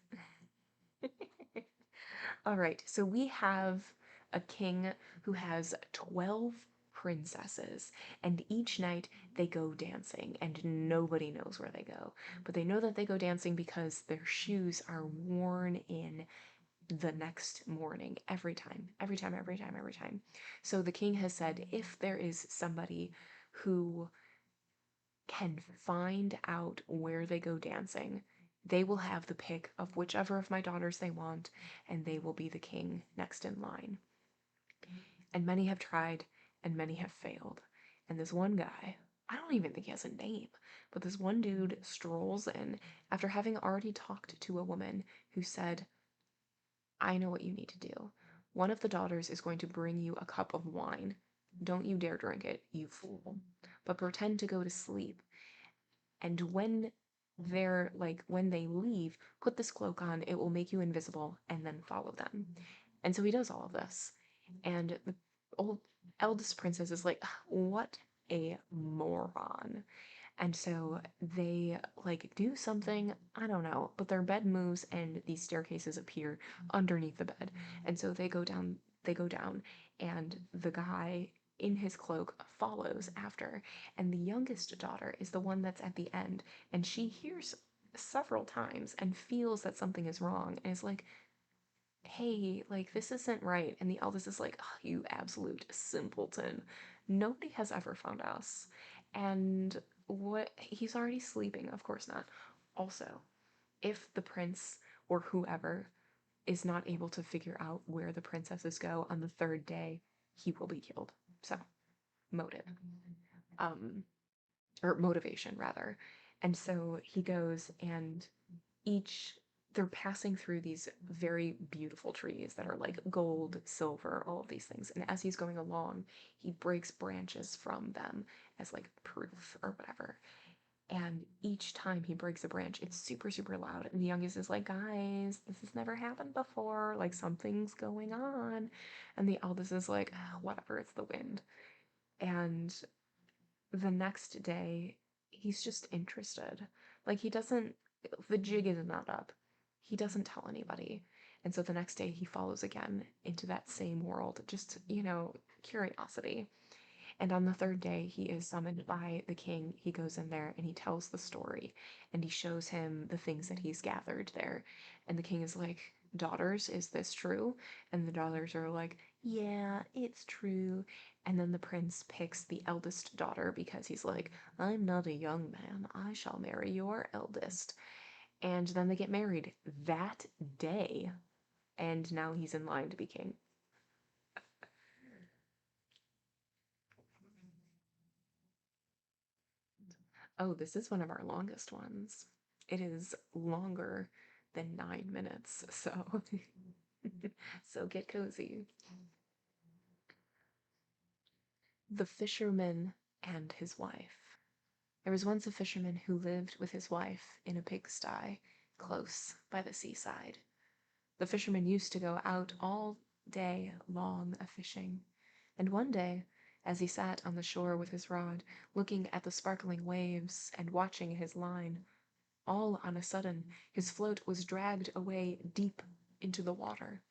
All right, so we have a king who has 12 princesses, and each night they go dancing, and nobody knows where they go. But they know that they go dancing because their shoes are worn in the next morning, every time, every time, every time, every time. So the king has said, if there is somebody who can find out where they go dancing, they will have the pick of whichever of my daughters they want, and they will be the king next in line. And many have tried, and many have failed. And this one guy, I don't even think he has a name, but this one dude strolls in after having already talked to a woman who said, "I know what you need to do. One of the daughters is going to bring you a cup of wine. Don't you dare drink it, you fool. But pretend to go to sleep. And when when they leave, put this cloak on, it will make you invisible, and then follow them." And so he does all of this. And the old eldest princess is like, "What a moron." And so they do something, I don't know, but their bed moves and these staircases appear underneath the bed. And so they go down, and the guy in his cloak follows after. And the youngest daughter is the one that's at the end, and she hears several times and feels that something is wrong and is like, "Hey, this isn't right." And the eldest is like, "Oh, you absolute simpleton. Nobody has ever found us." And what he's already sleeping, of course not. Also, if the prince or whoever is not able to figure out where the princesses go on the third day, he will be killed. So, motive. Um, or motivation rather. And so he goes, and each they're passing through these very beautiful trees that are like gold, silver, all of these things. And as he's going along, he breaks branches from them as proof or whatever. And each time he breaks a branch, it's super, super loud. And the youngest is like, "Guys, this has never happened before. Something's going on." And the eldest is like, "Whatever, it's the wind." And the next day, he's just interested. He doesn't, the jig is not up. He doesn't tell anybody. And so the next day, he follows again into that same world, just, curiosity. And on the third day, he is summoned by the king. He goes in there and he tells the story, and he shows him the things that he's gathered there. And the king is like, "Daughters, is this true?" And the daughters are like, "Yeah, it's true." And then the prince picks the eldest daughter because he's like, "I'm not a young man. I shall marry your eldest." And then they get married that day. And now he's in line to be king. Oh, this is one of our longest ones. It is longer than 9 minutes, so so get cozy. The Fisherman and His Wife. There was once a fisherman who lived with his wife in a pigsty close by the seaside. The fisherman used to go out all day long a fishing, and one day, as he sat on the shore with his rod, looking at the sparkling waves and watching his line, all on a sudden his float was dragged away deep into the water.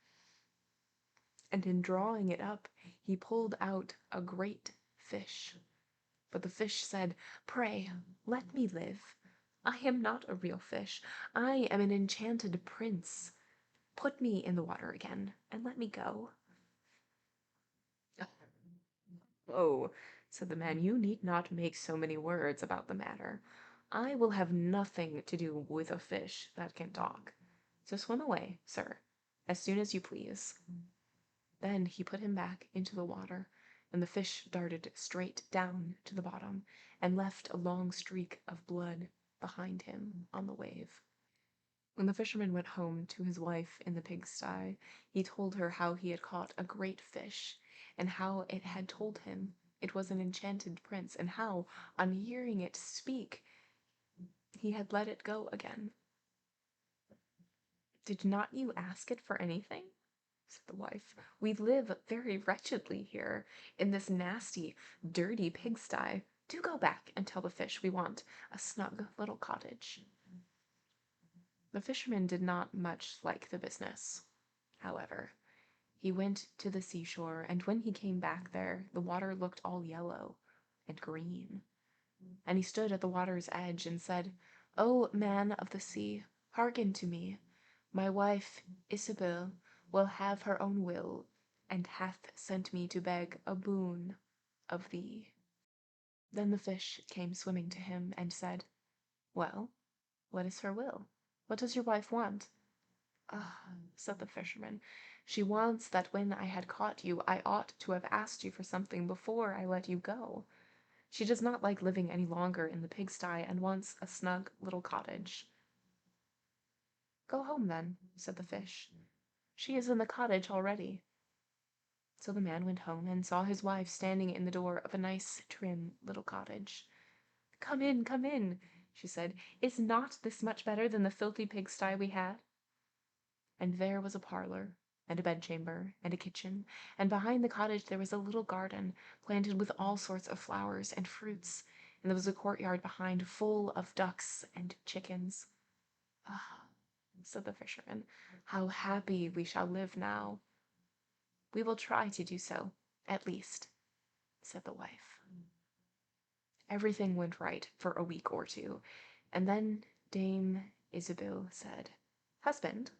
And in drawing it up, he pulled out a great fish. But the fish said, "Pray, let me live. I am not a real fish. I am an enchanted prince. Put me in the water again, and let me go." "Oh," said the man, "you need not make so many words about the matter. I will have nothing to do with a fish that can talk. So swim away, sir, as soon as you please." Then he put him back into the water, and the fish darted straight down to the bottom and left a long streak of blood behind him on the wave. When the fisherman went home to his wife in the pigsty, he told her how he had caught a great fish, and how it had told him it was an enchanted prince, and how, on hearing it speak, he had let it go again. "Did not you ask it for anything?" said the wife. "We live very wretchedly here, in this nasty, dirty pigsty. Do go back and tell the fish we want a snug little cottage." The fisherman did not much like the business. However, he went to the seashore, and when he came back there, the water looked all yellow and green. And he stood at the water's edge and said, "O man of the sea, hearken to me. My wife, Isabel, will have her own will, and hath sent me to beg a boon of thee." Then the fish came swimming to him and said, "Well, what is her will? What does your wife want?" "Ah," said the fisherman, "she wants that when I had caught you, I ought to have asked you for something before I let you go. She does not like living any longer in the pigsty, and wants a snug little cottage." "Go home, then," said the fish. "She is in the cottage already." So the man went home and saw his wife standing in the door of a nice, trim little cottage. Come in," she said. "Is not this much better than the filthy pigsty we had?" And there was a parlor, and a bedchamber, and a kitchen, and behind the cottage there was a little garden, planted with all sorts of flowers and fruits, and there was a courtyard behind full of ducks and chickens. "Ah," said the fisherman, "how happy we shall live now." "We will try to do so, at least," said the wife. Everything went right for a week or two, and then Dame Isabel said, "Husband,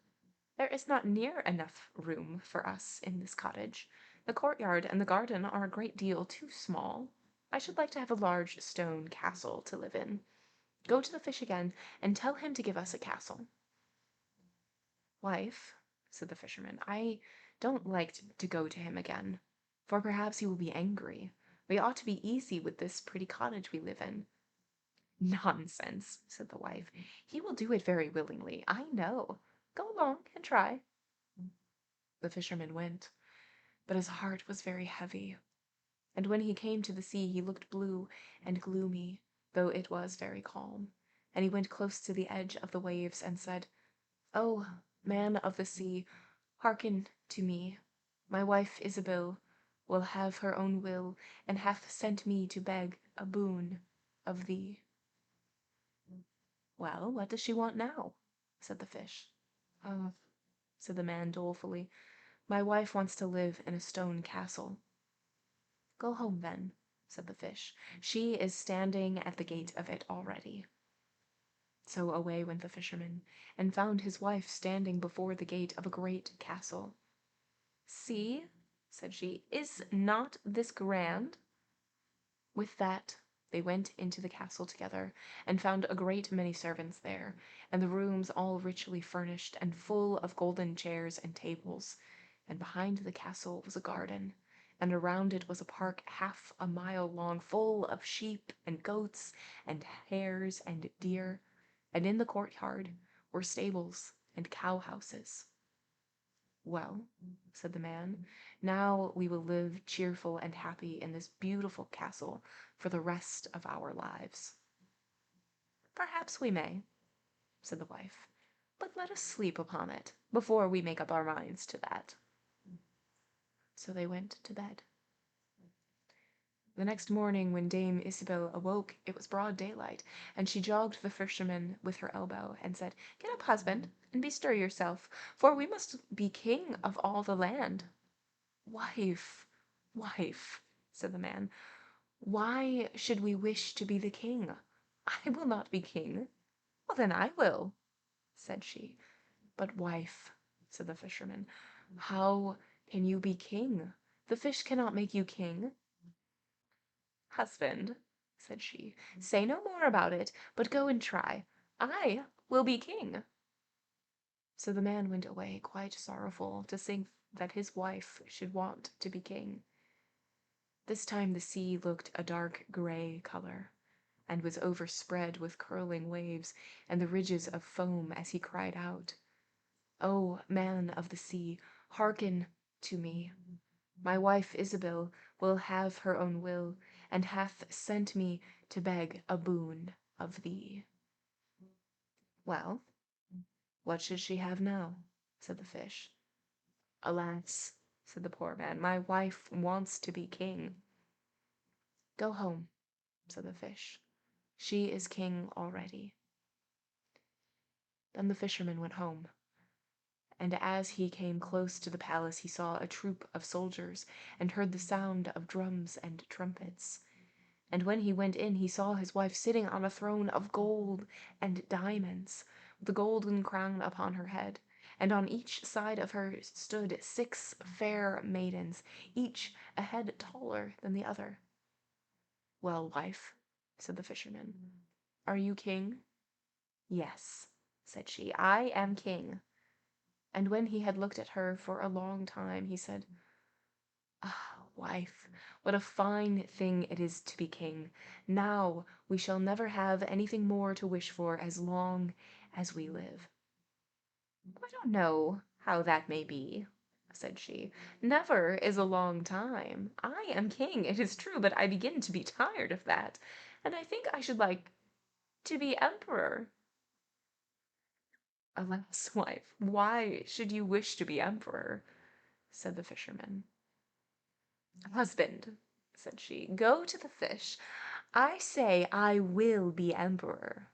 there is not near enough room for us in this cottage. The courtyard and the garden are a great deal too small. I should like to have a large stone castle to live in. Go to the fish again, and tell him to give us a castle." "Wife," said the fisherman, "I don't like to go to him again, for perhaps he will be angry. We ought to be easy with this pretty cottage we live in." "Nonsense," said the wife. "He will do it very willingly, I know. Go along and try." The fisherman went, but his heart was very heavy, and when he came to the sea he looked blue and gloomy, though it was very calm, and he went close to the edge of the waves and said, "O man of the sea, hearken to me. My wife Isabel will have her own will, and hath sent me to beg a boon of thee." "Well, what does she want now?" said the fish. "Oh," said the man dolefully, "my wife wants to live in a stone castle." "Go home, then," said the fish. "She is standing at the gate of it already." So away went the fisherman, and found his wife standing before the gate of a great castle. "See," said she, "is not this grand?" With that they went into the castle together, and found a great many servants there, and the rooms all richly furnished, and full of golden chairs and tables. And behind the castle was a garden, and around it was a park half a mile long, full of sheep and goats and hares and deer, and in the courtyard were stables and cow-houses. "Well," said the man, "now we will live cheerful and happy in this beautiful castle for the rest of our lives." "Perhaps we may," said the wife, "but let us sleep upon it before we make up our minds to that." So they went to bed. The next morning, when Dame Isabel awoke, it was broad daylight, and she jogged the fisherman with her elbow, and said, "Get up, husband, and bestir yourself, for we must be king of all the land." "Wife, wife," said the man, "why should we wish to be the king? I will not be king." "Well, then I will," said she. "But, wife," said the fisherman, "how can you be king? The fish cannot make you king." "Husband," said she, "say no more about it, but go and try. I will be king." So the man went away quite sorrowful to think that his wife should want to be king. This time the sea looked a dark gray color, and was overspread with curling waves and the ridges of foam as he cried out, "O man of the sea, hearken to me. My wife Isabel will have her own will, and hath sent me to beg a boon of thee." "Well, what should she have now?" said the fish. "Alas," said the poor man, "my wife wants to be king." "Go home," said the fish. "She is king already." Then the fisherman went home, and as he came close to the palace he saw a troop of soldiers, and heard the sound of drums and trumpets. And when he went in he saw his wife sitting on a throne of gold and diamonds, with a golden crown upon her head, and on each side of her stood 6 fair maidens, each a head taller than the other. "Well, wife," said the fisherman, "are you king?" "Yes," said she, "I am king." And when he had looked at her for a long time, he said, "Ah, wife, what a fine thing it is to be king! Now we shall never have anything more to wish for as long as we live." "I don't know how that may be," said she. "Never is a long time. I am king, it is true, but I begin to be tired of that, and I think I should like to be emperor." "Alas, wife, why should you wish to be emperor?" said the fisherman. "Husband," said she, "go to the fish. I say I will be emperor."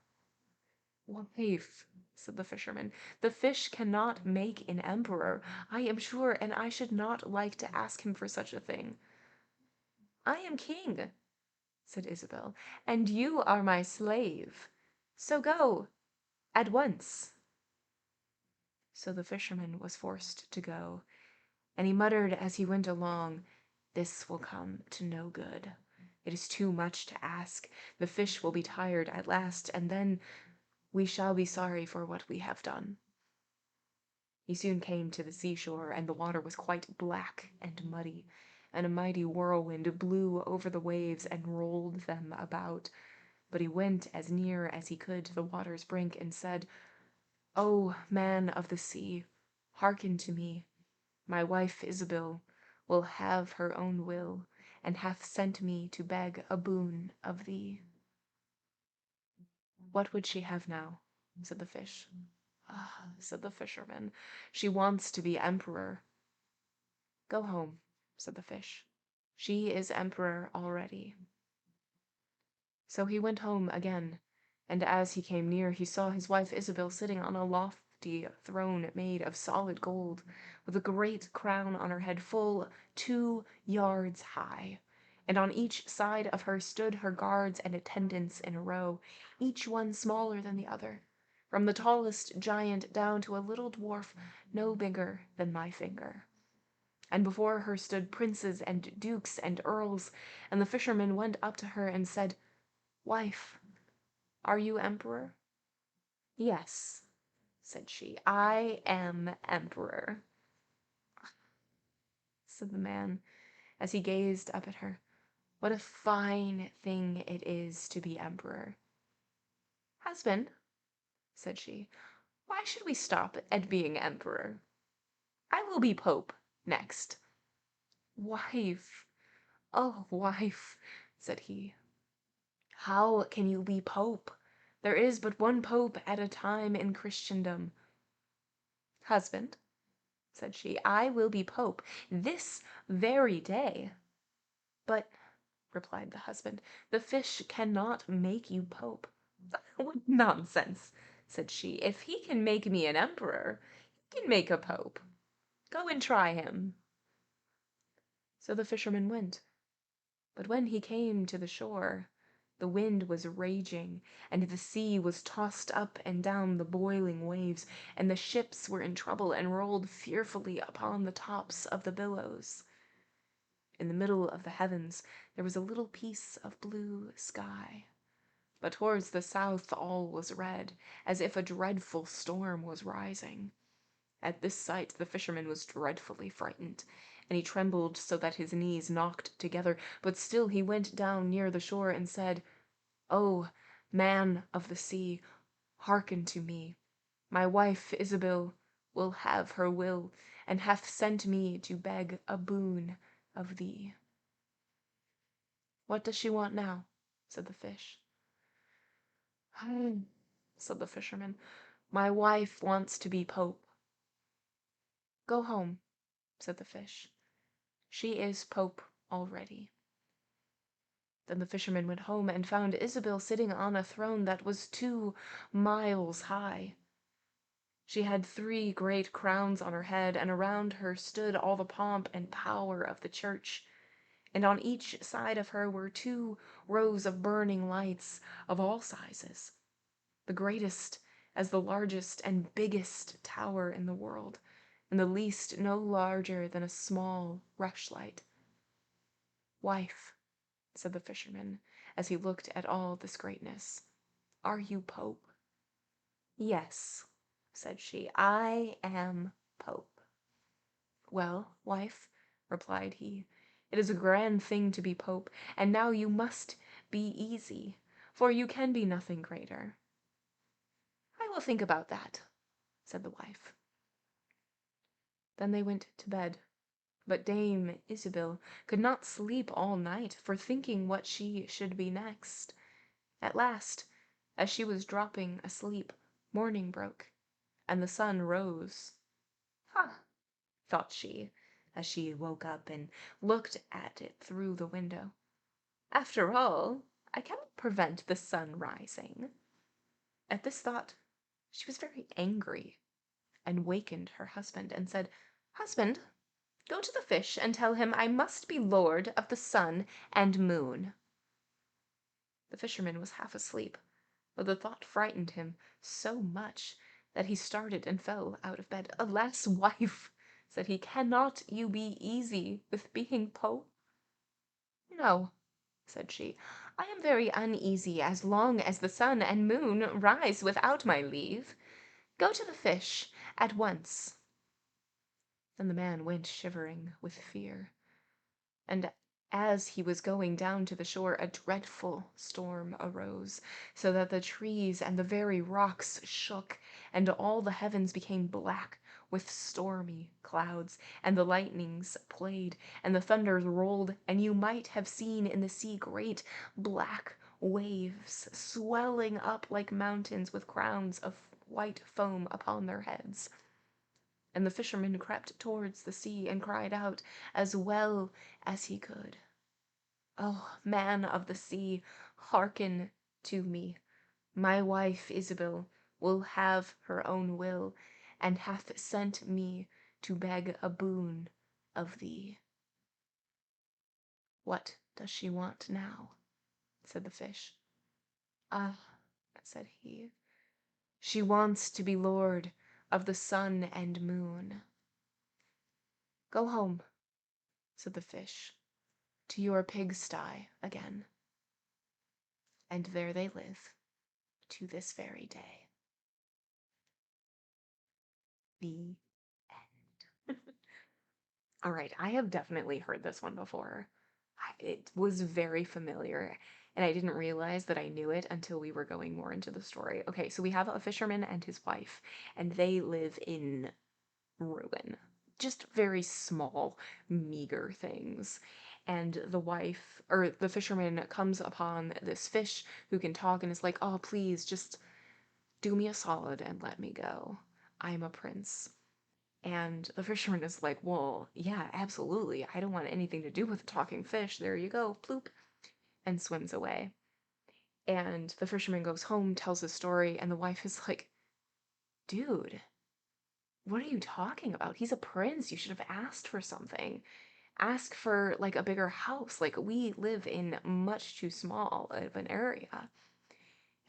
"Wife," said the fisherman, "the fish cannot make an emperor, I am sure, and I should not like to ask him for such a thing." "I am king," said Isabel, "and you are my slave. So go at once." So the fisherman was forced to go, and he muttered as he went along, "This will come to no good. It is too much to ask. The fish will be tired at last, and then we shall be sorry for what we have done." He soon came to the seashore, and the water was quite black and muddy, and a mighty whirlwind blew over the waves and rolled them about. But he went as near as he could to the water's brink and said, "O man of the sea, hearken to me. My wife Isabel will have her own will, and hath sent me to beg a boon of thee." "What would she have now?" said the fish. "Ah," said the fisherman, "she wants to be emperor." "Go home," said the fish. "She is emperor already." So he went home again, and as he came near he saw his wife Isabel sitting on a lofty throne made of solid gold, with a great crown on her head full 2 yards high, and on each side of her stood her guards and attendants in a row, each one smaller than the other, from the tallest giant down to a little dwarf no bigger than my finger. And before her stood princes and dukes and earls, and the fisherman went up to her and said, "Wife, are you emperor?" "Yes," said she, "I am emperor," said the man, as he gazed up at her. "What a fine thing it is to be emperor." "Husband," said she, "why should we stop at being emperor? I will be pope next." "Wife, oh, wife," said he, "how can you be pope? There is but one pope at a time in Christendom." "Husband," said she, "I will be pope this very day." "But replied the husband. "The fish cannot make you pope." "What nonsense!" said she. "If he can make me an emperor, he can make a pope. Go and try him." So the fisherman went. But when he came to the shore, the wind was raging, and the sea was tossed up and down the boiling waves, and the ships were in trouble and rolled fearfully upon the tops of the billows. In the middle of the heavens there was a little piece of blue sky, but towards the south all was red, as if a dreadful storm was rising. At this sight the fisherman was dreadfully frightened, and he trembled so that his knees knocked together, but still he went down near the shore and said, "O man of the sea, hearken to me. My wife Isabel will have her will, and hath sent me to beg a boon of thee." "What does she want now?" said the fish. Said the fisherman. "My wife wants to be pope." "Go home," said the fish. "She is pope already." Then the fisherman went home and found Isabel sitting on a throne that was 2 miles high. She had 3 great crowns on her head, and around her stood all the pomp and power of the church, and on each side of her were 2 rows of burning lights of all sizes, the greatest as the largest and biggest tower in the world, and the least no larger than a small rushlight. "Wife," said the fisherman, as he looked at all this greatness, "are you pope?" "Yes," said she, "I am pope." "Well, wife," replied he, "it is a grand thing to be pope, and now you must be easy, for you can be nothing greater." "I will think about that," said the wife. Then they went to bed, but Dame Isabel could not sleep all night for thinking what she should be next. At last, as she was dropping asleep, morning broke, and the sun rose. "Ha!" thought she, as she woke up and looked at it through the window. "After all, I cannot prevent the sun rising." At this thought she was very angry, and wakened her husband, and said, "Husband, go to the fish and tell him I must be lord of the sun and moon." The fisherman was half asleep, but the thought frightened him so much that he started and fell out of bed. "Alas, wife," said he, "cannot you be easy with being pope?" "No," said she, "I am very uneasy as long as the sun and moon rise without my leave. Go to the fish at once." Then the man went shivering with fear, and as he was going down to the shore a dreadful storm arose, so that the trees and the very rocks shook, and all the heavens became black with stormy clouds, and the lightnings played, and the thunders rolled, and you might have seen in the sea great black waves swelling up like mountains with crowns of white foam upon their heads. And the fisherman crept towards the sea and cried out as well as he could, "Oh, man of the sea, hearken to me. My wife Isabel will have her own will, and hath sent me to beg a boon of thee." "What does she want now?" said the fish. "Ah," said he, "she wants to be lord of the sun and moon." "Go home," said the fish, "to your pigsty again." And there they live to this very day. The end. All right, I have definitely heard this one before. It was very familiar, and I didn't realize that I knew it until we were going more into the story. Okay, so we have a fisherman and his wife, and they live in ruin. Just very small, meager things. And the wife, or the fisherman, comes upon this fish who can talk and is like, "Oh, please, just do me a solid and let me go. I'm a prince." And the fisherman is like, "Well, yeah, absolutely. I don't want anything to do with a talking fish. There you go, ploop." and swims away. And the fisherman goes home, tells his story, and the wife is like, dude, what are you talking about? He's a prince. You should have asked for something. Ask for like a bigger house. Like we live in much too small of an area.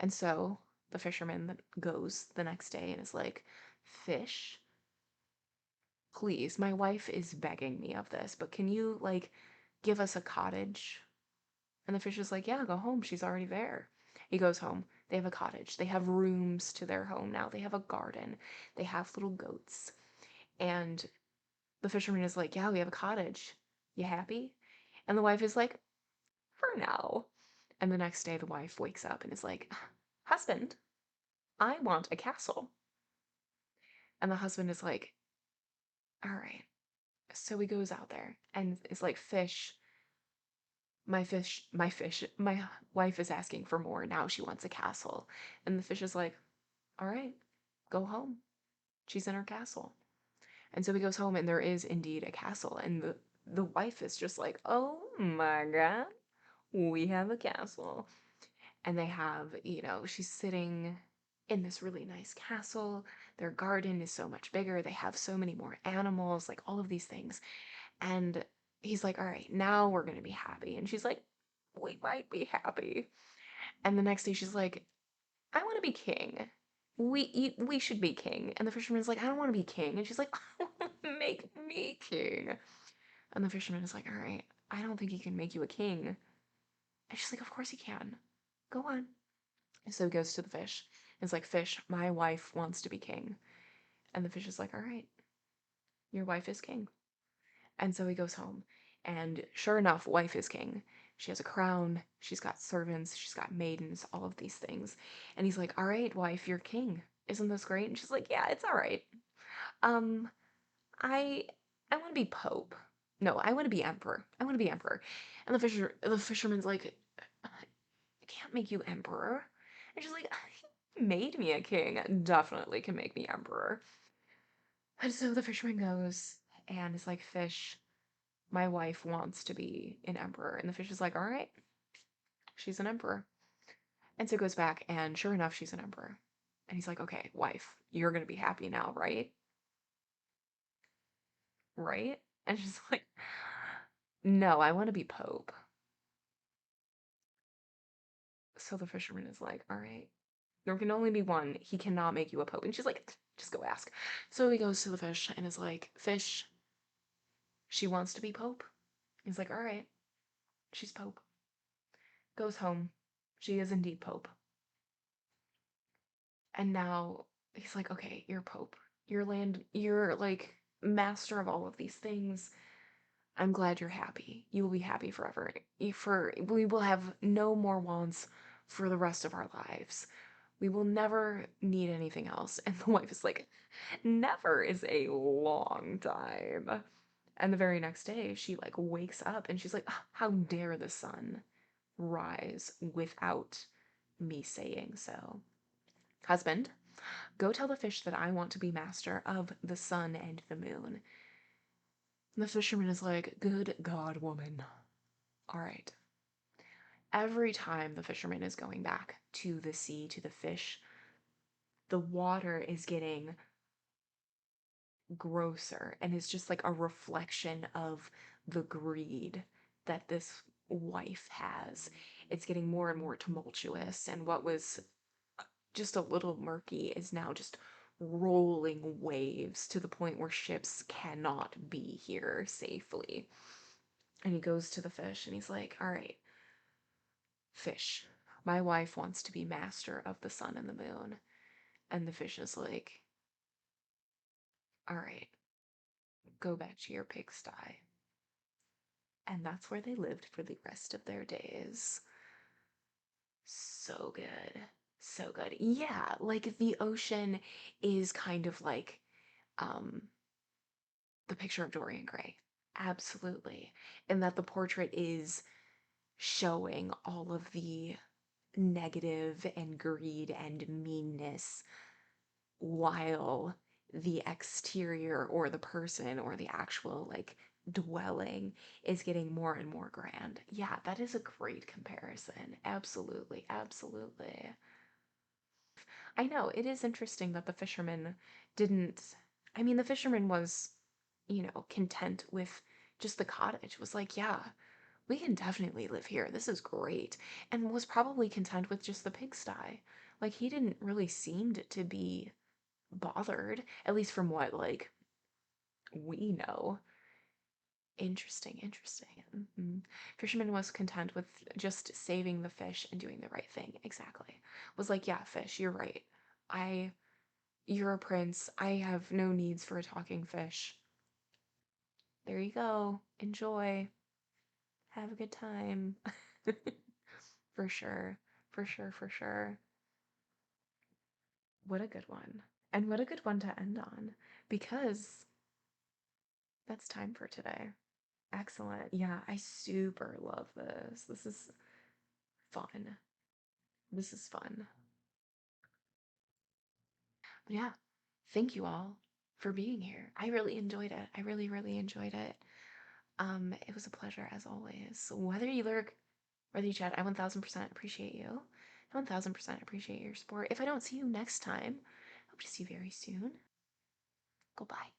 And so the fisherman goes the next day and is like, fish, please, my wife is begging me of this, but can you like give us a cottage? And the fish is like, yeah, go home. She's already there. He goes home. They have a cottage. They have rooms to their home now. They have a garden. They have little goats. And the fisherman is like, yeah, we have a cottage. You happy? And the wife is like, for now. And the next day, the wife wakes up and is like, husband, I want a castle. And the husband is like, all right. So he goes out there and is like, my wife is asking for more. Now she wants a castle. And the fish is like, all right, go home. She's in her castle. And so he goes home and there is indeed a castle. And the wife is just like, oh my God, we have a castle. And they have, she's sitting in this really nice castle. Their garden is so much bigger. They have so many more animals, like all of these things. And he's like, all right, now we're going to be happy. And she's like, we might be happy. And the next day she's like, I want to be king. We should be king. And the fisherman's like, I don't want to be king. And she's like, make me king. And the fisherman is like, all right, I don't think he can make you a king. And she's like, of course he can. Go on. So he goes to the fish. It's like, fish, my wife wants to be king. And the fish is like, all right, your wife is king. And so he goes home. And sure enough, wife is king. She has a crown. She's got servants. She's got maidens, all of these things. And he's like, all right, wife, you're king. Isn't this great? And she's like, yeah, it's all right. Um, I I want to be pope. No, I want to be emperor. I want to be emperor. And the fisherman's like, I can't make you emperor. And she's like, he made me a king. Definitely can make me emperor. And so the fisherman goes and is like, fish, my wife wants to be an emperor. And the fish is like, all right, she's an emperor. And so it goes back, and sure enough, she's an emperor. And he's like, okay, wife, you're going to be happy now, right? Right? And she's like, no, I want to be pope. So the fisherman is like, all right, there can only be one. He cannot make you a pope. And she's like, just go ask. So he goes to the fish and is like, fish, she wants to be pope. He's like, all right, she's pope. Goes home. She is indeed pope. And now he's like, okay, you're Pope. You're like master of all of these things. I'm glad you're happy. You will be happy forever. We will have no more wants for the rest of our lives. We will never need anything else. And the wife is like, never is a long time. And the very next day, she like wakes up and she's like, "Ah, how dare the sun rise without me saying so? Husband, go tell the fish that I want to be master of the sun and the moon." And the fisherman is like, good God, woman. All right. Every time the fisherman is going back to the sea, to the fish, the water is getting grosser and is just like a reflection of the greed that this wife has. It's getting more and more tumultuous, and what was just a little murky is now just rolling waves to the point where ships cannot be here safely. And he goes to the fish and he's like, all right, fish, my wife wants to be master of the sun and the moon. And the fish is like, all right, go back to your pigsty. And that's where they lived for the rest of their days. So good. So good. Yeah, like the ocean is kind of like um the picture of Dorian Gray. Absolutely. And that the portrait is showing all of the negative and greed and meanness while the exterior or the person or the actual like dwelling is getting more and more grand. Yeah, that is a great comparison. Absolutely, absolutely. I know, it is interesting that the fisherman didn't. I mean, the fisherman was, content with just the cottage, was like, yeah, we can definitely live here. This is great. And was probably content with just the pigsty. Like, he didn't really seem to be bothered, at least from what, like, we know. Interesting, interesting. Fisherman was content with just saving the fish and doing the right thing. Exactly. Was like, yeah, fish, you're right. I, you're a prince. I have no needs for a talking fish. There you go. Enjoy. Have a good time. For sure. For sure, for sure. What a good one. And what a good one to end on, because that's time for today. Excellent. Yeah, I super love this. This is fun. This is fun. But yeah, thank you all for being here. I really enjoyed it. I really, really enjoyed it. It was a pleasure as always. Whether you lurk, whether you chat, I 1000% appreciate you. I 1000% appreciate your support. If I don't see you next time, I hope to see you very soon. Goodbye.